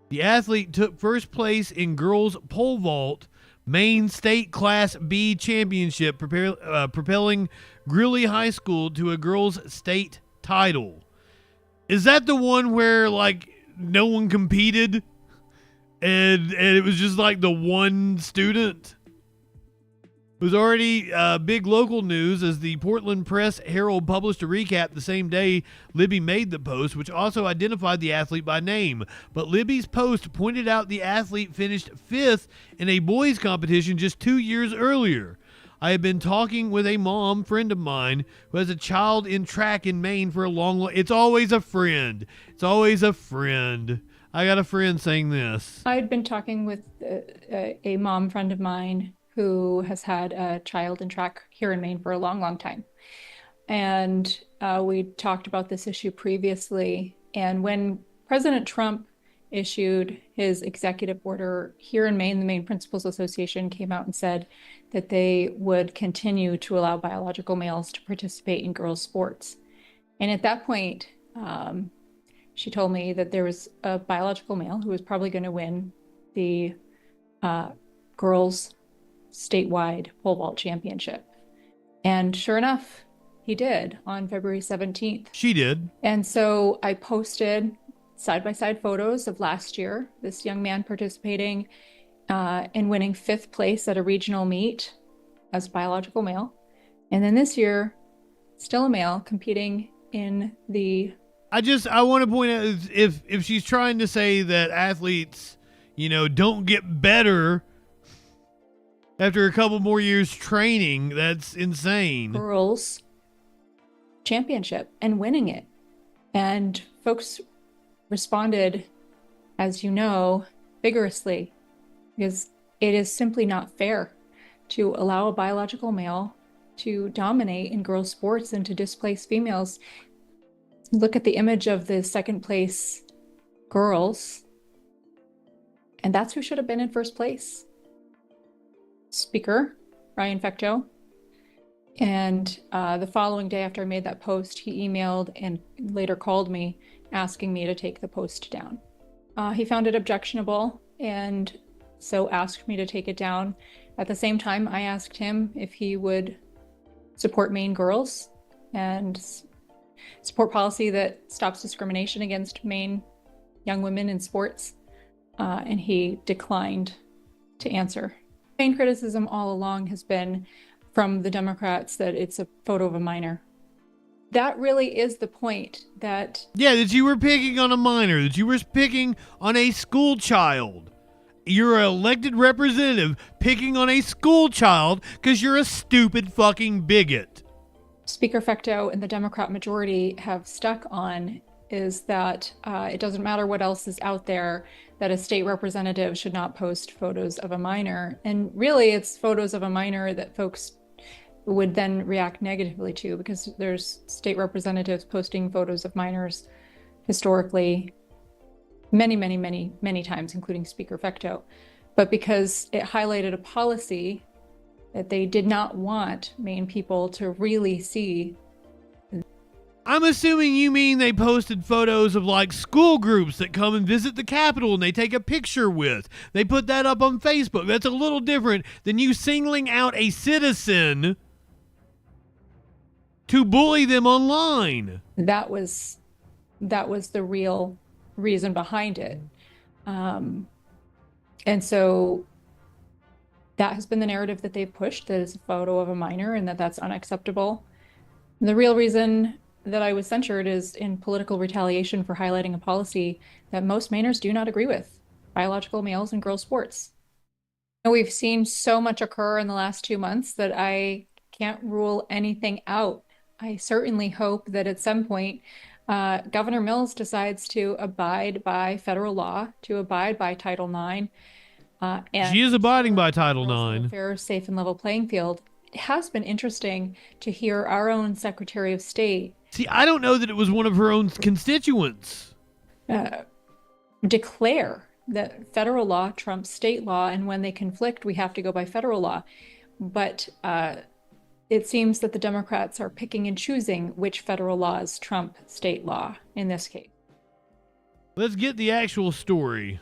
The athlete took first place in girls pole vault, Maine State Class B Championship, propelling Greeley High School to a girls' state title. Is that the one where, like, no one competed and it was just like the one student? It was already big local news as the Portland Press Herald published a recap the same day Libby made the post, which also identified the athlete by name. But Libby's post pointed out the athlete finished 5th in a boys' competition just 2 years earlier. I have been talking with a mom friend of mine who has a child in track in Maine for a long. It's always a friend. It's always a friend. I got a friend saying this. I had been talking with a mom friend of mine who has had a child in track here in Maine for a long, long time. And we talked about this issue previously. And when President Trump issued his executive order here in Maine, the Maine Principals Association came out and said that they would continue to allow biological males to participate in girls' sports. And at that point, she told me that there was a biological male who was probably going to win the girls' statewide pole vault championship. And sure enough, he did on February 17th. She did. And so I posted side-by-side photos of last year, this young man participating and winning 5th place at a regional meet as a biological male. And then this year, still a male competing in the... I want to point out if she's trying to say that athletes, don't get better After a couple more years training, that's insane. Girls championship and winning it. And folks responded, as you know, vigorously, because it is simply not fair to allow a biological male to dominate in girls' sports and to displace females. Look at the image of the second place girls, and that's who should have been in first place. Speaker Ryan Fecteau. And the following day after I made that post, he emailed and later called me asking me to take the post down. He found it objectionable and so asked me to take it down. At the same time, I asked him if he would support Maine girls and support policy that stops discrimination against Maine young women in sports, and he declined to answer. Main criticism all along has been from the Democrats that it's a photo of a minor. That really is the point, that... Yeah, that you were picking on a minor, that you were picking on a school child. You're an elected representative picking on a school child because you're a stupid fucking bigot. Speaker Fecteau and the Democrat majority have stuck on is that it doesn't matter what else is out there, that a state representative should not post photos of a minor. And really, it's photos of a minor that folks would then react negatively to, because there's state representatives posting photos of minors historically many times, including Speaker Fecteau. But because it highlighted a policy that they did not want Maine people to really see. I'm assuming you mean they posted photos of like school groups that come and visit the Capitol and they take a picture with. They put that up on Facebook. That's a little different than you singling out a citizen to bully them online. That was the real reason behind it. And so that has been the narrative that they've pushed, that it's a photo of a minor and that that's unacceptable. And the real reason that I was censured is in political retaliation for highlighting a policy that most Mainers do not agree with: biological males in girls' sports. And we've seen so much occur in the last 2 months that I can't rule anything out. I certainly hope that at some point Governor Mills decides to abide by federal law, to abide by Title IX. And she is abiding by Title IX. Fair, safe, and level playing field. It has been interesting to hear our own Secretary of State. See, I don't know that it was one of her own constituents. Declare that federal law trumps state law, and when they conflict, we have to go by federal law. But it seems that the Democrats are picking and choosing which federal laws trump state law in this case. Let's get the actual story.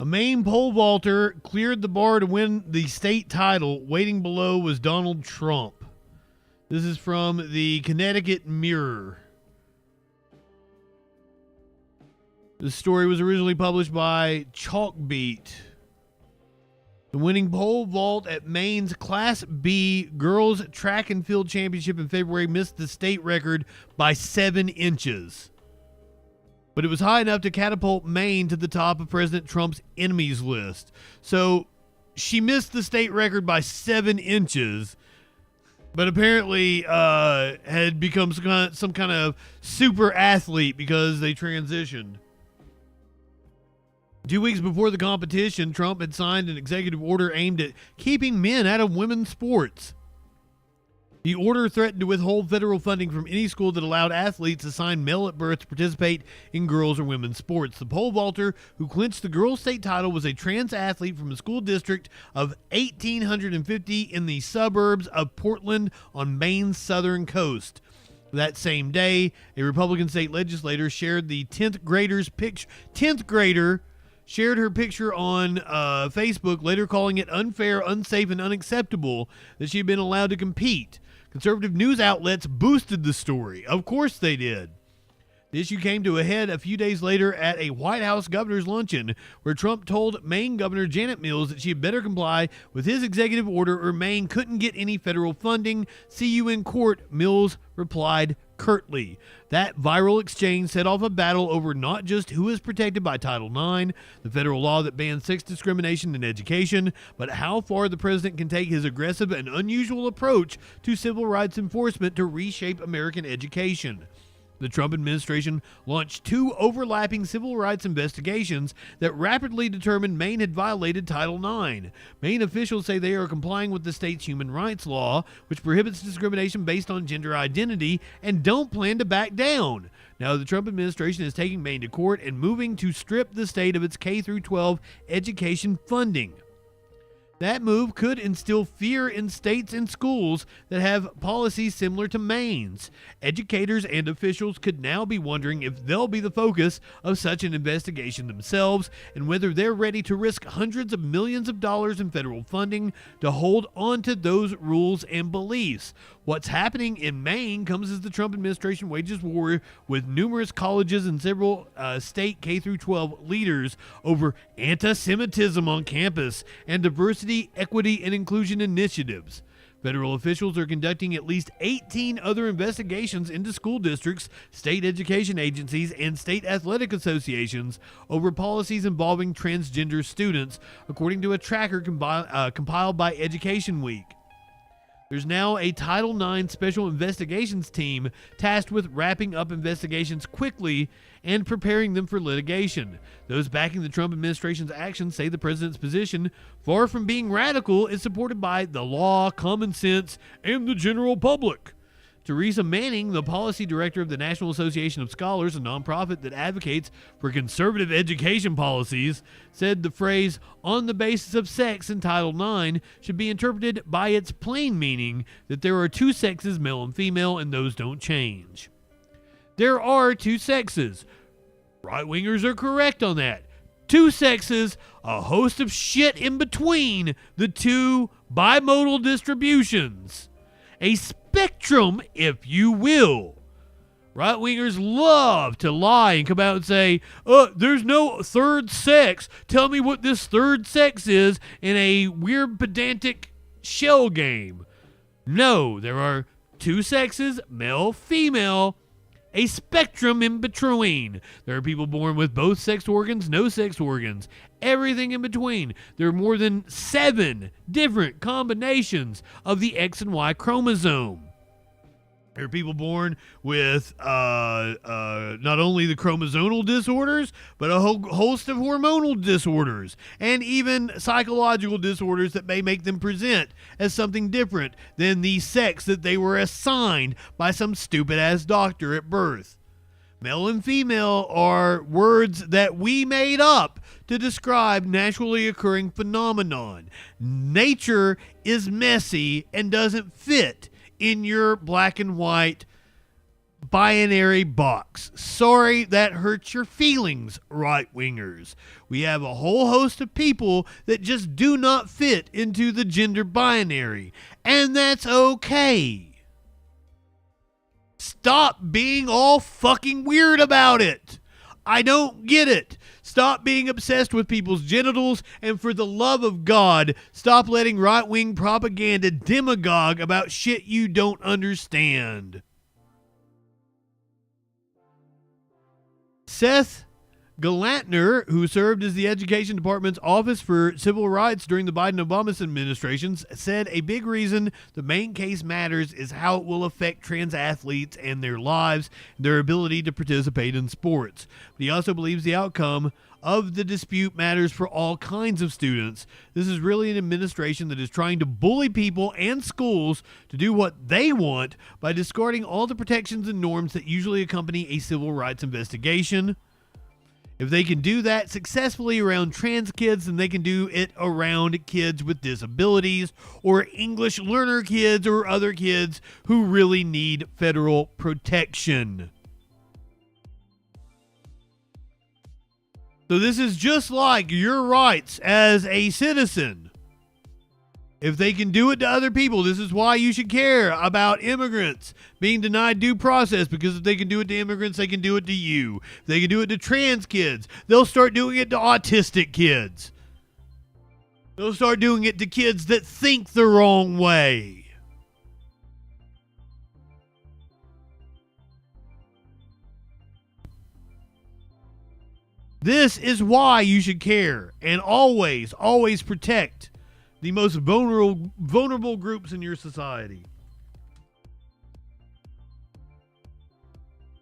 A Maine pole vaulter cleared the bar to win the state title. Waiting below was Donald Trump. This is from the Connecticut Mirror. This story was originally published by Chalkbeat. The winning pole vault at Maine's Class B Girls Track and Field Championship in February missed the state record by 7 inches. But it was high enough to catapult Maine to the top of President Trump's enemies list. So she missed the state record by 7 inches, but apparently had become some kind of super athlete because they transitioned. 2 weeks before the competition, Trump had signed an executive order aimed at keeping men out of women's sports. The order threatened to withhold federal funding from any school that allowed athletes assigned male at birth to participate in girls' or women's sports. The pole vaulter who clinched the girls' state title was a trans athlete from a school district of 1,850 in the suburbs of Portland on Maine's southern coast. That same day, a Republican state legislator shared the 10th grader shared her picture on Facebook, later calling it unfair, unsafe, and unacceptable that she had been allowed to compete. Conservative news outlets boosted the story. Of course they did. The issue came to a head a few days later at a White House governor's luncheon, where Trump told Maine Governor Janet Mills that she had better comply with his executive order or Maine couldn't get any federal funding. See you in court, Mills replied curtly. That viral exchange set off a battle over not just who is protected by Title IX, the federal law that bans sex discrimination in education, but how far the president can take his aggressive and unusual approach to civil rights enforcement to reshape American education. The Trump administration launched 2 overlapping civil rights investigations that rapidly determined Maine had violated Title IX. Maine officials say they are complying with the state's human rights law, which prohibits discrimination based on gender identity, and don't plan to back down. Now, the Trump administration is taking Maine to court and moving to strip the state of its K-12 education funding. That move could instill fear in states and schools that have policies similar to Maine's. Educators and officials could now be wondering if they'll be the focus of such an investigation themselves, and whether they're ready to risk hundreds of millions of dollars in federal funding to hold on to those rules and beliefs. What's happening in Maine comes as the Trump administration wages war with numerous colleges and several state K-12 leaders over anti-Semitism on campus and diversity, equity, and inclusion initiatives. Federal officials are conducting at least 18 other investigations into school districts, state education agencies, and state athletic associations over policies involving transgender students, according to a tracker compiled by Education Week. There's now a Title IX Special Investigations team tasked with wrapping up investigations quickly and preparing them for litigation. Those backing the Trump administration's actions say the president's position, far from being radical, is supported by the law, common sense, and the general public. Teresa Manning, the policy director of the National Association of Scholars, a nonprofit that advocates for conservative education policies, said the phrase "on the basis of sex" in Title IX should be interpreted by its plain meaning that there are 2 sexes, male and female, and those don't change. There are 2 sexes. Right-wingers are correct on that. 2 sexes, a host of shit in between the 2 bimodal distributions. A spectrum, if you will. Right-wingers love to lie and come out and say, there's no third sex. Tell me what this third sex is in a weird pedantic shell game. No, there are 2 sexes, male, female, a spectrum in between. There are people born with both sex organs, no sex organs, everything in between. There are more than 7 different combinations of the X and Y chromosome. There are people born with not only the chromosomal disorders, but a whole host of hormonal disorders and even psychological disorders that may make them present as something different than the sex that they were assigned by some stupid-ass doctor at birth. Male and female are words that we made up to describe naturally occurring phenomenon. Nature is messy and doesn't fit in your black and white binary box. Sorry that hurts your feelings, right-wingers. We have a whole host of people that just do not fit into the gender binary, and that's okay. Stop being all fucking weird about it. I don't get it. Stop being obsessed with people's genitals, and for the love of God, stop letting right-wing propaganda demagogue about shit you don't understand. Seth Galantner, who served as the Education Department's Office for Civil Rights during the Biden-Obama administrations, said a big reason the Maine case matters is how it will affect trans athletes and their lives, and their ability to participate in sports. But he also believes the outcome of the dispute matters for all kinds of students. This is really an administration that is trying to bully people and schools to do what they want by discarding all the protections and norms that usually accompany a civil rights investigation. If they can do that successfully around trans kids, then they can do it around kids with disabilities or English learner kids or other kids who really need federal protection. So this is just like your rights as a citizen. If they can do it to other people, this is why you should care about immigrants being denied due process, because if they can do it to immigrants, they can do it to you. If they can do it to trans kids, they'll start doing it to autistic kids. They'll start doing it to kids that think the wrong way. This is why you should care and always, always protect the most vulnerable groups in your society.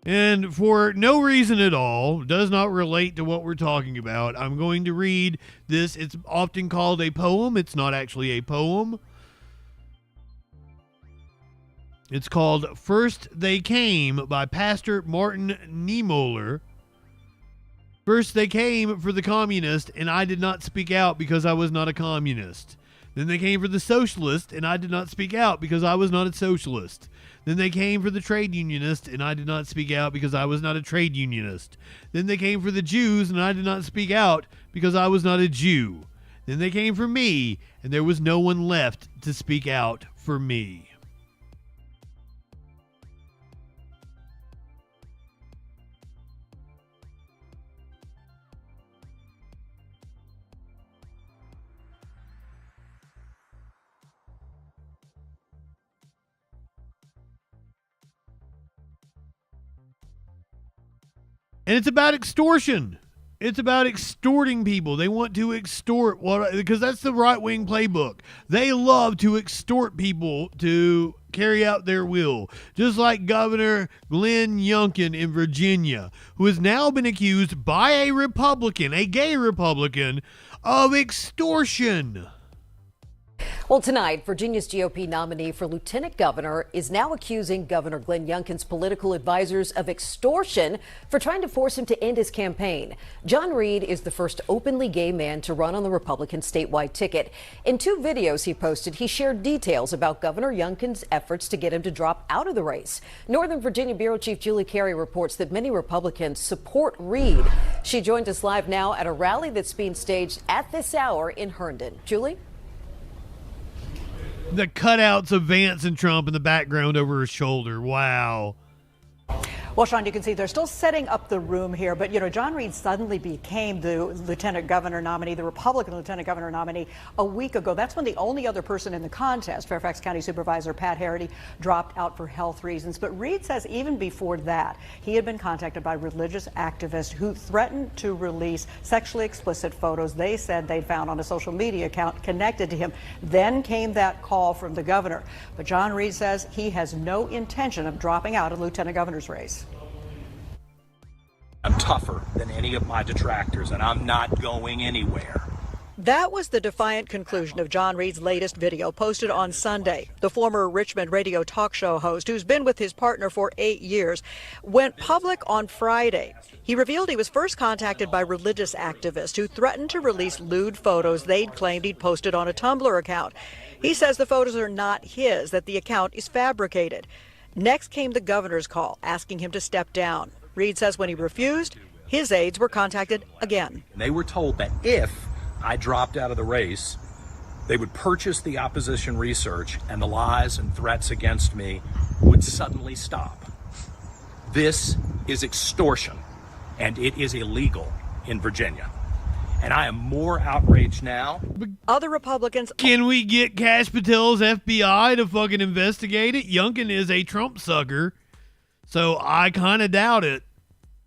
And for no reason at all, does not relate to what we're talking about, I'm going to read this. It's often called a poem. It's not actually a poem. It's called First They Came by Pastor Martin Niemöller. First they came for the communist, and I did not speak out because I was not a communist. Then they came for the socialist, and I did not speak out because I was not a socialist. Then they came for the trade unionist, and I did not speak out because I was not a trade unionist. Then they came for the Jews, and I did not speak out because I was not a Jew. Then they came for me, and there was no one left to speak out for me. And it's about extortion. It's about extorting people. They want to extort, because that's the right-wing playbook. They love to extort people to carry out their will. Just like Governor Glenn Youngkin in Virginia, who has now been accused by a Republican, a gay Republican, of extortion. Well, tonight, Virginia's GOP nominee for lieutenant governor is now accusing Governor Glenn Youngkin's political advisors of extortion for trying to force him to end his campaign. John Reed is the first openly gay man to run on the Republican statewide ticket. In 2 videos he posted, he shared details about Governor Youngkin's efforts to get him to drop out of the race. Northern Virginia Bureau Chief Julie Carey reports that many Republicans support Reed. She joined us live now at a rally that's being staged at this hour in Herndon. Julie? The cutouts of Vance and Trump in the background over his shoulder. Wow. Well, Sean, you can see they're still setting up the room here, but, you know, John Reed suddenly became the lieutenant governor nominee, the Republican lieutenant governor nominee, a week ago. That's when the only other person in the contest, Fairfax County Supervisor Pat Harity, dropped out for health reasons. But Reed says even before that, he had been contacted by religious activists who threatened to release sexually explicit photos they said they'd found on a social media account connected to him. Then came that call from the governor. But John Reed says he has no intention of dropping out of the lieutenant governor's race. I'm tougher than any of my detractors, and I'm not going anywhere. That was the defiant conclusion of John Reed's latest video posted on Sunday. The former Richmond radio talk show host, who's been with his partner for 8 years, went public on Friday. He revealed he was first contacted by religious activists who threatened to release lewd photos they'd claimed he'd posted on a Tumblr account. He says the photos are not his, that the account is fabricated. Next came the governor's call, asking him to step down. Reed says when he refused, his aides were contacted again. They were told that if I dropped out of the race, they would purchase the opposition research and the lies and threats against me would suddenly stop. This is extortion, and it is illegal in Virginia. And I am more outraged now. Other Republicans. Can we get Kash Patel's FBI to fucking investigate it? Youngkin is a Trump sucker, so I kind of doubt it.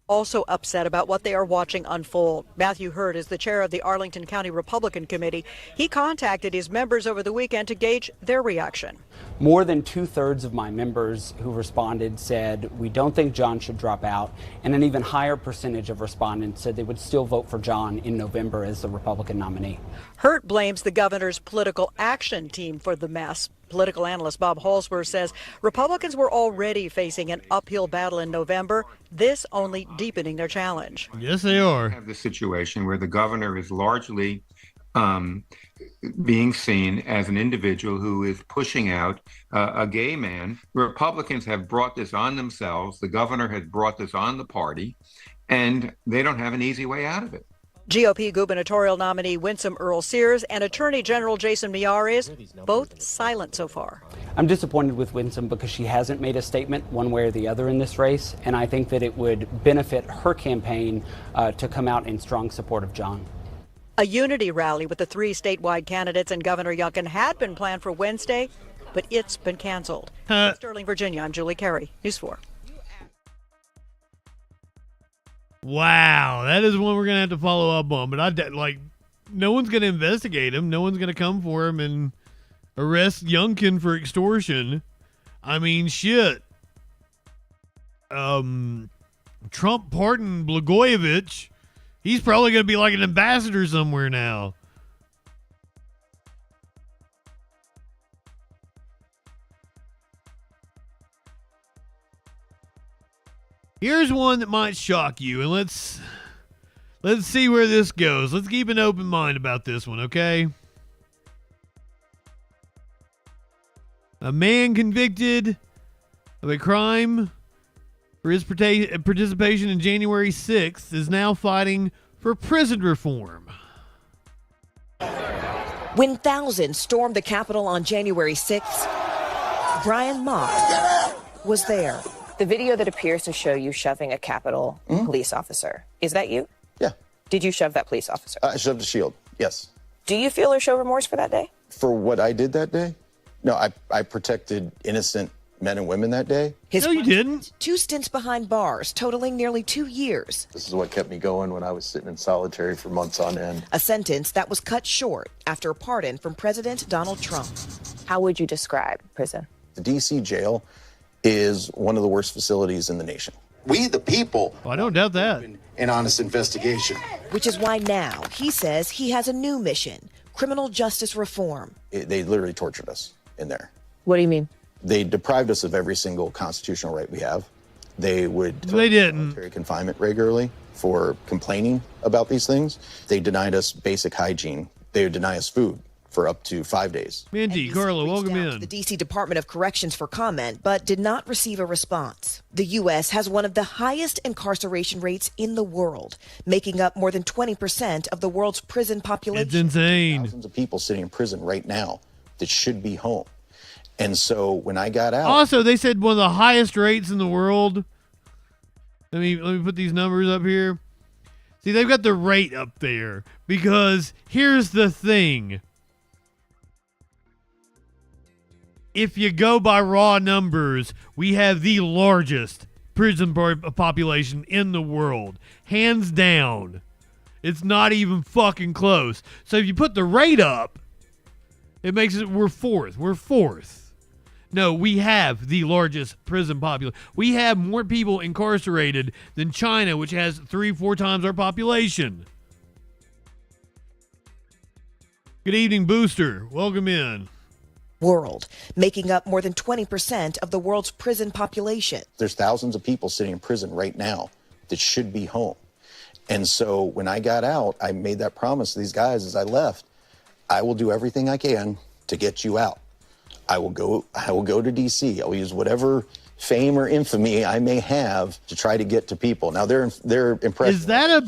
Also upset about what they are watching unfold. Matthew Hurd is the chair of the Arlington County Republican Committee. He contacted his members over the weekend to gauge their reaction. More than 2/3 of my members who responded said we don't think John should drop out, and an even higher percentage of respondents said they would still vote for John in November as the Republican nominee. Hurt blames the governor's political action team for the mess. Political analyst Bob Holsworth says Republicans were already facing an uphill battle in November, this only deepening their challenge. Yes, they are. We have the situation where the governor is largely being seen as an individual who is pushing out a gay man. Republicans have brought this on themselves. The governor has brought this on the party, and they don't have an easy way out of it. GOP gubernatorial nominee Winsome Earl Sears and Attorney General Jason Miyares, both silent so far. I'm disappointed with Winsome because she hasn't made a statement one way or the other in this race, and I think that it would benefit her campaign to come out in strong support of John. A unity rally with the 3 statewide candidates and Governor Youngkin had been planned for Wednesday, but it's been canceled. In Sterling, Virginia, I'm Julie Carey, News 4. Wow, that is one we're going to have to follow up on. But no one's going to investigate him. No one's going to come for him and arrest Youngkin for extortion. I mean, shit. Trump pardoned Blagojevich. He's probably going to be like an ambassador somewhere now. Here's one that might shock you, and let's see where this goes. Let's keep an open mind about this one, okay? A man convicted of a crime for his participation in January 6th is now fighting for prison reform. When thousands stormed the Capitol on January 6th, Brian Mott was there. The video that appears to show you shoving a Capitol police officer, is that you? Yeah. Did you shove that police officer? I shoved a shield, yes. Do you feel or show remorse for that day? For what I did that day? No, I protected innocent men and women that day. No, you didn't. 2 stints behind bars, totaling nearly 2 years. This is what kept me going when I was sitting in solitary for months on end. A sentence that was cut short after a pardon from President Donald Trump. How would you describe prison? The D.C. jail is one of the worst facilities in the nation. We, the people, I don't doubt that. An honest investigation. Which is why now he says he has a new mission, criminal justice reform. They literally tortured us in there. What do you mean? They deprived us of every single constitutional right we have. They didn't. Military confinement regularly for complaining about these things. They denied us basic hygiene. They would deny us food for up to 5 days. Mindy, Carla, welcome in. The D.C. Department of Corrections for comment, but did not receive a response. The U.S. has one of the highest incarceration rates in the world, making up more than 20% of the world's prison population. It's insane. Thousands of people sitting in prison right now that should be home. And so when I got out... Also, they said one of the highest rates in the world. Let me put these numbers up here. See, they've got the rate up there because here's the thing. If you go by raw numbers, we have the largest prison population in the world. Hands down. It's not even fucking close. So if you put the rate up, it makes it we're fourth. We're fourth. No, we have the largest prison population. We have more people incarcerated than China, which has 3-4 times our population. Good evening, Booster. Welcome in. World, making up more than 20% of the world's prison population. There's thousands of people sitting in prison right now that should be home. And so when I got out, I made that promise to these guys as I left. I will do everything I can to get you out. I will go to D.C. I'll use whatever fame or infamy I may have to try to get to people. Now they're impressed. Is that a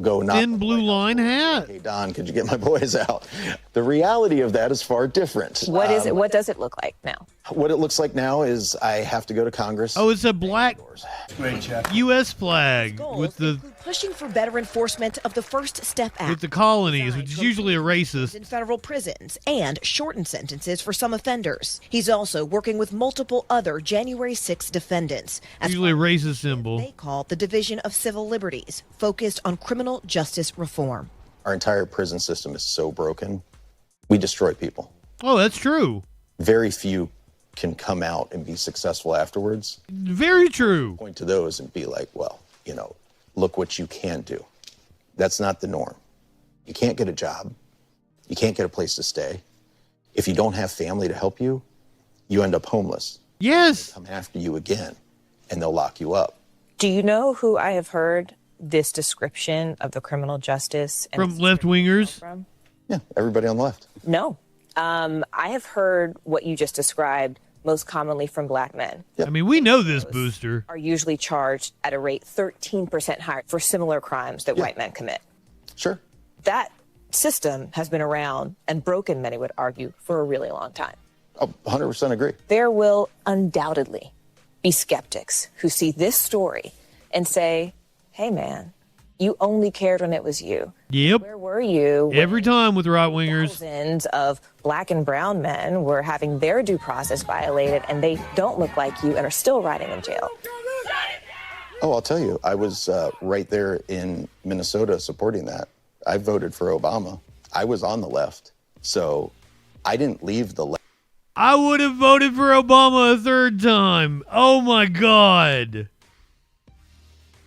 thin blue line hat? Hey Don, could you get my boys out? The reality of that is far different. What is it? What does it look like now? What it looks like now is I have to go to Congress. Oh, it's a black U.S. flag with the pushing for better enforcement of the First Step Act with the colonies, which is usually a racist. In federal prisons and shortened sentences for some offenders. He's also working with multiple other January 6 defendants. Usually a racist symbol. They call the Division of Civil Liberties, focused on criminal justice reform. Our entire prison system is so broken. We destroy people. Oh, that's true. Very few can come out and be successful afterwards. Very true. Point to those and be like, well, look what you can do. That's not the norm. You can't get a job. You can't get a place to stay. If you don't have family to help you, you end up homeless. Yes. They come after you again, and they'll lock you up. Do you know who I have heard this description of the criminal justice from left-wingers? From? Yeah, everybody on the left. No. I have heard what you just described most commonly from black men. Yep. I mean, we know this, Booster. Are usually charged at a rate 13% higher for similar crimes that white men commit. Sure. that system has been around and broken, many would argue, for a really long time. 100% agree. There will undoubtedly be skeptics who see this story and say, hey, man, you only cared when it was you. Yep. Where were you? Every time with right-wingers. Thousands of black and brown men were having their due process violated, and they don't look like you and are still rotting in jail. Oh, I'll tell you, I was right there in Minnesota supporting that. I voted for Obama. I was on the left, so I didn't leave the left. I would have voted for Obama a third time. Oh, my God.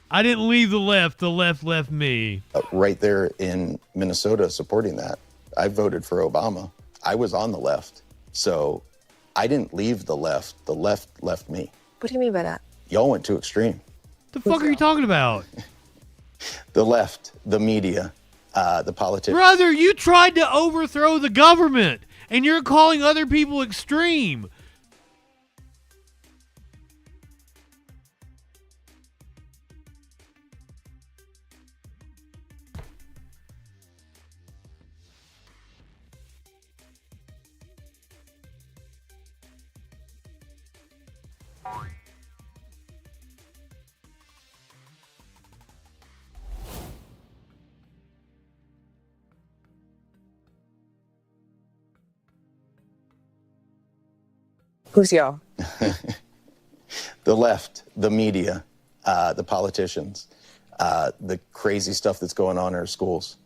I didn't leave the left left me. Right there in Minnesota supporting that. I voted for Obama. I was on the left, so I didn't leave the left left me. What do you mean by that? Y'all went too extreme. The fuck are you talking about? The left, the media, the politicians. Brother, you tried to overthrow the government, and you're calling other people extreme. Who's y'all? The left, the media, the politicians, the crazy stuff that's going on in our schools.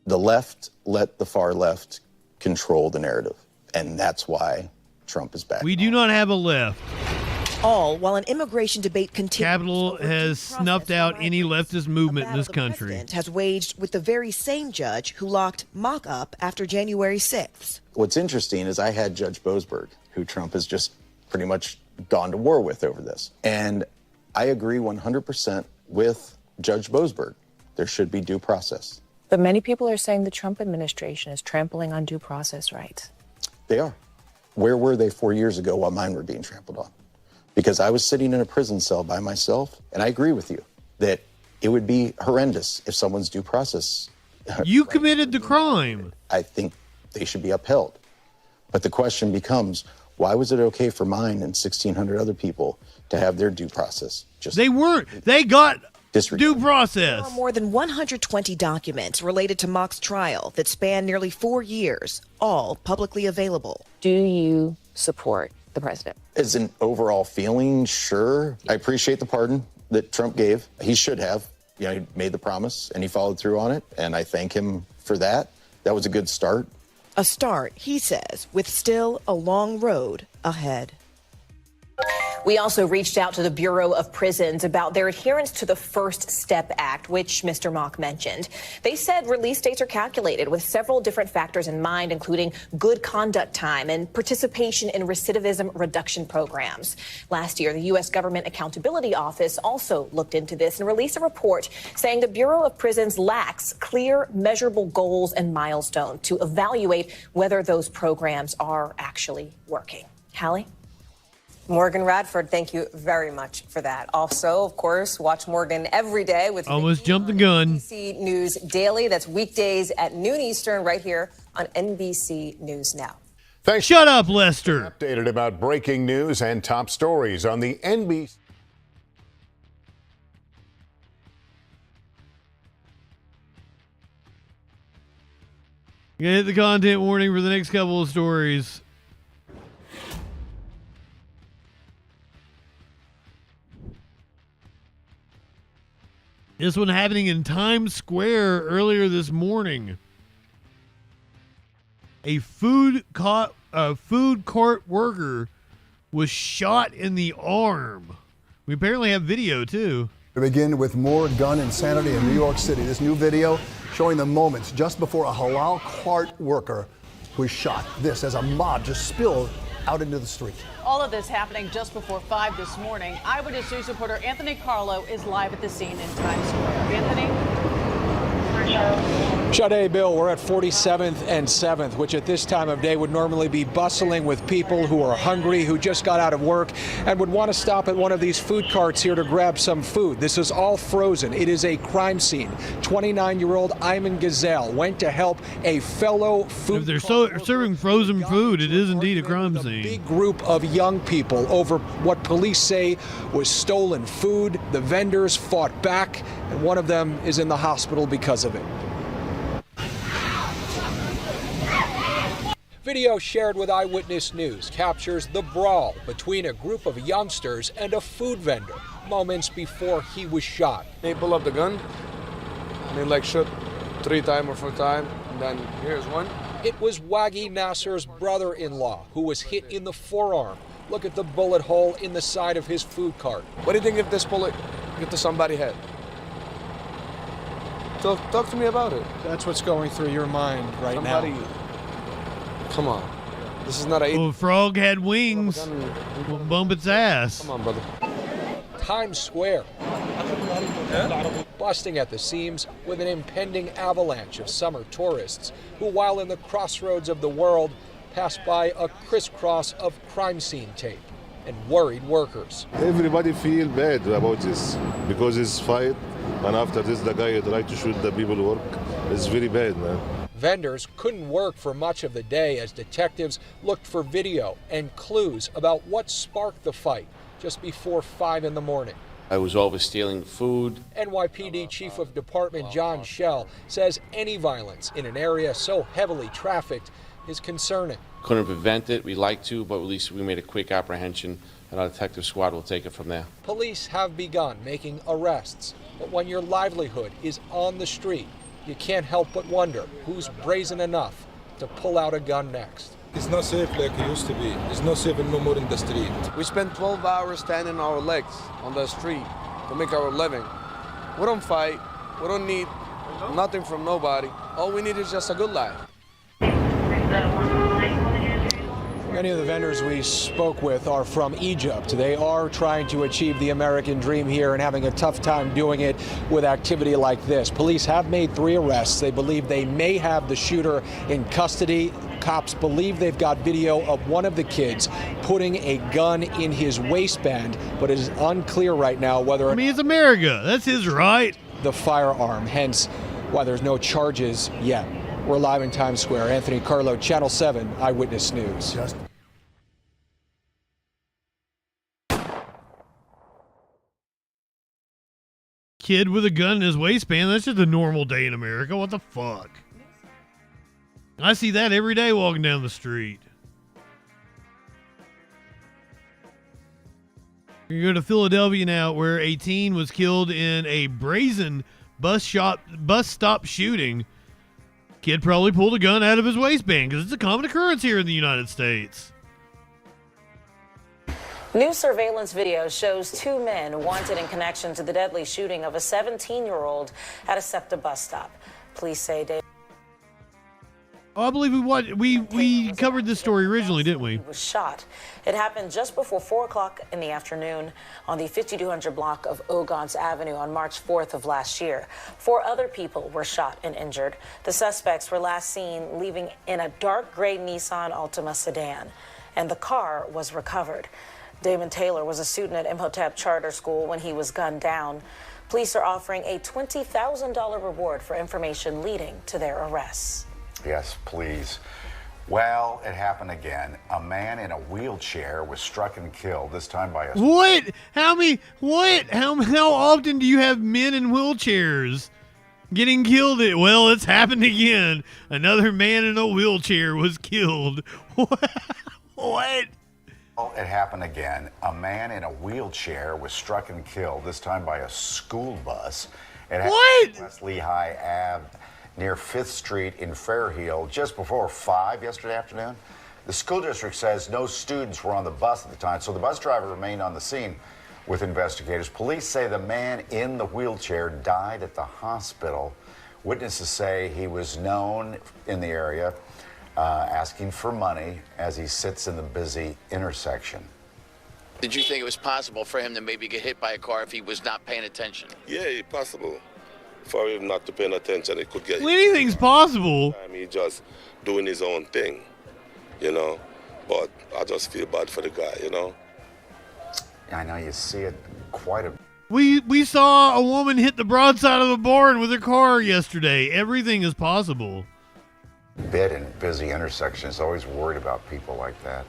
The left let the far left control the narrative, and that's why Trump is back. We do not have a left. All while an immigration debate continues. Capitol has snuffed out any leftist movement in this country. The president has waged with the very same judge who locked Mock up after January 6th. What's interesting is I had Judge Boasberg, who Trump has just pretty much gone to war with over this. And I agree 100% with Judge Boasberg. There should be due process. But many people are saying the Trump administration is trampling on due process rights. They are. Where were they 4 years ago while mine were being trampled on? Because I was sitting in a prison cell by myself, and I agree with you that it would be horrendous if someone's due process. You committed the crime. I think they should be upheld. But the question becomes, why was it okay for mine and 1,600 other people to have their due process? They weren't. They got due process. There are more than 120 documents related to Mock's trial that span nearly 4 years, all publicly available. Do you support the president? As an overall feeling, sure. I appreciate the pardon that Trump gave. He should have. You know, he made the promise and he followed through on it, and I thank him for that. That was a good start. A start, he says, with still a long road ahead. We also reached out to the Bureau of Prisons about their adherence to the First Step Act, which Mr. Mock mentioned. They said release dates are calculated with several different factors in mind, including good conduct time and participation in recidivism reduction programs. Last year, the U.S. Government Accountability Office also looked into this and released a report saying the Bureau of Prisons lacks clear, measurable goals and milestones to evaluate whether those programs are actually working. Hallie? Morgan Radford, thank you very much for that. Also, of course, watch Morgan every day with almost jumped the gun. NBC News Daily. That's weekdays at noon Eastern right here on NBC News Now. Thanks. Shut up, Lester. Updated about breaking news and top stories on the NBC. You gotta hit the content warning for the next couple of stories. This one happening in Times Square earlier this morning. A food court worker was shot in the arm. We apparently have video too. To begin with more gun insanity in New York City. This new video showing the moments just before a halal cart worker was shot. This as a mob just spilled out into the street. All of this happening just before 5 this morning. Eyewitness News reporter Anthony Carlo is live at the scene in Times Square. Anthony? Sade, Bill, we're at 47th and 7th, which at this time of day would normally be bustling with people who are hungry, who just got out of work, and would want to stop at one of these food carts here to grab some food. This is all frozen. It is a crime scene. 29-year-old Ayman Gazelle went to help a fellow food. If they're serving frozen food, it is indeed a crime scene. Big group of young people over what police say was stolen food. The vendors fought back, and one of them is in the hospital because of it. Video shared with Eyewitness News captures the brawl between a group of youngsters and a food vendor moments before he was shot. They pull up the gun, and they like shoot 3 times or 4 times, and then here's one. It was Waggy Nasser's brother-in-law who was hit in the forearm. Look at the bullet hole in the side of his food cart. What do you think if this bullet hit to somebody's head? Talk to me about it. That's what's going through your mind right now. Come on. This is not a... Well, frog had wings. We'll bump its ass. Come on, brother. Times Square. Busting at the seams with an impending avalanche of summer tourists who, while in the crossroads of the world, pass by a crisscross of crime scene tape and worried workers. Everybody feel bad about this because it's fight, and after this the guy tried to shoot the people who work. It's very bad, man. Vendors couldn't work for much of the day as detectives looked for video and clues about what sparked the fight just before 5 in the morning. I was always stealing food. NYPD Chief of Department John Schell says any violence in an area so heavily trafficked is concerning. Couldn't prevent it. We like to, but at least we made a quick apprehension, and our detective squad will take it from there. Police have begun making arrests, but when your livelihood is on the street, you can't help but wonder who's brazen enough to pull out a gun next. It's not safe like it used to be. It's not safe no more in the street. We spend 12 hours standing on our legs on the street to make our living. We don't fight. We don't need nothing from nobody. All we need is just a good life. Many of the vendors we spoke with are from Egypt. They are trying to achieve the American dream here and having a tough time doing it with activity like this. Police have made 3 arrests. They believe they may have the shooter in custody. Cops believe they've got video of one of the kids putting a gun in his waistband, but it is unclear right now whether... I mean, it's America. That's his right. ...the firearm, hence why there's no charges yet. We're live in Times Square. Anthony Carlo, Channel 7 Eyewitness News. Kid with a gun in his waistband. That's just a normal day in America. What the fuck? I see that every day walking down the street. You go to Philadelphia now, where a teen was killed in a brazen bus stop shooting. Kid probably pulled a gun out of his waistband because it's a common occurrence here in the United States. New surveillance video shows 2 men wanted in connection to the deadly shooting of a 17-year-old at a SEPTA bus stop. Police say they... Oh, I believe we covered this story originally, didn't we? He was shot. It happened just before 4 o'clock in the afternoon on the 5200 block of Ogons Avenue on March 4th of last year. 4 other people were shot and injured. The suspects were last seen leaving in a dark gray Nissan Altima sedan, and the car was recovered. Damon Taylor was a student at Imhotep Charter School when he was gunned down. Police are offering a $20,000 reward for information leading to their arrests. Yes, please. Well, it happened again. A man in a wheelchair was struck and killed, this time by a... What? How often do you have men in wheelchairs getting killed? Well, it's happened again. Another man in a wheelchair was killed. What? Well, it happened again. A man in a wheelchair was struck and killed, this time by a school bus. It happened at West Lehigh Ave, near 5th Street in Fairhill, just before 5 yesterday afternoon. The school district says no students were on the bus at the time, so the bus driver remained on the scene with investigators. Police say the man in the wheelchair died at the hospital. Witnesses say he was known in the area, asking for money as he sits in the busy intersection. Did you think it was possible for him to maybe get hit by a car if he was not paying attention? Yeah, possible. for him not to pay attention. It could get Well, anything's possible. He just doing his own thing, you know. But I just feel bad for the guy, you know. I know you see it quite a We saw a woman hit the broadside of a barn with her car yesterday. Everything is possible. bit in busy intersections. Always worried about people like that.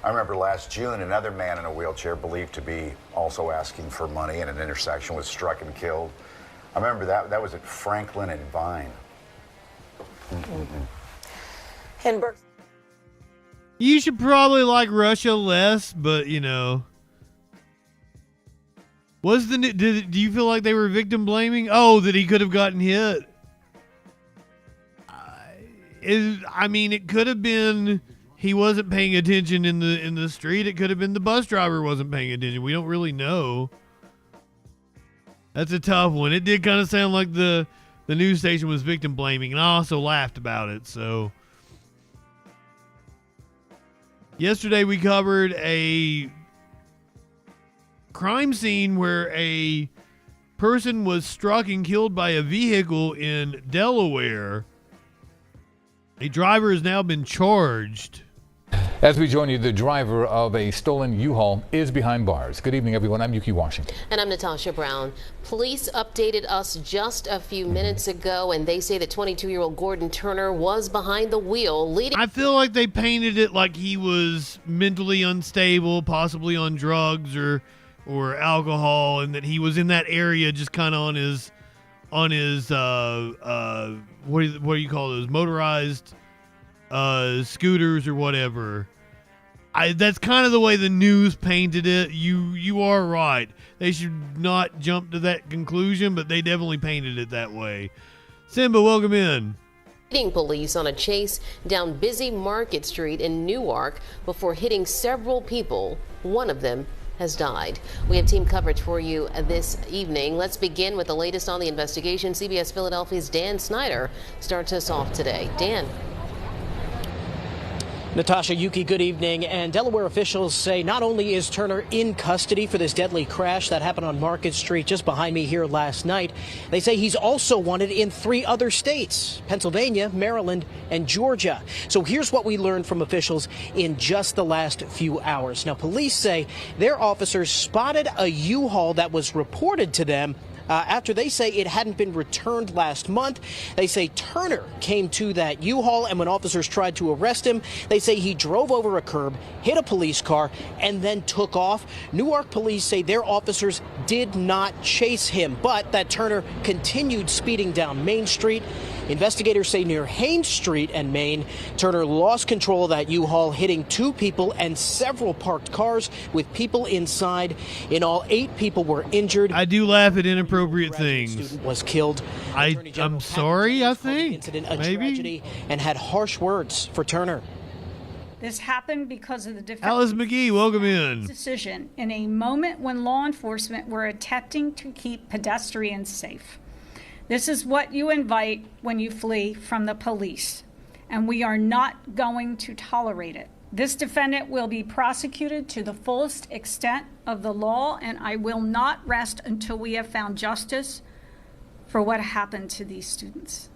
I remember last June, another man in a wheelchair believed to be also asking for money in an intersection was struck and killed. I remember that was at Franklin and Vine. Hinberg. You should probably like Russia less, but you know. Do you feel like they were victim blaming? Oh, that he could have gotten hit. I mean, it could have been he wasn't paying attention in the street. It could have been the bus driver wasn't paying attention. We don't really know. That's a tough one. It did kind of sound like the news station was victim blaming, and I also laughed about it. So yesterday we covered a crime scene where a person was struck and killed by a vehicle in Delaware. A driver has now been charged. As we join you, the driver of a stolen U-Haul is behind bars. Good evening, everyone. I'm Yuki Washington. And I'm Natasha Brown. Police updated us just a few minutes ago, and they say that 22-year-old Gordon Turner was behind the wheel, leading. I feel like they painted it like he was mentally unstable, possibly on drugs or alcohol, and that he was in that area just kind of on his what do you call those, motorized scooters or whatever. That's kind of the way the news painted it. You are right. They should not jump to that conclusion, but they definitely painted it that way. Simba, welcome in. Leading police on a chase down busy Market Street in Newark before hitting several people. One of them has died. We have team coverage for you this evening. Let's begin with the latest on the investigation. CBS Philadelphia's Dan Snyder starts us off today. Dan. Natasha, Yuki, good evening. And Delaware officials say not only is Turner in custody for this deadly crash that happened on Market Street just behind me here last night, they say he's also wanted in 3 other states, Pennsylvania, Maryland, and Georgia. So here's what we learned from officials in just the last few hours. Now, police say their officers spotted a U-Haul that was reported to them after they say it hadn't been returned last month. They say Turner came to that U-Haul, and when officers tried to arrest him, they say he drove over a curb, hit a police car, and then took off. Newark police say their officers did not chase him, but that Turner continued speeding down Main Street. Investigators say near Haines Street and Main, Turner lost control of that U-Haul, hitting 2 people and several parked cars with people inside. In all, 8 people were injured. I do laugh at inappropriate things. Student was killed. I'm sorry, I think. Incident, a maybe. tragedy, and had harsh words for Turner. This happened because of the defense. Alice McGee, welcome in. Decision in a moment when law enforcement were attempting to keep pedestrians safe. This is what you invite when you flee from the police, and we are not going to tolerate it. This defendant will be prosecuted to the fullest extent of the law, and I will not rest until we have found justice for what happened to these students.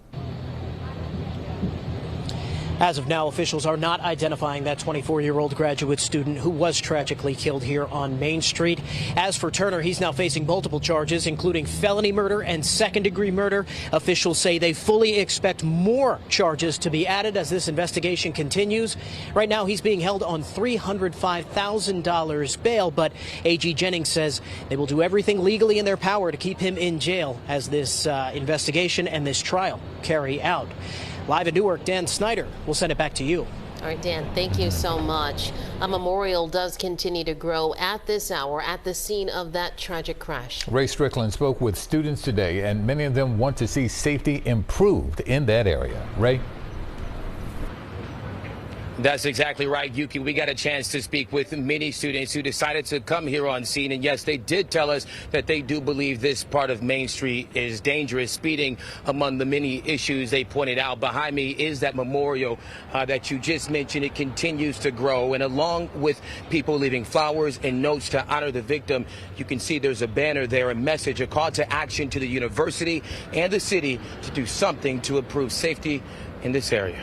As of now, officials are not identifying that 24-year-old graduate student who was tragically killed here on Main Street. As for Turner, he's now facing multiple charges, including felony murder and second-degree murder. Officials say they fully expect more charges to be added as this investigation continues. Right now, he's being held on $305,000 bail, but AG Jennings says they will do everything legally in their power to keep him in jail as this investigation and this trial carry out. Live in Newark, Dan Snyder. We'll send it back to you. All right, Dan, thank you so much. A memorial does continue to grow at this hour at the scene of that tragic crash. Ray Strickland spoke with students today, and many of them want to see safety improved in that area. Ray? That's exactly right, Yuki. We got a chance to speak with many students who decided to come here on scene. And yes, they did tell us that they do believe this part of Main Street is dangerous. Speeding among the many issues they pointed out. Behind me is that memorial that you just mentioned. It continues to grow. And along with people leaving flowers and notes to honor the victim, you can see there's a banner there, a message, a call to action to the university and the city to do something to improve safety in this area.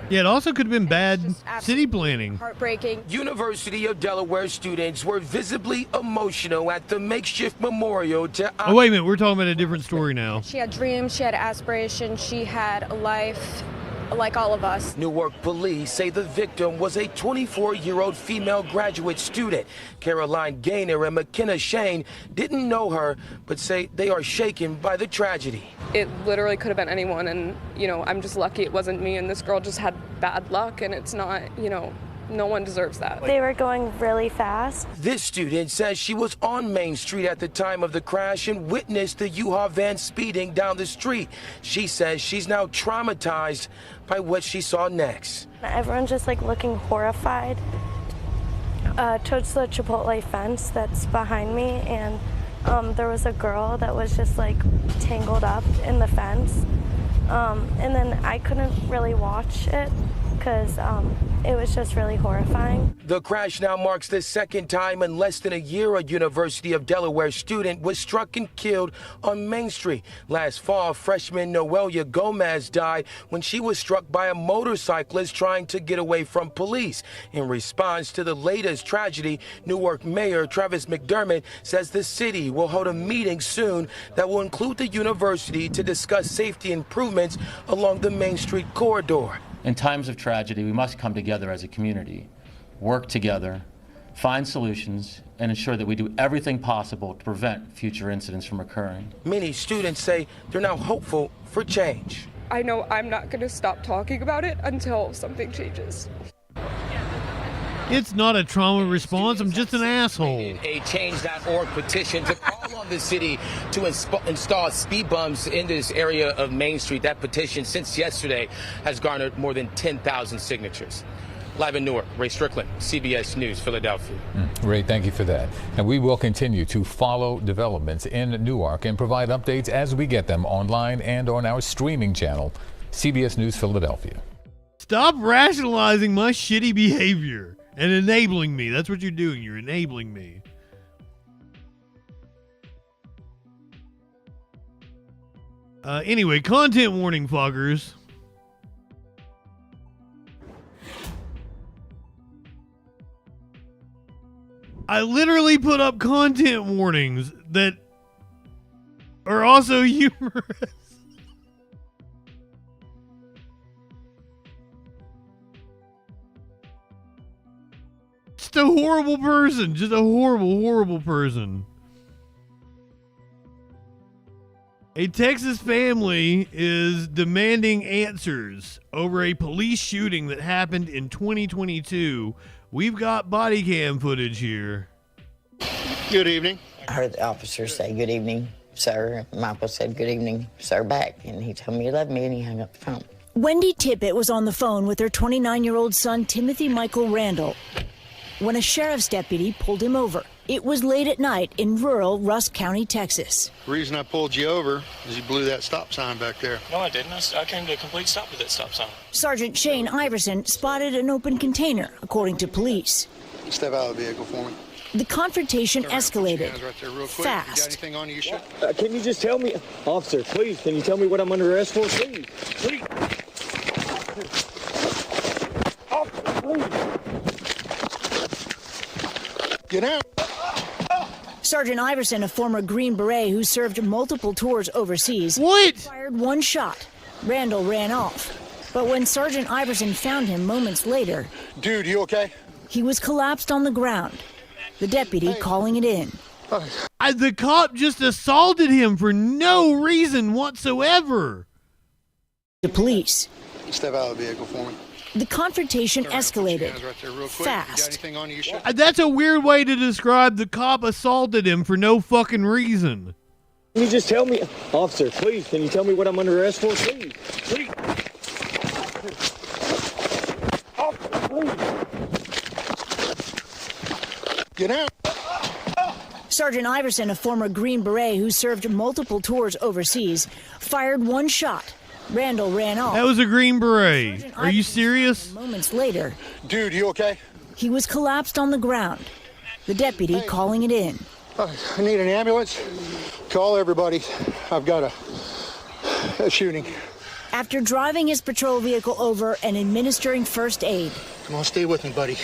Yeah, it also could have been bad city planning. Heartbreaking. University of Delaware students were visibly emotional at the makeshift memorial to... Oh, wait a minute. We're talking about a different story now. She had dreams, she had aspirations, she had a life like all of us. Newark police say the victim was a 24-year-old female graduate student. Caroline Gaynor and McKenna Shane didn't know her, but say they are shaken by the tragedy. It literally could have been anyone, and, you know, I'm just lucky it wasn't me, and this girl just had bad luck, and it's not, you know, no one deserves that. They were going really fast. This student says she was on Main Street at the time of the crash and witnessed the U-Haul van speeding down the street. She says she's now traumatized by what she saw next. Everyone's just like looking horrified towards the Chipotle fence that's behind me, and there was a girl that was just like tangled up in the fence, and then I couldn't really watch it because it was just really horrifying. The crash now marks the second time in less than a year a University of Delaware student was struck and killed on Main Street. Last fall, freshman Noelia Gomez died when she was struck by a motorcyclist trying to get away from police. In response to the latest tragedy, Newark Mayor Travis McDermott says the city will hold a meeting soon that will include the university to discuss safety improvements along the Main Street corridor. In times of tragedy, we must come together as a community, work together, find solutions, and ensure that we do everything possible to prevent future incidents from occurring. Many students say they're now hopeful for change. I know I'm not going to stop talking about it until something changes. It's not a trauma response. I'm just an asshole. A Change.org petition to call on the city to install speed bumps in this area of Main Street. That petition, since yesterday, has garnered more than 10,000 signatures. Live in Newark, Ray Strickland, CBS News, Philadelphia. Ray, thank you for that. And we will continue to follow developments in Newark and provide updates as we get them online and on our streaming channel, CBS News Philadelphia. Stop rationalizing my shitty behavior and enabling me. That's what you're doing. You're enabling me. Anyway, content warning, fuckers. I literally put up content warnings that are also humorous. Just a horrible person. Just a horrible, horrible person. A Texas family is demanding answers over a police shooting that happened in 2022. We've got body cam footage here. Good evening. I heard the officer say, "Good evening, sir." Michael said, "Good evening, sir," back. And he told me he loved me, and he hung up the phone. Wendy Tippett was on the phone with her 29-year-old son, Timothy Michael Randall, when a sheriff's deputy pulled him over. It was late at night in rural Rusk County, Texas. The reason I pulled you over is you blew that stop sign back there. No, I didn't. I came to a complete stop with that stop sign. Sergeant Shane Iverson spotted an open container, according to police. Step out of the vehicle for me. The confrontation escalated Right there real quick. fast. You got anything on you, you should? Can you just tell me, officer, please, can you tell me what I'm under arrest for, please? Please. Officer, please. Get out. Sergeant Iverson, a former Green Beret who served multiple tours overseas, fired one shot. Randall ran off. But when Sergeant Iverson found him moments later... Dude, you okay? He was collapsed on the ground. The deputy calling it in. The cop just assaulted him for no reason whatsoever. The police. Step out of the vehicle for me. The confrontation escalated Right there real quick. fast. You got anything on you, you should? That's a weird way to describe the cop assaulted him for no fucking reason. Can you just tell me, officer, please, can you tell me what I'm under arrest for, please? Please. Officer, please. Get out. Sergeant Iverson, a former Green Beret who served multiple tours overseas, fired one shot. Randall ran off. That was a Green Beret. Sergeant Are you Iverson serious? Moments later, Dude, you okay? he was collapsed on the ground. The deputy calling it in. I need an ambulance. Call everybody. I've got a shooting. After driving his patrol vehicle over and administering first aid. Come on, stay with me, buddy.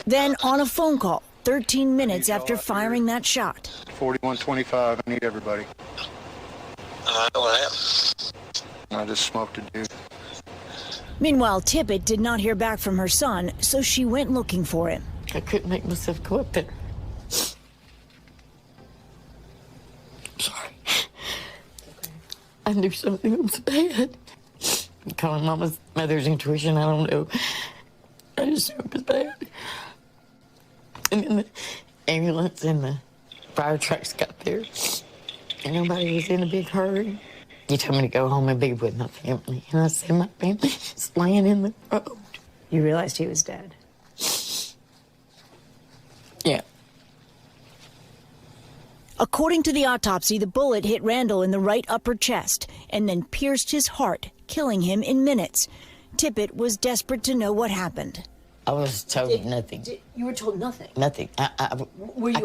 Then on a phone call, 13 minutes after firing that shot. 4125, I need everybody. I know what happened. I just smoked a dude. Meanwhile, Tippett did not hear back from her son, so she went looking for him. I couldn't make myself go up there. I'm sorry. I knew something was bad. I'm calling Mama's mother's intuition, I don't know. I just knew it was bad. And then the ambulance and the fire trucks got there. And nobody was in a big hurry. You told me to go home and be with my family. And I said, my family's just laying in the road. You realized he was dead? Yeah. According to the autopsy, the bullet hit Randall in the right upper chest and then pierced his heart, killing him in minutes. Tippett was desperate to know what happened. I was told nothing. You were told nothing? Nothing. I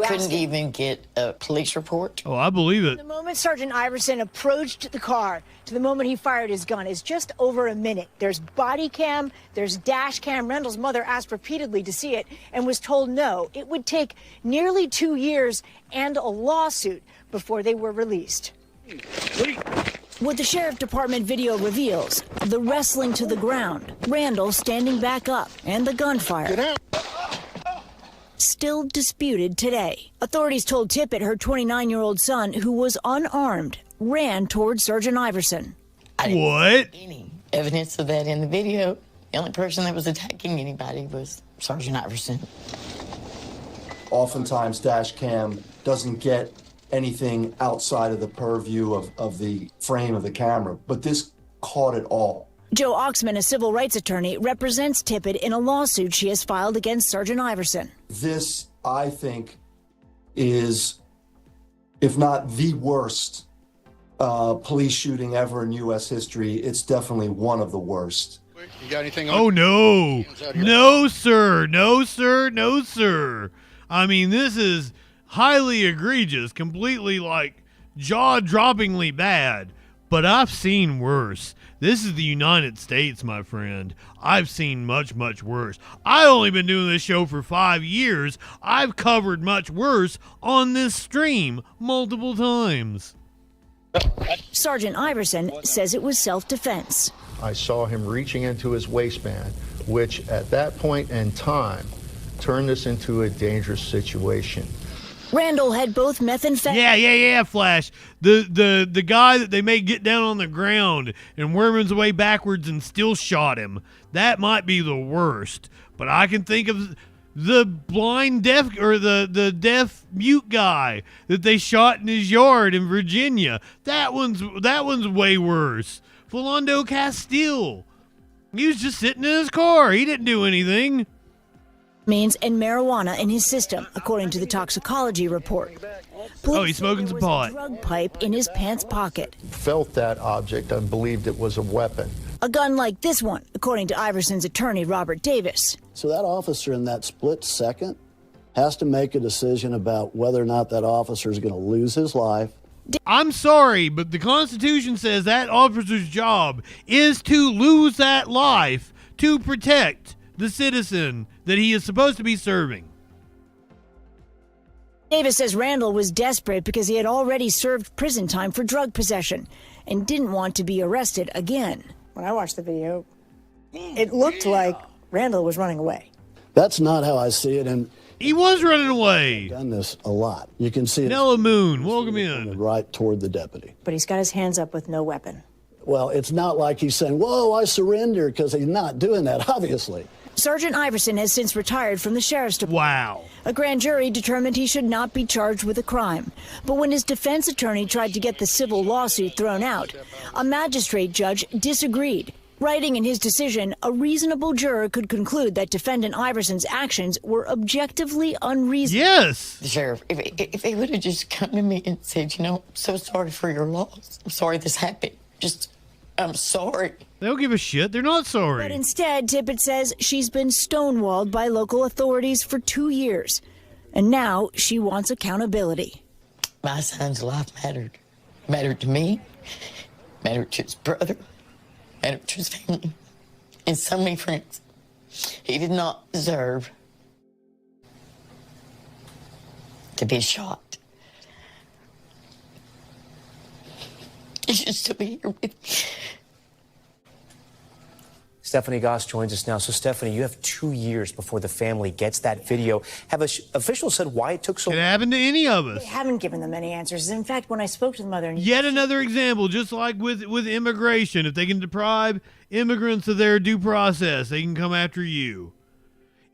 couldn't even get a police report. Oh, I believe it. The moment Sergeant Iverson approached the car to the moment he fired his gun is just over a minute. There's body cam, there's dash cam. Randall's mother asked repeatedly to see it and was told no. It would take nearly 2 years and a lawsuit before they were released. What the sheriff department video reveals, the wrestling to the ground, Randall standing back up, and the gunfire. Still disputed today. Authorities told Tippett her 29-year-old son, who was unarmed, ran toward Sergeant Iverson. What? Any evidence of that in the video. The only person that was attacking anybody was Sergeant Iverson. Oftentimes, dash cam doesn't get anything outside of the purview of the frame of the camera, but this caught it all. Joe Oxman, a civil rights attorney, represents Tippett in a lawsuit she has filed against Sergeant Iverson. This, I think, is, if not the worst police shooting ever in U.S. history, it's definitely one of the worst. You got anything on? Oh, no. No, sir. No, sir. No, sir. I mean, this is highly egregious, completely like jaw-droppingly bad, but I've seen worse. This is the United States, my friend. I've seen much, much worse. I've only been doing this show for 5 years. I've covered much worse on this stream multiple times. Sergeant Iverson says it was self-defense. I saw him reaching into his waistband, which at that point in time turned this into a dangerous situation. Randall had both methamphetamine. Yeah, Flash. The guy that they made get down on the ground and worm his way backwards and still shot him. That might be the worst. But I can think of the blind deaf or the deaf mute guy that they shot in his yard in Virginia. That one's way worse. Philando Castile. He was just sitting in his car. He didn't do anything. And marijuana in his system, according to the toxicology report. Police he's smoking some pot. A drug pipe in his pants pocket. Felt that object and believed it was a weapon. A gun like this one, according to Iverson's attorney, Robert Davis. So that officer in that split second has to make a decision about whether or not that officer is going to lose his life. I'm sorry, but the Constitution says that officer's job is to lose that life to protect the citizen that he is supposed to be serving. Davis says Randall was desperate because he had already served prison time for drug possession and didn't want to be arrested again. When I watched the video, it looked like Randall was running away. That's not how I see it, and he was running away. I've done this a lot. You can see it. Nella Moon, welcome in. Right toward the deputy. But he's got his hands up with no weapon. Well, it's not like he's saying, "Whoa, I surrender," because he's not doing that, obviously. Sergeant Iverson has since retired from the sheriff's department. Wow. A grand jury determined he should not be charged with a crime. But when his defense attorney tried to get the civil lawsuit thrown out, a magistrate judge disagreed. Writing in his decision, a reasonable juror could conclude that defendant Iverson's actions were objectively unreasonable. Yes. The sheriff, if they would have just come to me and said, you know, I'm so sorry for your loss. I'm sorry this happened. I'm sorry. They don't give a shit. They're not sorry. But instead, Tippett says she's been stonewalled by local authorities for 2 years. And now she wants accountability. My son's life mattered. Mattered to me, mattered to his brother, mattered to his family, and so many friends. He did not deserve to be shot. He should still be here with me. Stephanie Goss joins us now. So, Stephanie, you have 2 years before the family gets that video. Have officials said why it took so long? It happened to any of us. They haven't given them any answers. In fact, when I spoke to the mother... Yet another example, just like with immigration. If they can deprive immigrants of their due process, they can come after you.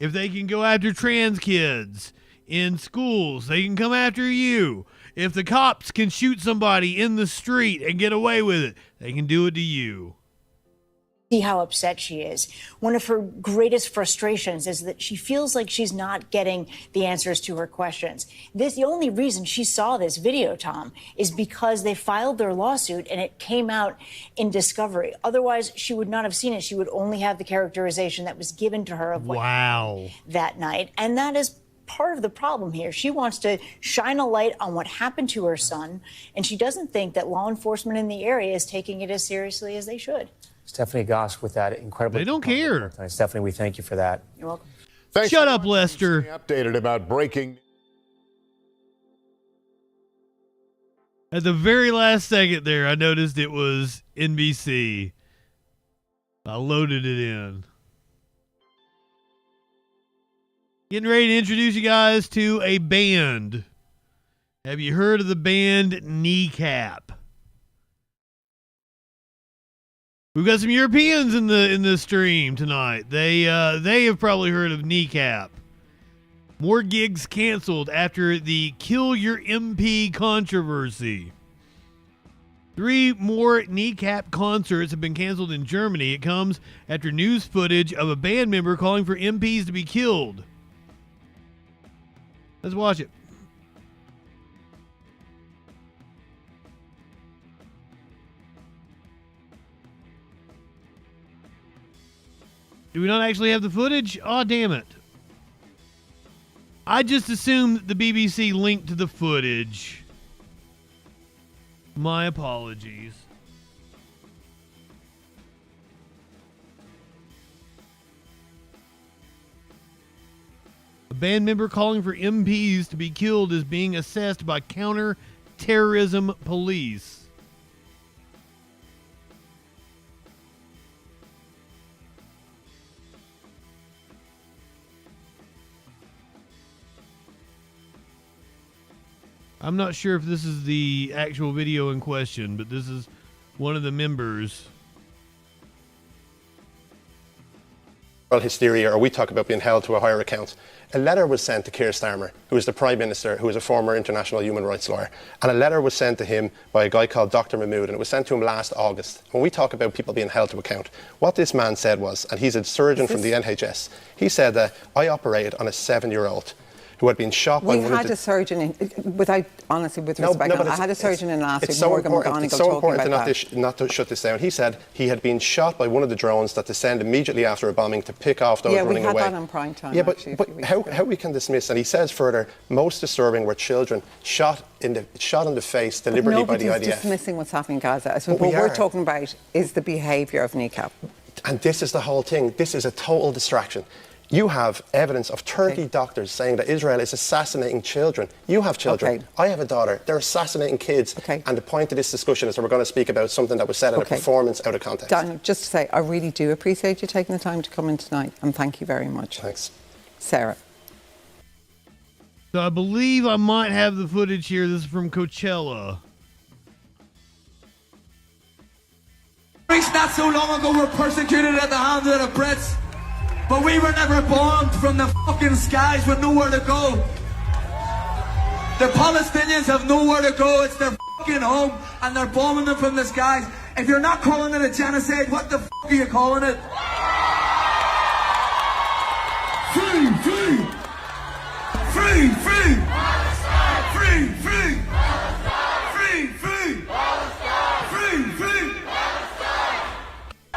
If they can go after trans kids in schools, they can come after you. If the cops can shoot somebody in the street and get away with it, they can do it to you. See how upset she is. One of her greatest frustrations is that she feels like she's not getting the answers to her questions. The only reason she saw this video, Tom, is because they filed their lawsuit and it came out in discovery. Otherwise, she would not have seen it. She would only have the characterization that was given to her of what happened that night. And that is part of the problem here. She wants to shine a light on what happened to her son, and she doesn't think that law enforcement in the area is taking it as seriously as they should. Stephanie Goss with that incredibly... They don't care. Stephanie, we thank you for that. You're welcome. Thanks. Shut up, Lester. Updated about breaking... At the very last second there, I noticed it was NBC. I loaded it in. Getting ready to introduce you guys to a band. Have you heard of the band Kneecap? We've got some Europeans in the stream tonight. They have probably heard of Kneecap. More gigs canceled after the Kill Your MP controversy. 3 more Kneecap concerts have been canceled in Germany. It comes after news footage of a band member calling for MPs to be killed. Let's watch it. Do we not actually have the footage? Oh, damn it. I just assumed the BBC linked to the footage. My apologies. A band member calling for MPs to be killed is being assessed by counter-terrorism police. I'm not sure if this is the actual video in question, but this is one of the members. Hysteria, or we talk about being held to a higher account. A letter was sent to Keir Starmer, who is the Prime Minister, who is a former international human rights lawyer. And a letter was sent to him by a guy called Dr. Mahmood, and it was sent to him last August. When we talk about people being held to account, what this man said was, and he's a surgeon from the NHS, he said that I operated on a 7-year-old who had been shot by one of the... We've had a surgeon, without, honestly, with respect, I had a surgeon in last week, Morgan McGonigal, it's so important not to shut this down. He said he had been shot by one of the drones that descend immediately after a bombing to pick off those running away. Yeah, we had that on prime time, but how we can dismiss, and he says further, most disturbing were children shot in the face deliberately by the IDF. Nobody's dismissing what's happening in Gaza. So what we're talking about is the behaviour of Kneecap. And this is the whole thing. This is a total distraction. You have evidence of 30 doctors saying that Israel is assassinating children. You have children. I have a daughter. They're assassinating kids. And the point of this discussion is that we're going to speak about something that was said at a performance out of context. Dan, just to say, I really do appreciate you taking the time to come in tonight, and thank you very much. Thanks. Sarah. So I believe I might have the footage here. This is from Coachella. Not so long ago were persecuted at the hands of the Brits. But we were never bombed from the fucking skies with nowhere to go. The Palestinians have nowhere to go. It's their fucking home, and they're bombing them from the skies. If you're not calling it a genocide, what the f*** are you calling it? Free, free! Free, free! Free, free! Free, free! Free, free!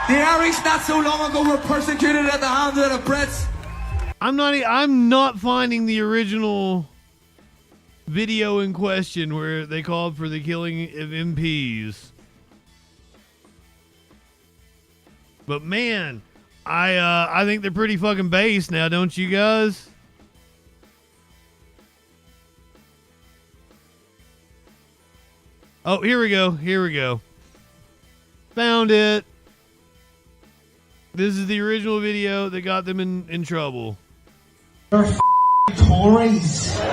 The Irish not so long ago were persecuted at the hands of the Brits. I'm not finding the original video in question where they called for the killing of MPs. But man, I think they're pretty fucking based now, don't you guys? Oh, here we go. Here we go. Found it. This is the original video that got them in trouble. They're Tories. The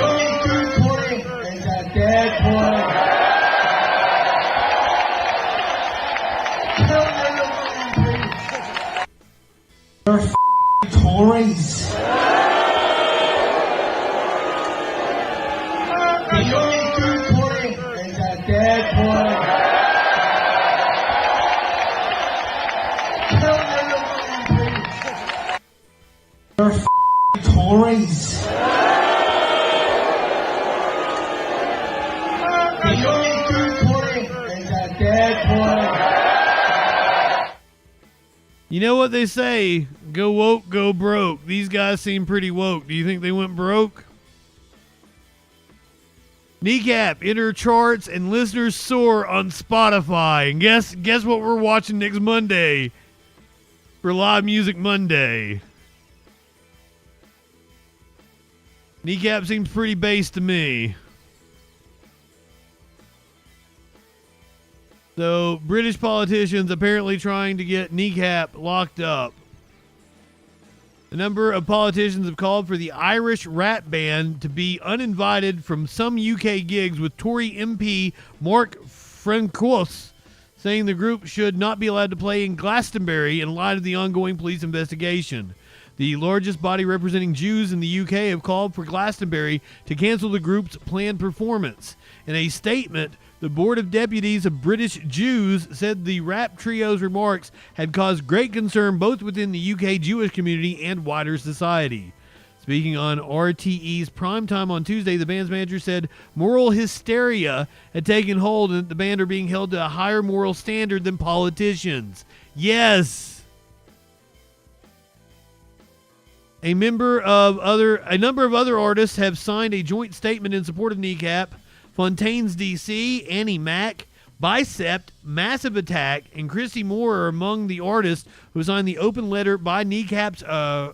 only good Tory is a dead Tory. They're Tories. The only good Tory is a dead Tory. They're Tories. The only good Tory is a dead Tory. You know what they say, go woke, go broke. These guys seem pretty woke. Do you think they went broke? Kneecap enter charts and listeners soar on Spotify. And guess what we're watching next Monday for Live Music Monday. Kneecap seems pretty based to me. So, British politicians apparently trying to get Kneecap locked up. A number of politicians have called for the Irish rap band to be uninvited from some UK gigs, with Tory MP Mark Francois saying the group should not be allowed to play in Glastonbury in light of the ongoing police investigation. The largest body representing Jews in the UK have called for Glastonbury to cancel the group's planned performance. In a statement, the Board of Deputies of British Jews said the rap trio's remarks had caused great concern both within the UK Jewish community and wider society. Speaking on RTE's Primetime on Tuesday, the band's manager said moral hysteria had taken hold and that the band are being held to a higher moral standard than politicians. Yes! A number of other artists have signed a joint statement in support of Kneecap. Fontaine's DC, Annie Mac, Bicep, Massive Attack, and Christy Moore are among the artists who signed the open letter by Kneecap's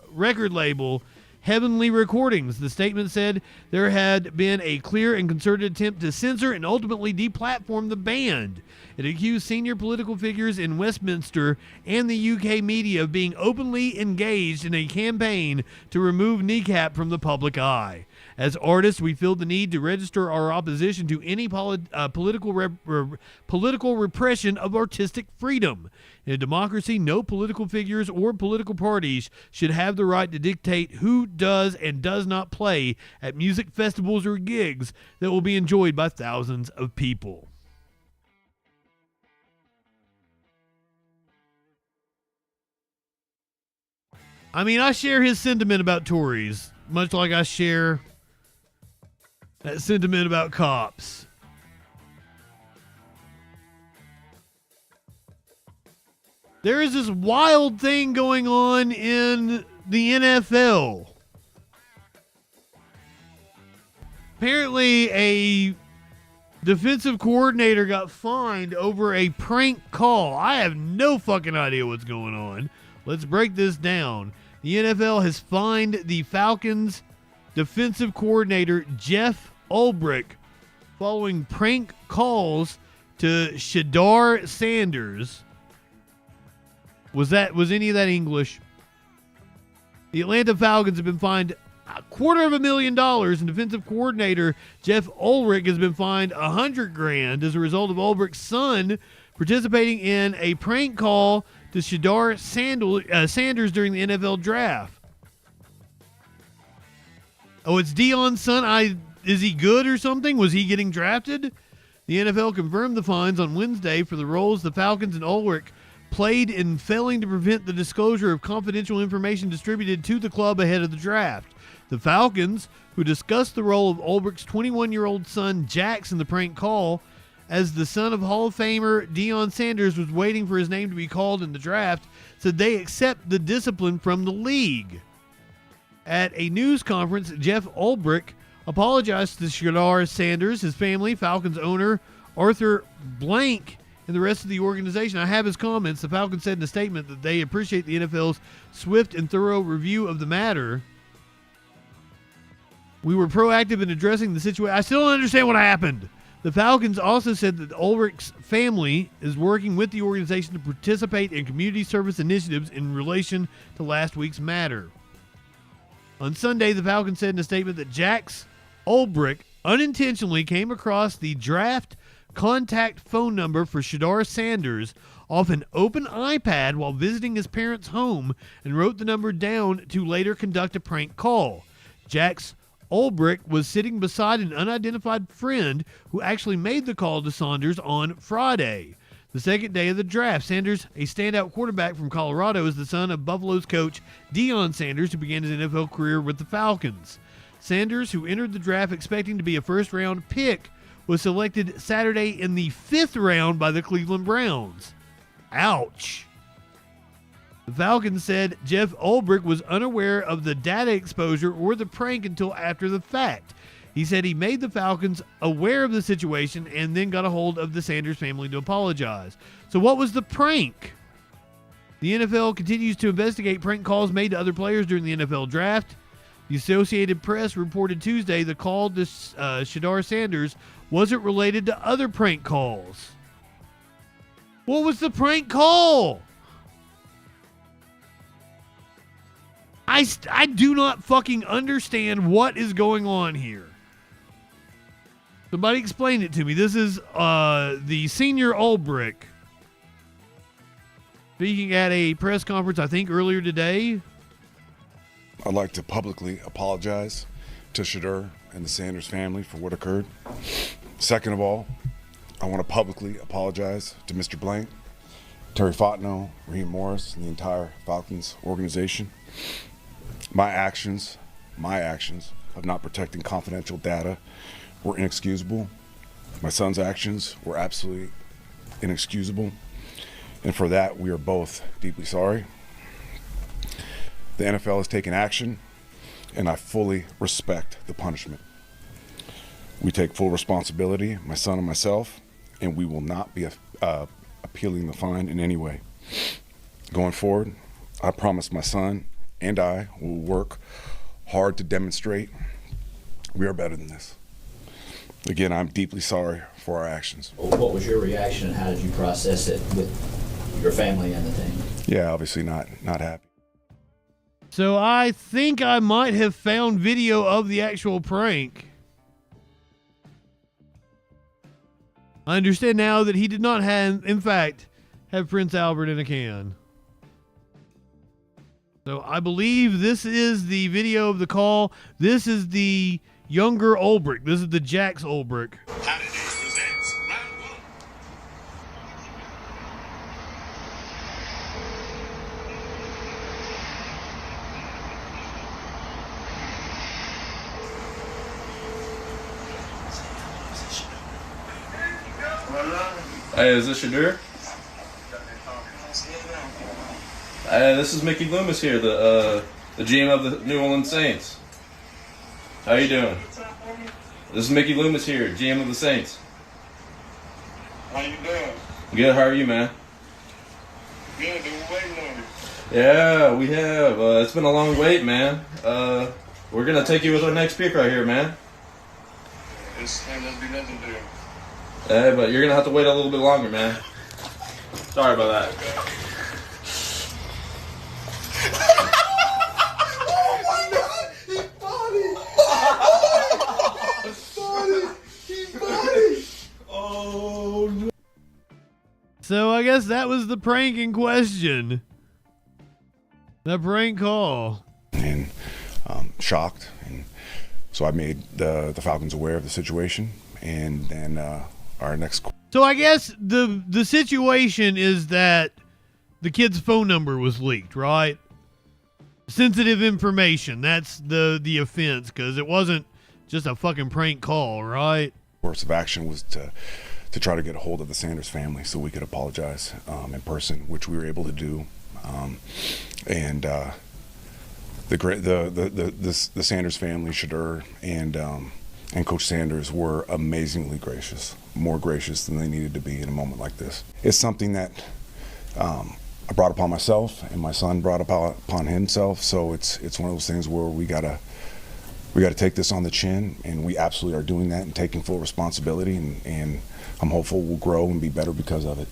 record label, Heavenly Recordings. The statement said there had been a clear and concerted attempt to censor and ultimately deplatform the band. It accused senior political figures in Westminster and the UK media of being openly engaged in a campaign to remove Kneecap from the public eye. As artists, we feel the need to register our opposition to any political repression of artistic freedom. In a democracy, no political figures or political parties should have the right to dictate who does and does not play at music festivals or gigs that will be enjoyed by thousands of people. I mean, I share his sentiment about Tories, much like I share that sentiment about cops. There is this wild thing going on in the NFL. Apparently, a defensive coordinator got fined over a prank call. I have no fucking idea what's going on. Let's break this down. The NFL has fined the Falcons defensive coordinator Jeff Ulbrich following prank calls to Shedar Sanders. Was any of that English? The Atlanta Falcons have been fined $250,000, and defensive coordinator Jeff Ulbrich has been fined $100,000 as a result of Ulbrich's son participating in a prank call to Shedar Sanders during the NFL draft. Oh, it's Deion's son. is he good or something? Was he getting drafted? The NFL confirmed the fines on Wednesday for the roles the Falcons and Ulrich played in failing to prevent the disclosure of confidential information distributed to the club ahead of the draft. The Falcons, who discussed the role of Ulbrich's 21-year-old son Jax in the prank call, as the son of Hall of Famer Deion Sanders was waiting for his name to be called in the draft, said they accept the discipline from the league. At a news conference, Jeff Ulbrich apologized to Shedeur Sanders, his family, Falcons owner Arthur Blank, and the rest of the organization. I have his comments. The Falcons said in a statement that they appreciate the NFL's swift and thorough review of the matter. We were proactive in addressing the situation. I still don't understand what happened. The Falcons also said that Ulrich's family is working with the organization to participate in community service initiatives in relation to last week's matter. On Sunday, the Falcons said in a statement that Jax Ulbrich unintentionally came across the draft contact phone number for Shedeur Sanders off an open iPad while visiting his parents' home and wrote the number down to later conduct a prank call. Jax Ulbrich was sitting beside an unidentified friend who actually made the call to Sanders on Friday, the second day of the draft. Sanders, a standout quarterback from Colorado, is the son of Buffalo's coach Deion Sanders, who began his NFL career with the Falcons. Sanders, who entered the draft expecting to be a first-round pick, was selected Saturday in the 5th round by the Cleveland Browns. Ouch. The Falcons said Jeff Ulbrich was unaware of the data exposure or the prank until after the fact. He said he made the Falcons aware of the situation and then got a hold of the Sanders family to apologize. So what was the prank? The NFL continues to investigate prank calls made to other players during the NFL draft. The Associated Press reported Tuesday the call to Shedeur Sanders wasn't related to other prank calls. What was the prank call? I do not fucking understand what is going on here. Somebody explain it to me. This is the senior Ulbrich speaking at a press conference, I think, earlier today. I'd like to publicly apologize to Shedeur and the Sanders family for what occurred. Second of all, I want to publicly apologize to Mr. Blank, Terry Fontenot, Raheem Morris, and the entire Falcons organization. My actions of not protecting confidential data were inexcusable. My son's actions were absolutely inexcusable. And for that, we are both deeply sorry. The NFL has taken action, and I fully respect the punishment. We take full responsibility, my son and myself, and we will not be appealing the fine in any way. Going forward, I promise my son and I will work hard to demonstrate we are better than this. Again, I'm deeply sorry for our actions. What was your reaction and how did you process it with your family and the team? Yeah, obviously not happy. So I think I might have found video of the actual prank. I understand now that he did not have, in fact, have Prince Albert in a can. So I believe this is the video of the call. This is the younger Ulbrich. This is the Jax Ulbrich. Hey, is this Shedeur? This is Mickey Loomis here, the GM of the New Orleans Saints. How you doing? This is Mickey Loomis here, GM of the Saints. How you doing? Good, how are you, man? Good, been waiting on you. Yeah, we have. It's been a long wait, man. We're going to take you with our next pick right here, man. This ain't gonna be nothing to do. Hey, but you're going to have to wait a little bit longer, man. Sorry about that. Okay. Oh no. So I guess that was the prank in question. The prank call. And shocked and So I made the Falcons aware of the situation, and then our next. So I guess the situation is that the kid's phone number was leaked, right? Sensitive information. That's the offense, because it wasn't just a fucking prank call, right? Course of action was to try to get a hold of the Sanders family so we could apologize in person, which we were able to do. The Sanders family, Shedeur and Coach Sanders, were amazingly gracious, more gracious than they needed to be in a moment like this. It's something that I brought upon myself, and my son brought upon himself. So it's one of those things where we gotta take this on the chin, and we absolutely are doing that and taking full responsibility. And I'm hopeful we'll grow and be better because of it.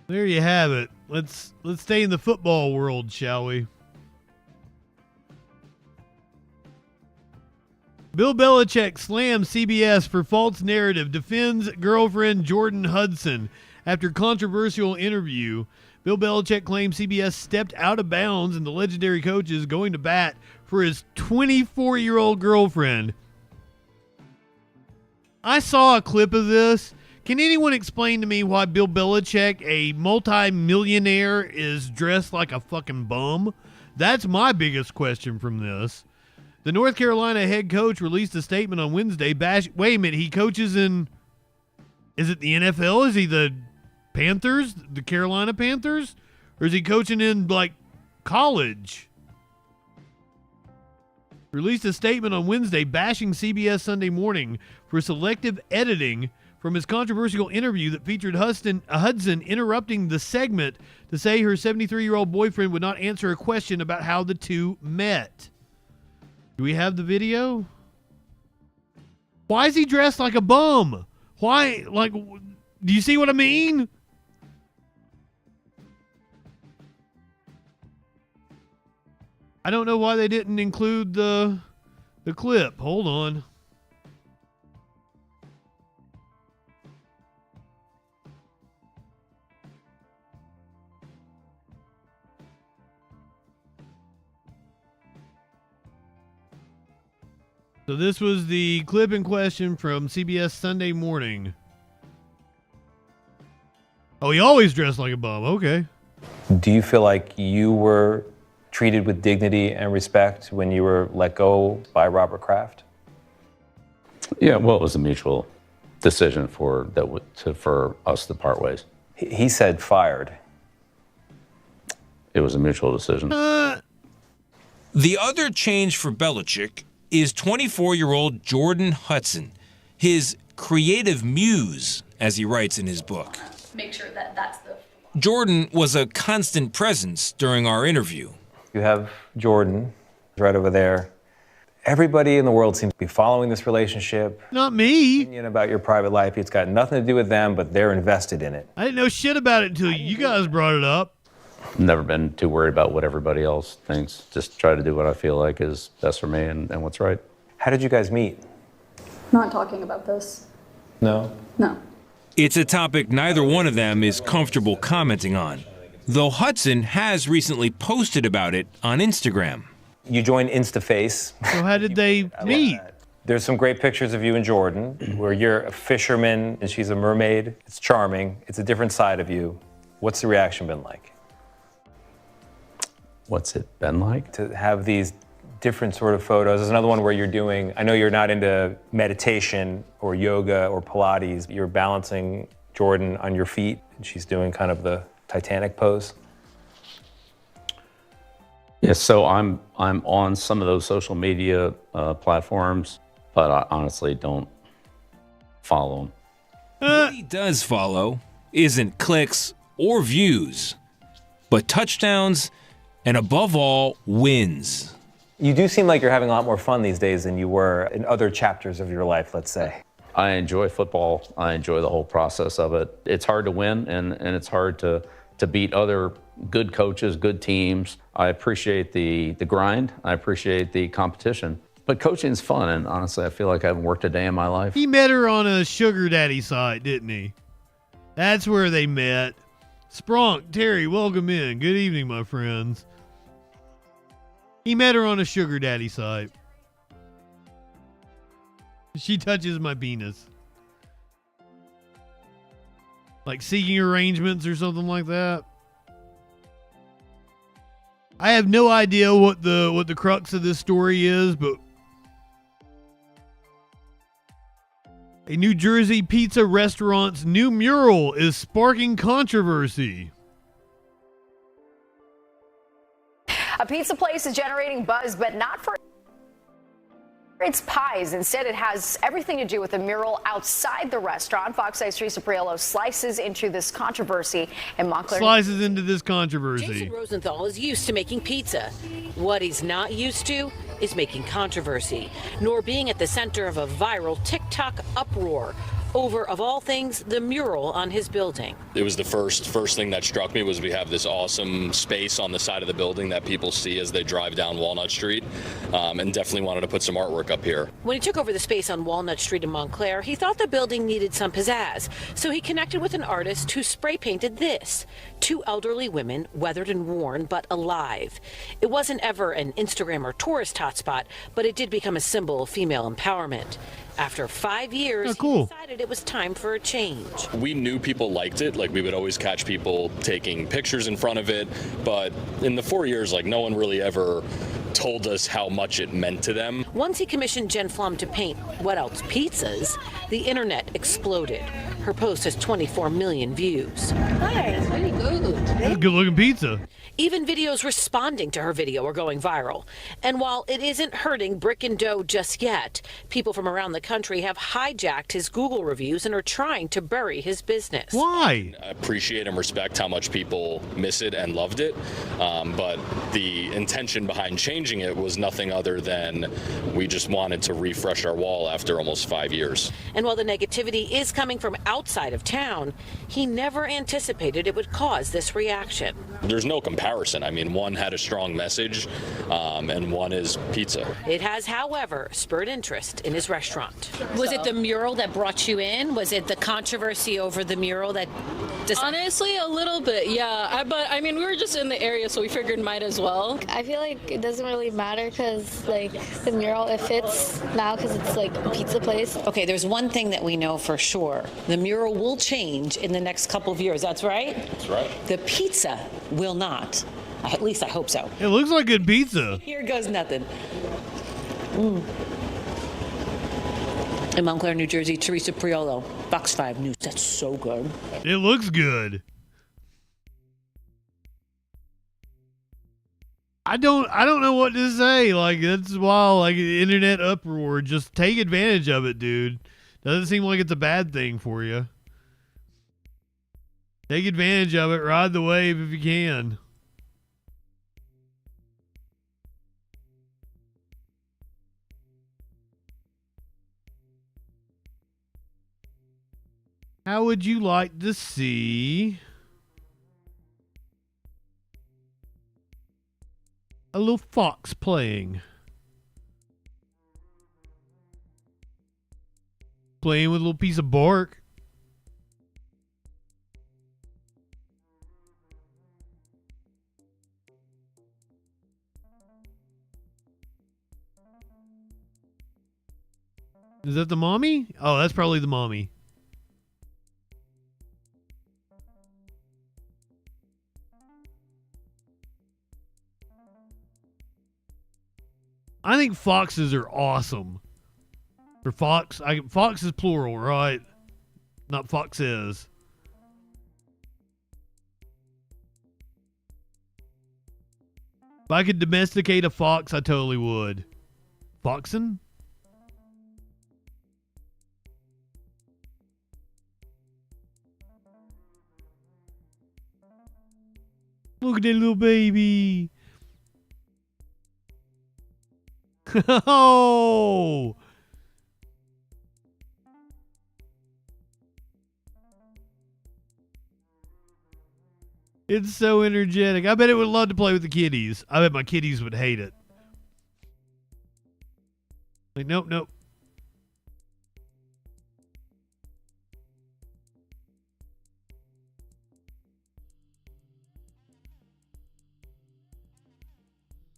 There you have it. Let's stay in the football world, shall we? Bill Belichick slams CBS for false narrative, defends girlfriend Jordan Hudson. After controversial interview, Bill Belichick claims CBS stepped out of bounds and the legendary coach is going to bat for his 24-year-old girlfriend. I saw a clip of this. Can anyone explain to me why Bill Belichick, a multi-millionaire, is dressed like a fucking bum? That's my biggest question from this. The North Carolina head coach released a statement on Wednesday. Wait a minute, he coaches in... Is it the NFL? Is he the Panthers? The Carolina Panthers? Or is he coaching in, like, college? Released a statement on Wednesday bashing CBS Sunday Morning for selective editing from his controversial interview that featured Hudson interrupting the segment to say her 73-year-old boyfriend would not answer a question about how the two met. Do we have the video? Why is he dressed like a bum? Why? Like, do you see what I mean? I don't know why they didn't include the clip. Hold on. So this was the clip in question from CBS Sunday Morning. Oh, he always dressed like a bum. Okay. Do you feel like you were treated with dignity and respect when you were let go by Robert Kraft? Yeah, well, it was a mutual decision for us to part ways. He said fired. It was a mutual decision. The other change for Belichick is 24-year-old Jordan Hudson, his creative muse, as he writes in his book. Make sure that that's the... Jordan was a constant presence during our interview. You have Jordan right over there. Everybody in the world seems to be following this relationship. Not me. Opinion about your private life. It's got nothing to do with them, but they're invested in it. I didn't know shit about it until you guys brought it up. Never been too worried about what everybody else thinks. Just try to do what I feel like is best for me and what's right. How did you guys meet? Not talking about this. No? No. It's a topic neither one of them is comfortable commenting on, though Hudson has recently posted about it on Instagram. You joined InstaFace. So how did they meet? There's some great pictures of you and Jordan where you're a fisherman and she's a mermaid. It's charming. It's a different side of you. What's the reaction been like? What's it been like? To have these different sort of photos. There's another one where you're doing, I know you're not into meditation or yoga or Pilates. You're balancing Jordan on your feet and she's doing kind of the Titanic pose. Yeah, so I'm on some of those social media platforms, but I honestly don't follow them. What he does follow isn't clicks or views, but touchdowns and above all, wins. You do seem like you're having a lot more fun these days than you were in other chapters of your life, let's say. I enjoy football. I enjoy the whole process of it. It's hard to win and it's hard to beat other good coaches, good teams. I appreciate the grind. I appreciate the competition, But coaching's fun, and honestly, I feel like I haven't worked a day in my life. He met her on a sugar daddy site, didn't he? That's where they met. Spronk, Terry, welcome in. Good evening, my friends. He met her on a sugar daddy site. She touches my penis. Like seeking arrangements or something like that. I have no idea what the crux of this story is, but a New Jersey pizza restaurant's new mural is sparking controversy. A pizza place is generating buzz, but not for its pies. Instead, it has everything to do with a mural outside the restaurant. Fox 8's Teresa Priolo slices into this controversy in Montclair. Slices into this controversy. Jason Rosenthal is used to making pizza. What he's not used to is making controversy, nor being at the center of a viral TikTok uproar over, of all things, the mural on his building. It was the first thing that struck me was we have this awesome space on the side of the building that people see as they drive down Walnut Street, and definitely wanted to put some artwork up here. When he took over the space on Walnut Street in Montclair, he thought the building needed some pizzazz, so he connected with an artist who spray painted this. 2 elderly women, weathered and worn, but alive. It wasn't ever an Instagram or tourist hotspot, but it did become a symbol of female empowerment. After 5 years, he decided it was time for a change. We knew people liked it, like we would always catch people taking pictures in front of it, but in the 4 years, like no one really ever told us how much it meant to them. Once he commissioned Jen Flum to paint, what else, pizzas, the internet exploded. Her post has 24 million views. Hi, it's pretty good. That's a good looking pizza. Even videos responding to her video are going viral. And while it isn't hurting Brick and Dough just yet, people from around the country have hijacked his Google reviews and are trying to bury his business. Why? I appreciate and respect how much people miss it and loved it, but the intention behind changing it was nothing other than we just wanted to refresh our wall after almost 5 years. And while the negativity is coming from outside of town, he never anticipated it would cause this reaction. There's no comparison. I mean, one had a strong message, and one is pizza. It has, however, spurred interest in his restaurant. Was it the mural that brought you in? Was it the controversy over the mural that... Honestly, a little bit, yeah. But I mean, we were just in the area, so we figured might as well. I feel like it doesn't really matter because, like, the mural, it fits now because it's, like, a pizza place. Okay, there's one thing that we know for sure. The mural will change in the next couple of years. That's right? That's right. The pizza will not. At least I hope so. It looks like good pizza. Here goes nothing. In Montclair, New Jersey, Teresa Priolo, Fox 5 News. That's so good. It looks good. I don't know what to say. Like, that's wild. Like, internet uproar. Just take advantage of it, dude. Doesn't seem like it's a bad thing for you. Take advantage of it. Ride the wave if you can. How would you like to see a little fox playing? Playing with a little piece of bark. Is that the mommy? Oh, that's probably the mommy. I think foxes are awesome. For fox, fox is plural, right? Not foxes. If I could domesticate a fox, I totally would. Foxen? Look at that little baby. Oh! It's so energetic. I bet it would love to play with the kitties. I bet my kitties would hate it. Like, nope, nope.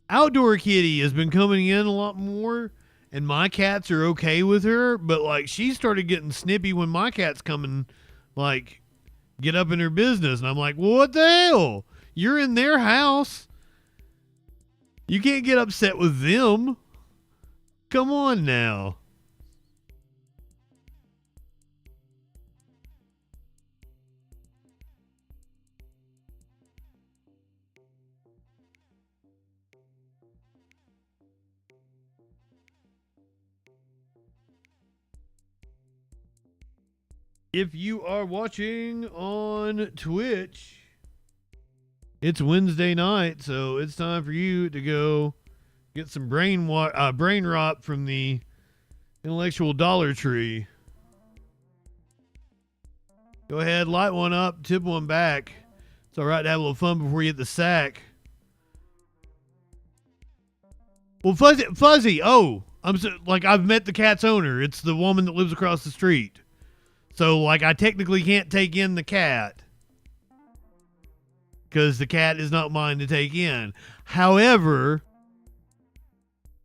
Outdoor Kitty has been coming in a lot more, and my cats are okay with her, but like she started getting snippy when my cats come and like get up in her business, and I'm like, well, what the hell? You're in their house. You can't get upset with them. Come on now. If you are watching on Twitch, it's Wednesday night, so it's time for you to go get some brain rot from the intellectual Dollar Tree. Go ahead, light one up, tip one back. It's all right to have a little fun before you hit the sack. Well, Fuzzy. Oh, I've met the cat's owner. It's the woman that lives across the street. So, like, I technically can't take in the cat because the cat is not mine to take in. However,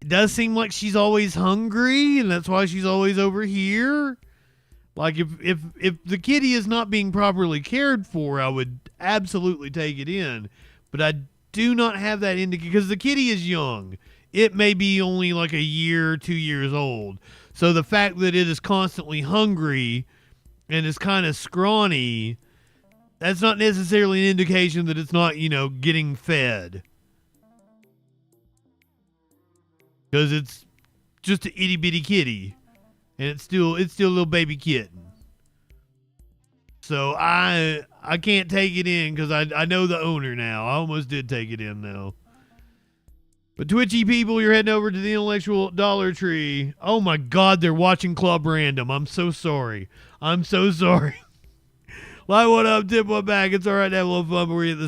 it does seem like she's always hungry, and that's why she's always over here. Like, if the kitty is not being properly cared for, I would absolutely take it in. But I do not have that indication because the kitty is young. It may be only like a year, 2 years old. So the fact that it is constantly hungry and is kind of scrawny, that's not necessarily an indication that it's not, getting fed. Because it's just an itty bitty kitty. And it's still a little baby kitten. So I can't take it in because I know the owner now. I almost did take it in though. But Twitchy people, you're heading over to the intellectual Dollar Tree. Oh my God, they're watching Club Random. I'm so sorry. Light one up, tip one back. It's all right to have a little fun, but we're at the